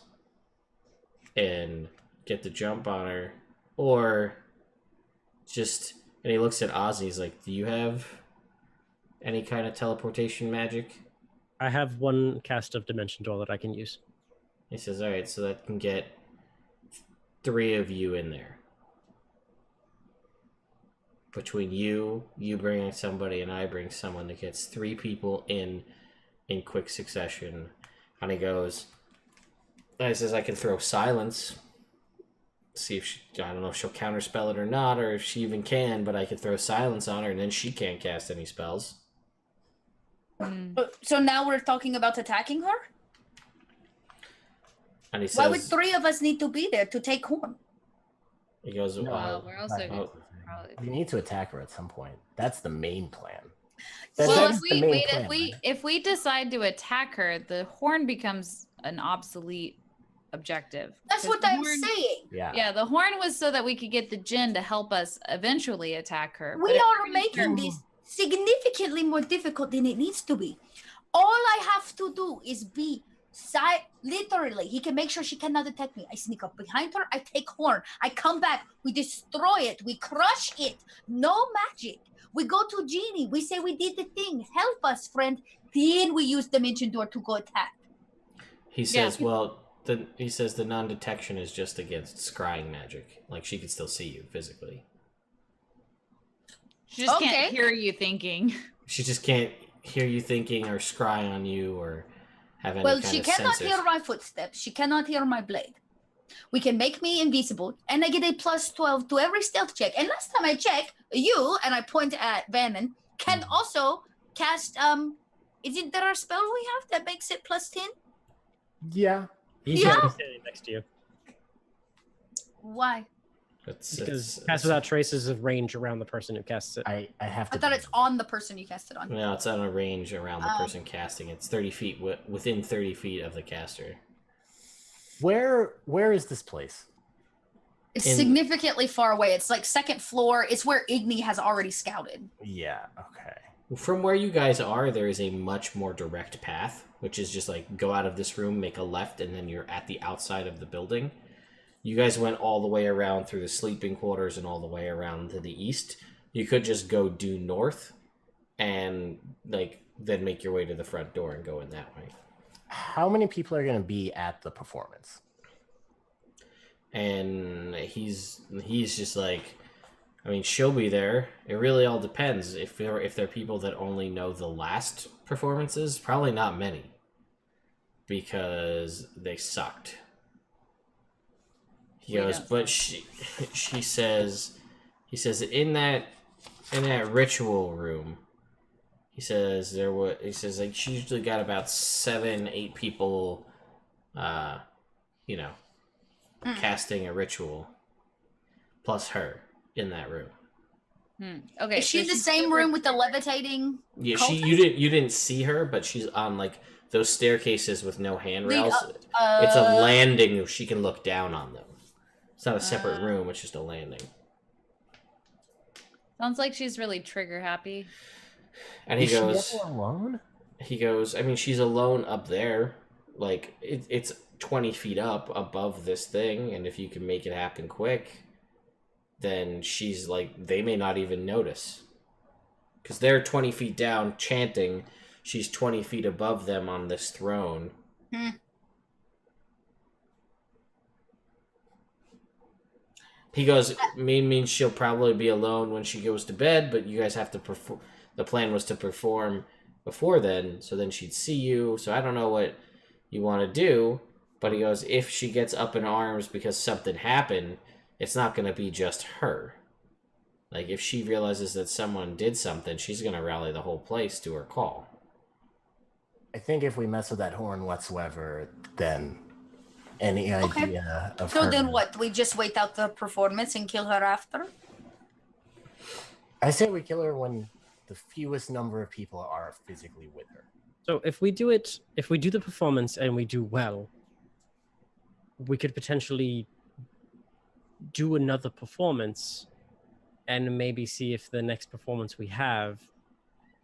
and get the jump on her, or just, and he looks at Ozzy, he's like, do you have any kind of teleportation magic?
I have one cast of Dimension Door that I can use.
He says, all right, so that can get 3 of you in there. Between you bringing somebody, and I bring someone that gets 3 people in quick succession. And he goes, and he says, I can throw silence. See if she, I don't know if she'll counterspell it or not, or if she even can, but I could throw silence on her, and then she can't cast any spells.
So now we're talking about attacking her?
And he says,
Why would 3 of us need to be there to take Horn?
he goes,
Well, we're also
Right.
gonna
We
probably.
need to attack her at some point. That's the main plan.
Well,
That's
If
the
we
main
wait,
plan,
if we decide to attack her, the horn becomes an obsolete objective.
That's
'Cause
what
the
I'm
horn-
saying.
Yeah.
Yeah, the horn was so that we could get the djinn to help us eventually attack her.
We
But if
are
we're gonna
making
start-
this significantly more difficult than it needs to be. All I have to do is be literally, he can make sure she cannot detect me. I sneak up behind her, I take Horn, I come back, we destroy it, we crush it. No magic. We go to Genie, we say we did the thing, help us, friend. Then we use Dimension Door to go attack.
he says, well, he says the non-detection is just against scrying magic. Like, she can still see you physically.
She just
Okay.
can't hear you thinking.
She just can't hear you thinking or scry on you or have any
Well,
kind
she
of
cannot
sensors.
hear my footsteps. She cannot hear my blade. We can make me invisible, and I get a plus 12 to every stealth check. And last time I checked, you, and I point at Vanan, can also cast, is it there a spell we have that makes it plus 10?
Yeah.
He's
Yeah.
gonna be standing next to you.
Why?
Because cast without traces of range around the person who casts it.
I have to.
I thought it's on the person you cast it on.
No, it's on a range around the person casting. It's 30 feet, within 30 feet of the caster.
Where is this place?
It's
In-
significantly far away. It's like second floor. It's where Igni has already scouted.
Yeah. Okay.
From where you guys are, there is a much more direct path, which is just like go out of this room, make a left, and then you're at the outside of the building. You guys went all the way around through the sleeping quarters and all the way around to the east. You could just go due north and like then make your way to the front door and go in that way.
How many people are going to be at the performance?
And he's just like, I mean, she'll be there. It really all depends. If they're people that only know the last performances, probably not many, because they sucked. He goes, but he says in that ritual room, he says like she usually got about 7-8 people, casting a ritual, plus her in that room.
Okay.
Is she in
so
the
she's
same
super-
room with the levitating?
Yeah,
cultist?
you didn't see her, but she's on like those staircases with no handrails.
It's
It's a landing. She can look down on them. It's not a separate room. It's just a landing.
Sounds like she's really trigger happy.
And he
Is she
goes,
ever alone?
I mean, she's alone up there. Like it's 20 feet up above this thing, and if you can make it happen quick, then she's like, they may not even notice. Because they're 20 feet down chanting. She's 20 feet above them on this throne. He goes, means she'll probably be alone when she goes to bed, but you guys have to perform. The plan was to perform before then, so then she'd see you. So I don't know what you want to do. But he goes, if she gets up in arms because something happened, it's not going to be just her. Like, if she realizes that someone did something, she's going to rally the whole place to her call.
I think if we mess with that horn whatsoever, then any idea of
So
her...
then what? We just wait out the performance and kill her after?
I say we kill her when the fewest number of people are physically with her.
So if we do the performance and we do well, we could potentially do another performance and maybe see if the next performance we have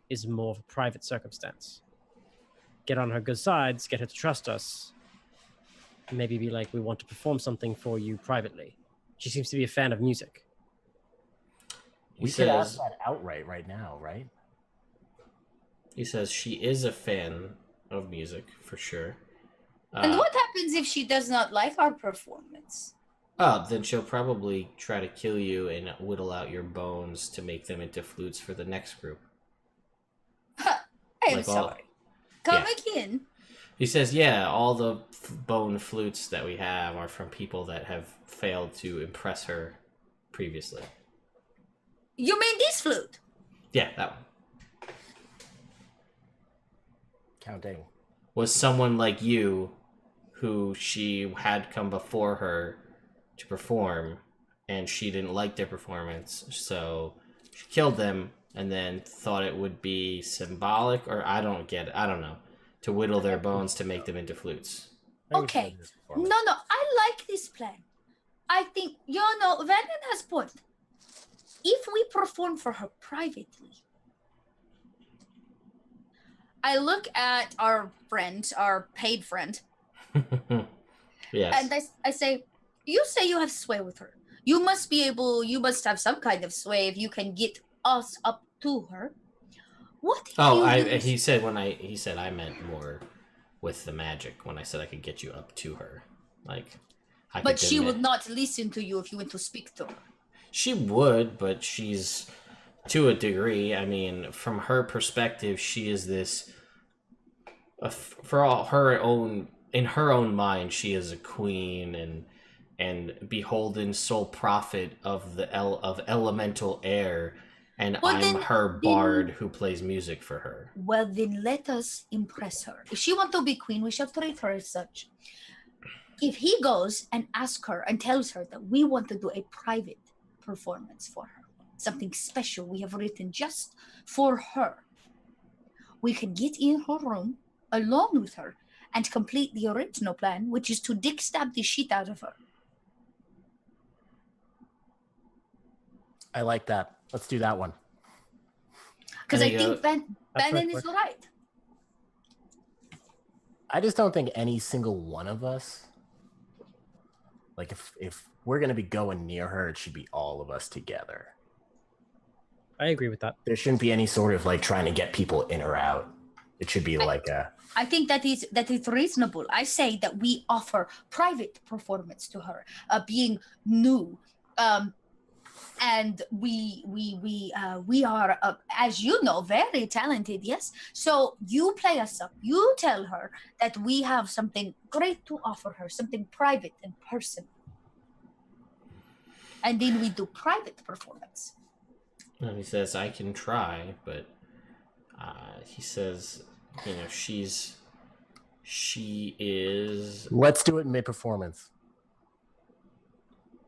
is more of a private circumstance. Get on her good sides, get her to trust us. Maybe be like, we want to perform something for you privately. She seems to be a fan of music.
We could ask that outright right now, right?
He says she is a fan of music, for sure.
And what happens if she does not like our performance?
Oh, then she'll probably try to kill you and whittle out your bones to make them into flutes for the next group.
I'm
Like
sorry. Come again.
He says, yeah, all the bone flutes that we have are from people that have failed to impress her previously.
You mean this flute?
Yeah, that one.
Counting.
Was someone like you who she had come before her to perform, and she didn't like their performance, so she killed them and then thought it would be symbolic, or I don't get it, I don't know, to whittle their bones to make them into flutes.
Okay. No, I like this plan. I think, Vanan has point. If we perform for her privately, I look at our friend, our paid friend,
Yes.
and I say, you say you have sway with her. You must have some kind of sway if you can get us up to her. What?
He said I meant more with the magic when I said I could get you up to her. Like,
but she would not listen to you if you went to speak to her.
She would, but she's, to a degree, I mean, from her perspective, she is this, for all her own, in her own mind, she is a queen and beholden sole prophet of of elemental air, and I'm her bard who plays music for her.
Well, then let us impress her. If she wants to be queen, we shall treat her as such. If he goes and asks her and tells her that we want to do a private performance for her, something special we have written just for her, we can get in her room alone with her and complete the original plan, which is to dick stab the shit out of her.
I like that. Let's do that one.
Because I think Vanan is right.
I just don't think any single one of us, like if we're going to be going near her, it should be all of us together.
I agree with that.
There shouldn't be any sort of like trying to get people in or out. It should be
I think that is reasonable. I say that we offer private performance to her, being new, and we are, as you know, very talented. Yes. So you play us up. You tell her that we have something great to offer her, something private and personal, and then we do private performance.
And he says, I can try, but he says, she is...
Let's do it mid-performance.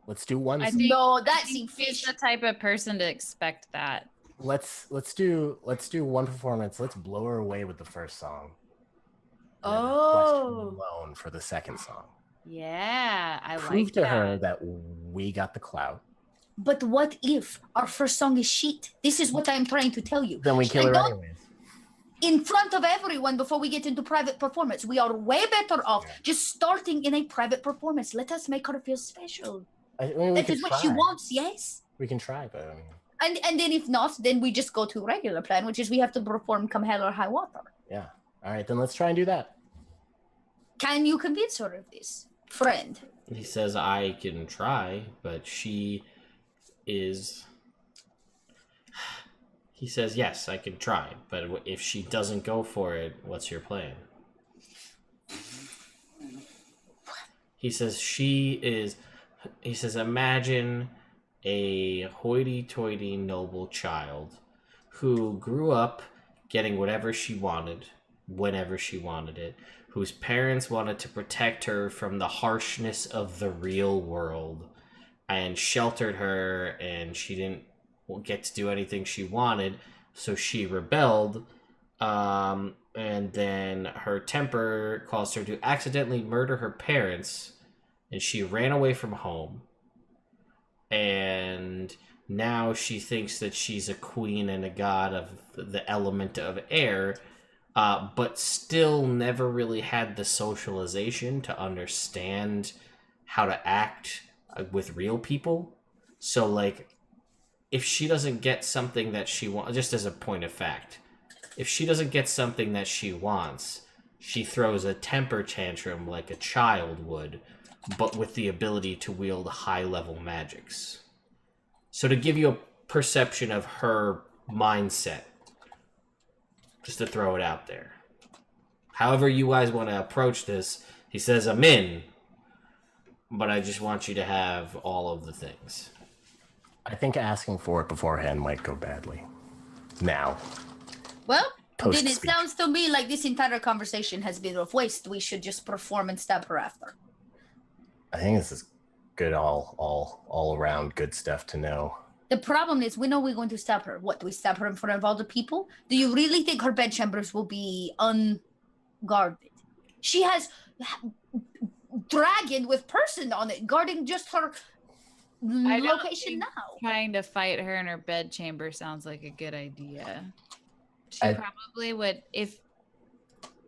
Let's do one.
No, that's
She's the type of person to expect that.
Let's do one performance. Let's blow her away with the first song.
Oh.
Alone for the second song.
Yeah, I
Prove
like
to
that.
her that we got the clout.
But what if our first song is shit? This is what I'm trying to tell you.
Then we kill her anyways.
In front of everyone before we get into private performance. We are way better off just starting in a private performance. Let us make her feel special. That is what she wants, yes?
We can try, but I mean...
And then if not, then we just go to regular plan, which is we have to perform come hell or high water.
Yeah. All right, then let's try and do that.
Can you convince her of this, friend?
He says, I can try, but she is... He says, yes, I can try, but if she doesn't go for it, what's your plan? He says imagine a hoity-toity noble child who grew up getting whatever she wanted, whenever she wanted it, whose parents wanted to protect her from the harshness of the real world and sheltered her, and she didn't get to do anything she wanted, so she rebelled, and then her temper caused her to accidentally murder her parents, and she ran away from home, and now she thinks that she's a queen and a god of the element of air, but still never really had the socialization to understand how to act with real people. So, like, if she doesn't get something that she wants, just as a point of fact, if she doesn't get something that she wants, she throws a temper tantrum like a child would, but with the ability to wield high-level magics. So to give you a perception of her mindset, just to throw it out there. However you guys want to approach this, he says, I'm in, but I just want you to have all of the things.
I think asking for it beforehand might go badly. Now.
Well, then it
Post-speech.
sounds to me like this entire conversation has been of waste. We should just perform and stab her after.
I think this is good, all around good stuff to know.
The problem is, we know we're going to stab her. What, do we stab her in front of all the people? Do you really think her bedchambers will be unguarded? She has dragon with person on it, guarding just her
I don't
location
think
now.
Trying to fight her in her bedchamber sounds like a good idea. She
I-
probably would, if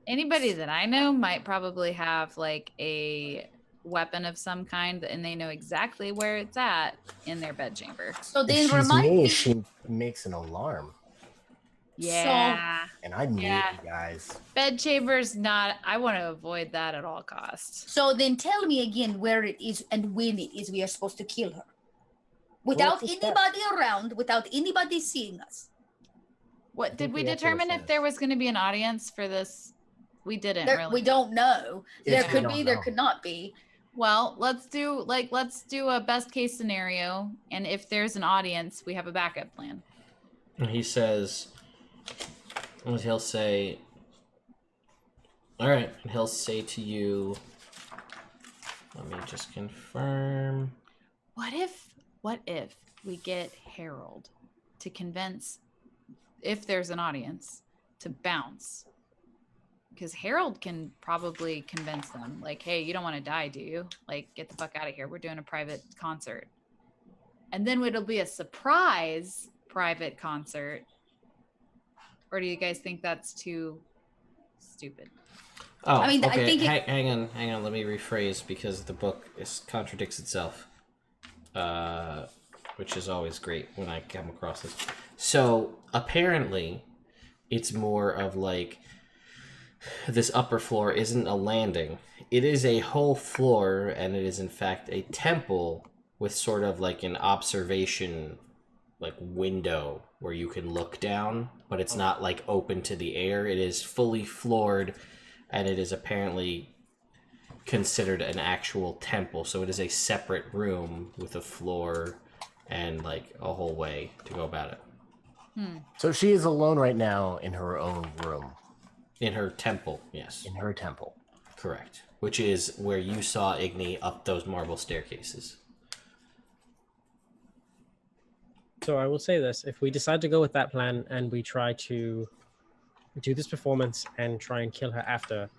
anybody that I know might probably have like a weapon of some kind, and they know exactly where it's at in their bedchamber.
So
If
then
she's
remind
me,
me.
she makes an alarm.
Yeah.
And I need
Yeah.
you guys.
Bedchamber's not, I want to avoid that at all costs.
So then tell me again where it is and when it is we are supposed to kill her. Without
What's the step?
anybody around, without anybody seeing us.
What did
think
we
we have to
determine if
assess.
there was going to be an audience for this? We didn't
There,
really.
we don't know.
Yes,
There
we
could
don't
be, there
know.
could not be.
Well, let's do a best case scenario, and if there's an audience, we have a backup plan.
And he says, and he'll say, all right, and he'll say to you, let me just confirm.
What if we get Harold to convince, if there's an audience, to bounce? Because Harold can probably convince them, like, hey, you don't want to die, do you? Like, get the fuck out of here. We're doing a private concert. And then it'll be a surprise private concert. Or do you guys think that's too stupid?
Oh,
I mean, I
okay.
think it-
Hang on. Let me rephrase because the book contradicts itself, which is always great when I come across this. So apparently, it's more of like this upper floor isn't a landing; it is a whole floor, and it is in fact a temple with sort of like an observation, like window where you can look down, but it's not like open to the air. It is fully floored. And it is apparently considered an actual temple. So it is a separate room with a floor and like a whole way to go about it.
So she is alone right now in her own room,
In her temple, yes.
in her temple.
Correct. Which is where you saw Igni up those marble staircases.
So I will say this: if we decide to go with that plan and we try to do this performance and try and kill her after,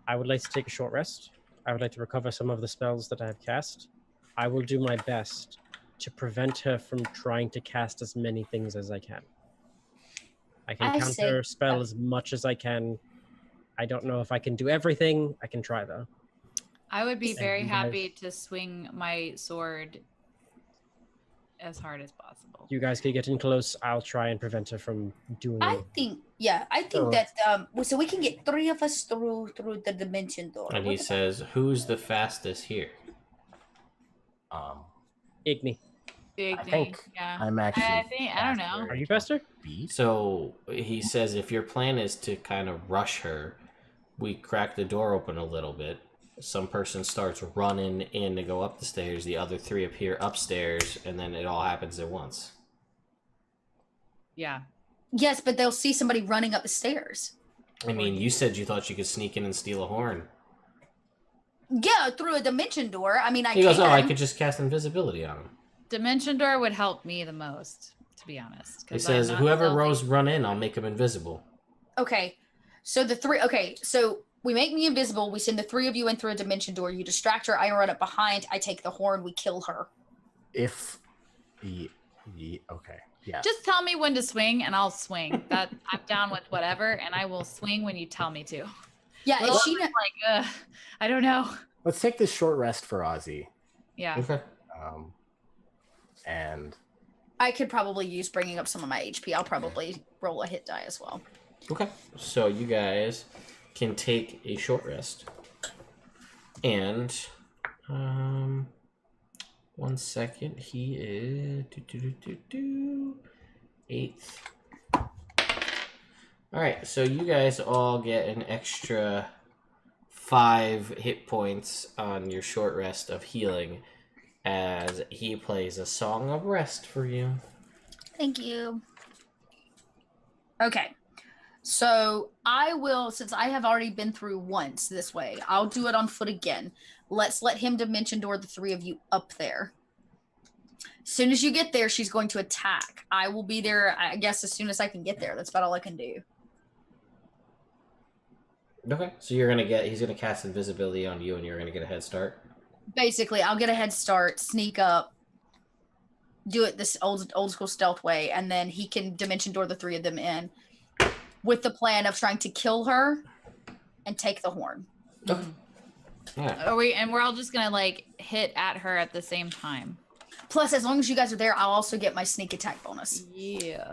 I would like to take a short rest. I would like to recover some of the spells that I have cast. I will do my best to prevent her from trying to cast as many things as I can. I can
I say-
counter spell as much as I can. I don't know if I can do everything. I can try though.
I would be
And
very
you guys-
happy to swing my sword as hard as possible.
You guys can get in close. I'll try and prevent her from doing
I
it.
think
So-
that so we can get 3 of us through the dimension door.
And he says, who's the fastest here?
Igni.
Big
I
thing,
think
yeah.
I'm actually.
I don't know.
Are you faster?
Beat?
So he says if your plan is to kind of rush her, we crack the door open a little bit some person starts running in to go up the stairs, the other three appear upstairs, and then it all happens at once.
Yeah.
Yes, but they'll see somebody running up the stairs.
I mean, you said you thought you could sneak in and steal a horn.
Yeah, through a dimension door. I mean, I
He goes,
can.
oh, I could just cast invisibility on him.
Dimension door would help me the most, to be honest.
He
'cause
says,
I'm not
whoever
stealthy.
rows run in, I'll make him invisible.
Okay, so the three. Okay, so we make me invisible. We send the three of you in through a dimension door. You distract her. I run up behind. I take the horn. We kill her.
If okay, yeah.
Just tell me when to swing, and I'll swing. That I'm down with whatever, and I will swing when you tell me to.
Yeah,
Well,
if she.
I'm like, I don't know.
Let's take this short rest for Ozzy.
Yeah.
Okay.
And
I could probably use bringing up some of my HP. I'll probably roll a hit die as well.
Okay. So you guys can take a short rest. And 1 second. He is 8th. Alright, so you guys all get an extra 5 hit points on your short rest of healing as he plays a song of rest for you.
Thank you. Okay. So I will, since I have already been through once this way, I'll do it on foot again. Let's let him dimension door the three of you up there. As soon as you get there, she's going to attack. I will be there, I guess, as soon as I can get there. That's about all I can do.
Okay. So he's gonna cast invisibility on you and you're gonna get a head start.
Basically, I'll get a head start, sneak up, do it this old school stealth way, and then he can dimension door the three of them in with the plan of trying to kill her and take the horn.
Okay. Alright.
Are we? And we're all just gonna like hit at her at the same time.
Plus, as long as you guys are there, I'll also get my sneak attack bonus.
Yeah.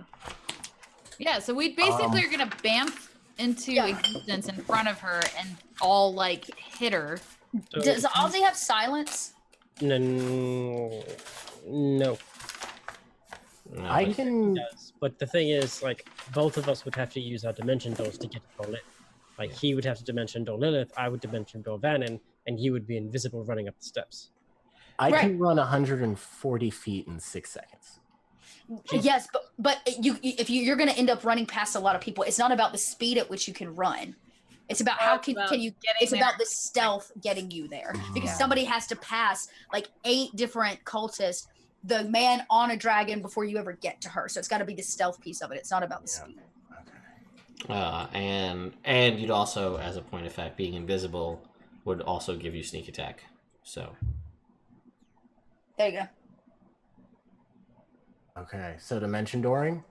Yeah. So we basically are gonna bamf into
Yeah.
existence in front of her and all like hit her.
So,
Does Ozzy have silence?
no.
No,
I
but-
can.
Does. But the thing is, like, both of us would have to use our dimension doors to get to Lilith. Like, he would have to dimension door Lilith, I would dimension door Vanan, and you would be invisible running up the steps.
I
Right.
can run 140 feet in 6 seconds.
Yes, but you're going to end up running past a lot of people. It's not about the speed at which you can run. It's about how can you
getting
it's
there.
about the stealth getting you there. Because
Yeah.
somebody has to pass like 8 different cultists, the man on a dragon before you ever get to her. So it's got to be the stealth piece of it. It's not about the
Yeah.
speed.
Okay.
And you'd also, as a point of fact, being invisible would also give you sneak attack. So
There you go.
Okay. So dimension dooring.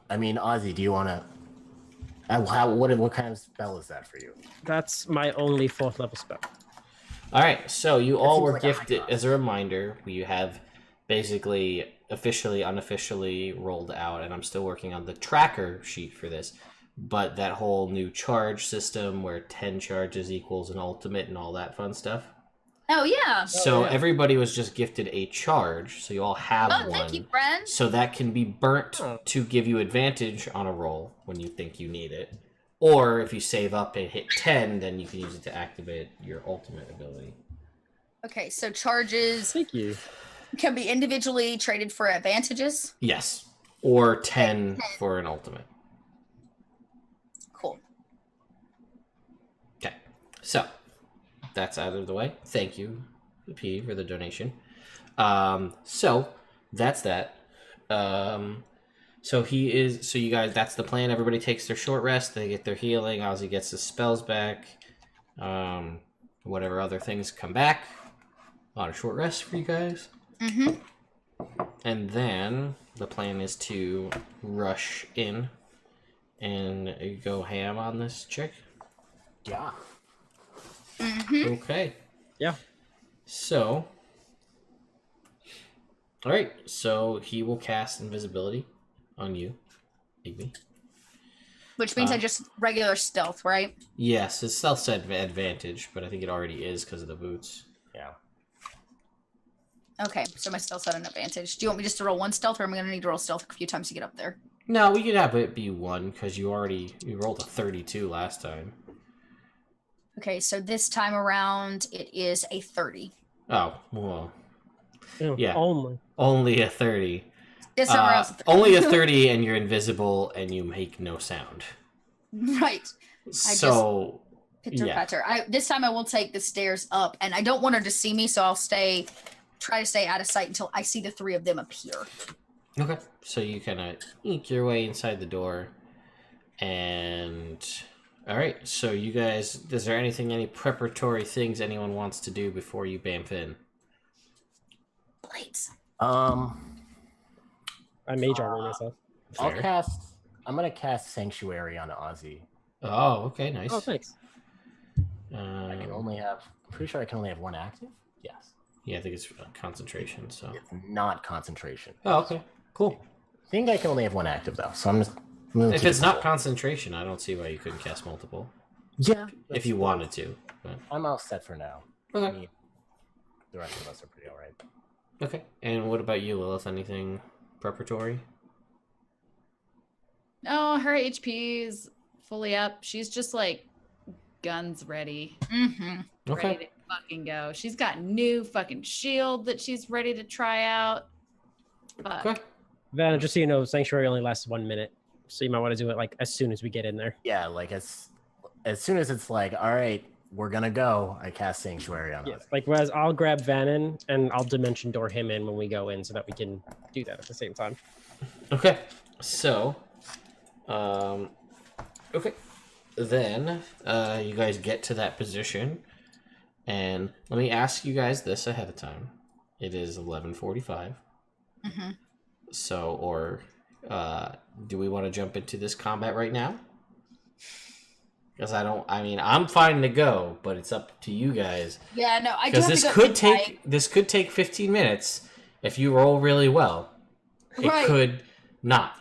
I mean, Ozzy, do you want to? What kind of spell is that for you?
That's my only 4th level spell.
all right, so you all
seems
were
like a high
gifted.
cost.
As a reminder, we have basically officially, unofficially rolled out, and I'm still working on the tracker sheet for this. But that whole new charge system where 10 charges equals an ultimate and all that fun stuff.
Oh yeah.
So
yeah.
everybody was just gifted a charge, so you all have
Oh,
one.
thank you, friends.
So that can be burnt
Oh.
to give you advantage on a roll when you think you need it. Or if you save up and hit 10, then you can use it to activate your ultimate ability.
Okay, so charges
Thank you.
can be individually traded for advantages.
Yes. Or 10 for an ultimate.
Cool.
Okay. So that's out of the way. Thank you, P, for the donation. So that's that. So you guys, that's the plan. Everybody takes their short rest. They get their healing. Ozzy gets his spells back. Whatever other things come back. A lot of short rest for you guys.
Mm-hmm.
And then the plan is to rush in and go ham on this chick.
Yeah.
Mm-hmm.
Okay.
Yeah.
So, all right. So he will cast invisibility on you, Igby.
Which means I just regular stealth, right?
Yes, his stealth said advantage, but I think it already is because of the boots.
Yeah.
Okay, so my stealth's at an advantage. Do you want me just to roll 1 stealth, or am I going to need to roll stealth a few times to get up there?
No, we could have it be 1 because you rolled a 32 last time.
Okay, so this time around it is a 30.
Oh, well,
Ew,
Yeah.
Only.
only a 30.
This time around, it's a 30.
Only a 30, and you're invisible, and you make no sound.
Right.
So,
Pitter
yeah.
patter. This time I will take the stairs up, and I don't want her to see me, so I'll try to stay out of sight until I see the three of them appear.
Okay. So you kind of eke your way inside the door, and all right. So you guys, is there any preparatory things anyone wants to do before you bamf in?
Blades.
I mage armor myself.
Fair.
I'm gonna cast Sanctuary on Ozzy.
Oh, okay, nice.
Oh, thanks.
I'm pretty sure I can only have one active. Yes.
Yeah, I think it's concentration. So.
It's not concentration.
Oh, okay, cool.
I think I can only have one active though, so I'm just.
If it's not concentration, I don't see why you couldn't cast multiple.
Yeah.
If you wanted to. But...
I'm all set for now.
Okay.
I mean, the rest of us are pretty alright.
Okay. And what about you, Lilith? Anything preparatory?
No, her HP is fully up. She's just like guns ready.
Mm-hmm.
Okay.
Ready to fucking go. She's got new fucking shield that she's ready to try out. Fuck.
Okay.
Vanan, just so you know, Sanctuary only lasts 1 minute. So you might want to do it like as soon as we get in there.
Yeah, like as soon as it's like, all right, we're gonna go, I cast Sanctuary on
Yes.
Ozzy.
Like whereas I'll grab Vanan and I'll dimension door him in when we go in so that we can do that at the same time.
Okay. So, okay. Then, you guys get to that position, and let me ask you guys this ahead of time. It is 11:45.
Mm-hmm.
So, do we want to jump into this combat right now? Because I'm fine to go, but it's up to you guys.
Yeah, no, I do
Because
have to go.
this could take 15 minutes if you roll really well. It
Right.
could not.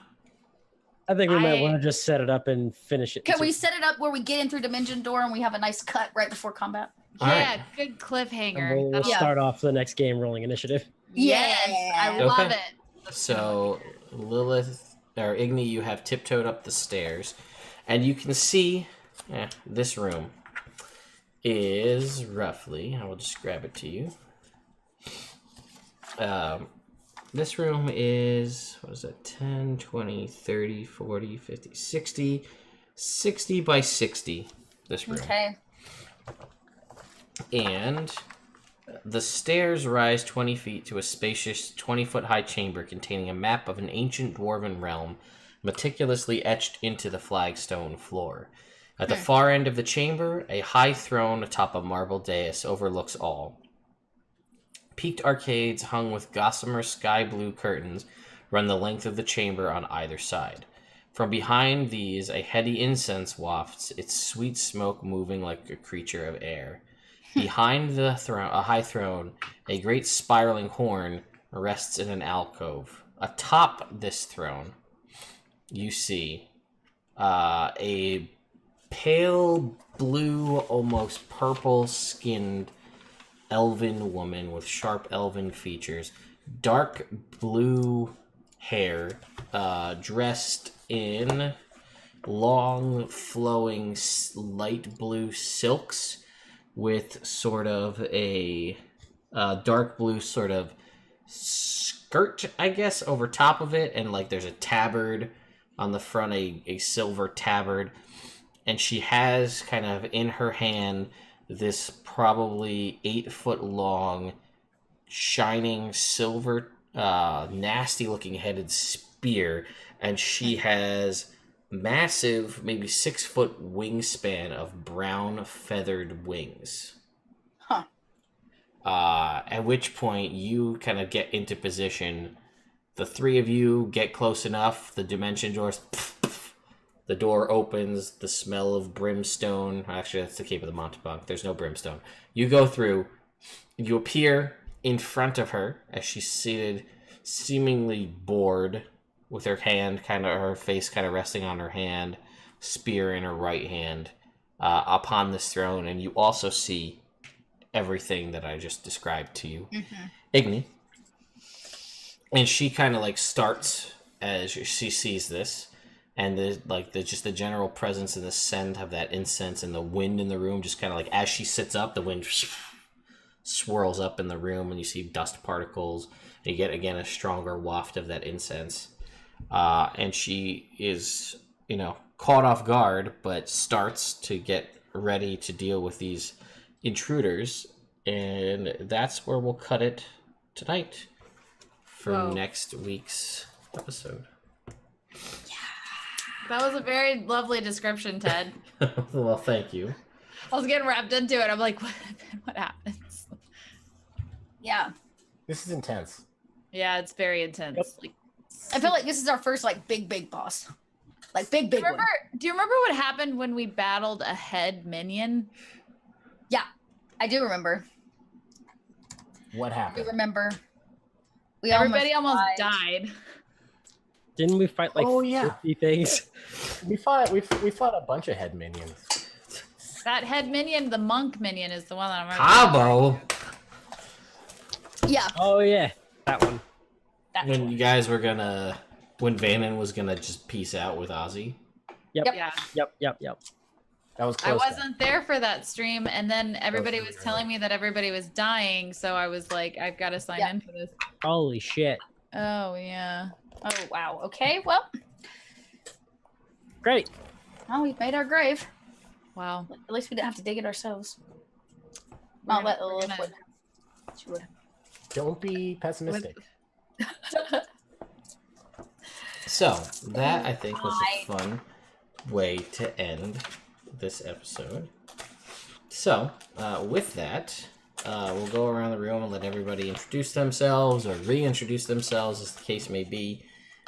I think we might want to just set it up and finish it.
Can we set it up where we get in through Dimension Door and we have a nice cut right before combat?
All
Yeah,
right.
good
And
cliffhanger.
we'll
That'll-
start off the next game rolling initiative.
Yes, I
Yeah.
love
Okay.
it.
So, Lilith, or Igni, you have tiptoed up the stairs, and you can see this room is roughly, I will just grab it to you. This room is, what is it, 10, 20, 30, 40, 50, 60 by 60, this room.
Okay.
And the stairs rise 20 feet to a spacious 20-foot-high chamber containing a map of an ancient dwarven realm meticulously etched into the flagstone floor. At the far end of the chamber, a high throne atop a marble dais overlooks all. Peaked arcades hung with gossamer sky blue curtains run the length of the chamber on either side. From behind these, a heady incense wafts, its sweet smoke moving like a creature of air. Behind the throne, a high throne, a great spiraling horn rests in an alcove. Atop this throne, you see a pale blue, almost purple-skinned elven woman with sharp elven features, dark blue hair, dressed in long, flowing, light blue silks with sort of a dark blue sort of skirt, I guess, over top of it, and like there's a tabard on the front, a silver tabard, and she has kind of in her hand this probably 8-foot long, shining silver, nasty looking headed spear, and she has massive, maybe 6-foot wingspan of brown feathered wings.
Huh.
At which point you kind of get into position. The three of you get close enough. The dimension doors. The door opens. The smell of brimstone. Actually, that's the Cape of the Montebonk. There's no brimstone. You go through. You appear in front of her as she's seated, seemingly bored, with her face kind of resting on her hand, spear in her right hand, upon this throne, and you also see everything that I just described to you, Igni. And she kind of like starts as she sees this. and just the general presence and the scent of that incense and the wind in the room, just kind of like as she sits up, the wind swirls up in the room, and you see dust particles. And you get again a stronger waft of that incense, and she is caught off guard, but starts to get ready to deal with these intruders, and that's where we'll cut it tonight for next week's episode.
That was a very lovely description, Ted.
Well, thank you.
I was getting wrapped into it. I'm like, what happens?
Yeah.
This is intense.
Yeah, it's very intense.
Yep.
Like,
I feel like this is our first like big boss. Like big one.
Do you remember what happened when we battled a head minion?
Yeah, I do remember.
What
I
happened?
do remember.
Everybody almost died.
Didn't we fight like
Oh, yeah.
50 things?
We fought a bunch of head minions.
That head minion, the monk minion, is the one that I'm
Cabo.
Yeah,
Oh yeah, that one.
that's
When
one.
you guys were when Vanan was gonna just peace out with Ozzy.
Yep.
Yep.
Yeah.
Yep.
That was
I
close.
wasn't there for that stream, and then everybody
really
was telling me that everybody was dying, so I was like, I've got to sign
Yeah.
in for this.
Holy shit.
Oh yeah.
Oh wow. Okay. Well,
Great.
we've made our grave.
Wow.
At least we didn't have to dig it ourselves.
We're
I'll
gonna-
let
we're
Lilith
gonna-
would. She would.
Don't be pessimistic.
So that I think was a fun way to end this episode. So with that, we'll go around the room and let everybody introduce themselves or reintroduce themselves, as the case may be,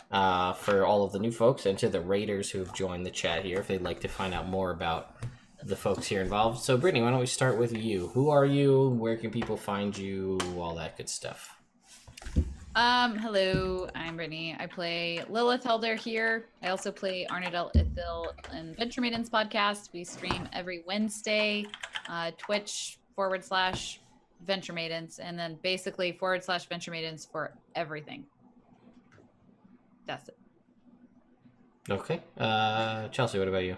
for all of the new folks, and to the raiders who have joined the chat here if they'd like to find out more about the folks here involved. So Brittany, why don't we start with you? Who are you? Where can people find you? All that good stuff.
Hello, I'm Brittany. I play Lilith Elder here. I also play Arnadel Ithil in Venture Maidens podcast. We stream every Wednesday, Twitch/Venture Maidens, and then basically /Venture Maidens for everything. That's it.
Okay. Chelsea, what about you?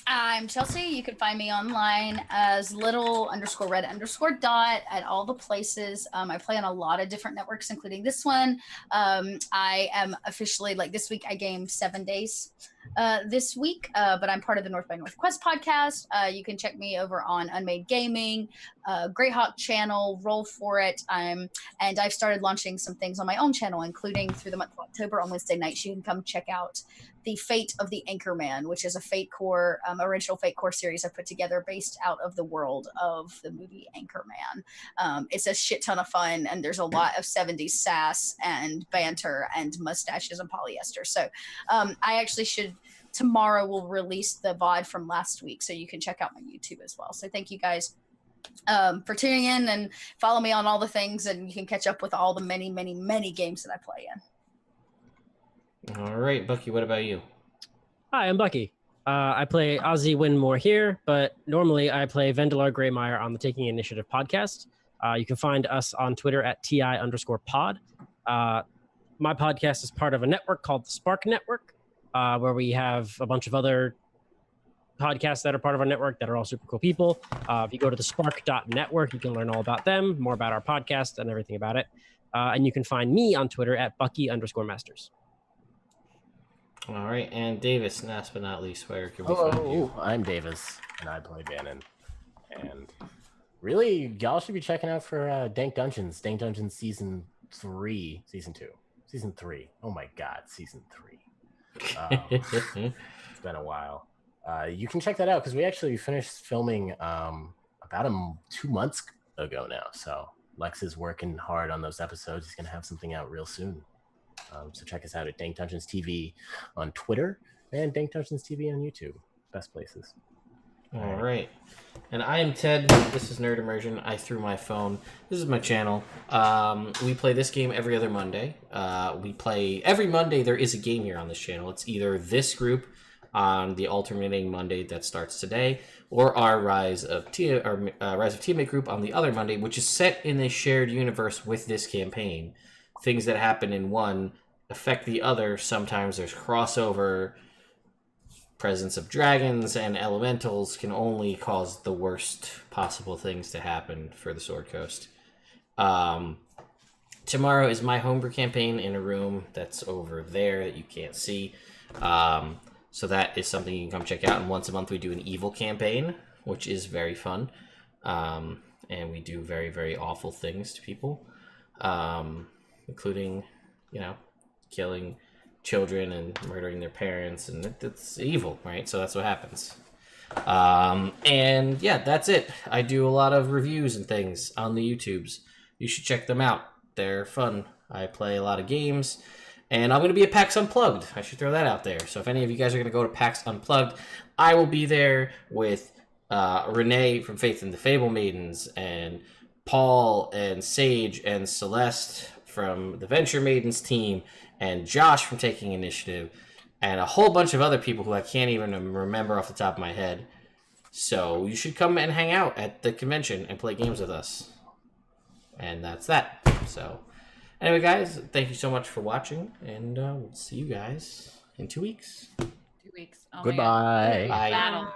I'm Chelsea. You can find me online as little_red_dot at all the places. I play on a lot of different networks, including this one. I am officially, like this week, I gamed 7 days this week, but I'm part of the North by Northwest podcast. You can check me over on Unmade Gaming, Greyhawk channel, Roll For It. And I've started launching some things on my own channel, including through the month of October on Wednesday nights. You can come check out The Fate of the Anchorman, which is a Fate Core, original Fate Core series I put together based out of the world of the movie Anchorman. It's a shit ton of fun, and there's a lot of 70s sass and banter and mustaches and polyester. So I actually tomorrow will release the VOD from last week, so you can check out my YouTube as well. So thank you guys for tuning in, and follow me on all the things, and you can catch up with all the many games that I play in.
All right, Bucky, what about you?
Hi, I'm Bucky. I play Ozzy Winmore here, but normally I play Vendalar Greymeyer on the Taking Initiative podcast. You can find us on Twitter at TI_pod. My podcast is part of a network called the Spark Network, where we have a bunch of other podcasts that are part of our network that are all super cool people. If you go to the spark.network, you can learn all about them, more about our podcast and everything about it. And you can find me on Twitter at Bucky_Masters.
All right, and Davis, last but not least, where can we find you?
Hello, I'm Davis, and I play Vanan. And really, y'all should be checking out for Dank Dungeons. Dank Dungeons Season 3. Oh my god, Season 3. It's been a while. You can check that out, because we actually finished filming about 2 months ago now. So Lex is working hard on those episodes. He's going to have something out real soon. So check us out at Dank Dungeons TV on Twitter and Dank Dungeons TV on YouTube. Best places.
All right. And I am Ted. This is Nerd Immersion. I threw my phone. This is my channel. We play this game every other Monday. We play every Monday. There is a game here on this channel. It's either this group on the alternating Monday that starts today, or our Rise of Teammate group on the other Monday, which is set in a shared universe with this campaign. Things that happen in one affect the other. Sometimes there's crossover. Presence of dragons and elementals can only cause the worst possible things to happen for the Sword Coast. Tomorrow is my homebrew campaign in a room that's over there that you can't see. So that is something you can come check out. And once a month we do an evil campaign, which is very fun. And we do very, very awful things to people, including, killing children and murdering their parents, and it's evil, right? So that's what happens. And yeah, that's it. I do a lot of reviews and things on the YouTubes. You should check them out. They're fun. I play a lot of games, and I'm going to be at PAX Unplugged. I should throw that out there. So if any of you guys are going to go to PAX Unplugged, I will be there with Renee from Faith and the Fable Maidens, and Paul and Sage and Celeste from the Venture Maidens team, and Josh from Taking Initiative, and a whole bunch of other people who I can't even remember off the top of my head. So you should come and hang out at the convention and play games with us. And that's that. So anyway, guys, thank you so much for watching, and we'll see you guys in 2 weeks.
2 weeks. Oh my God.
Goodbye.
Bye.
Battle.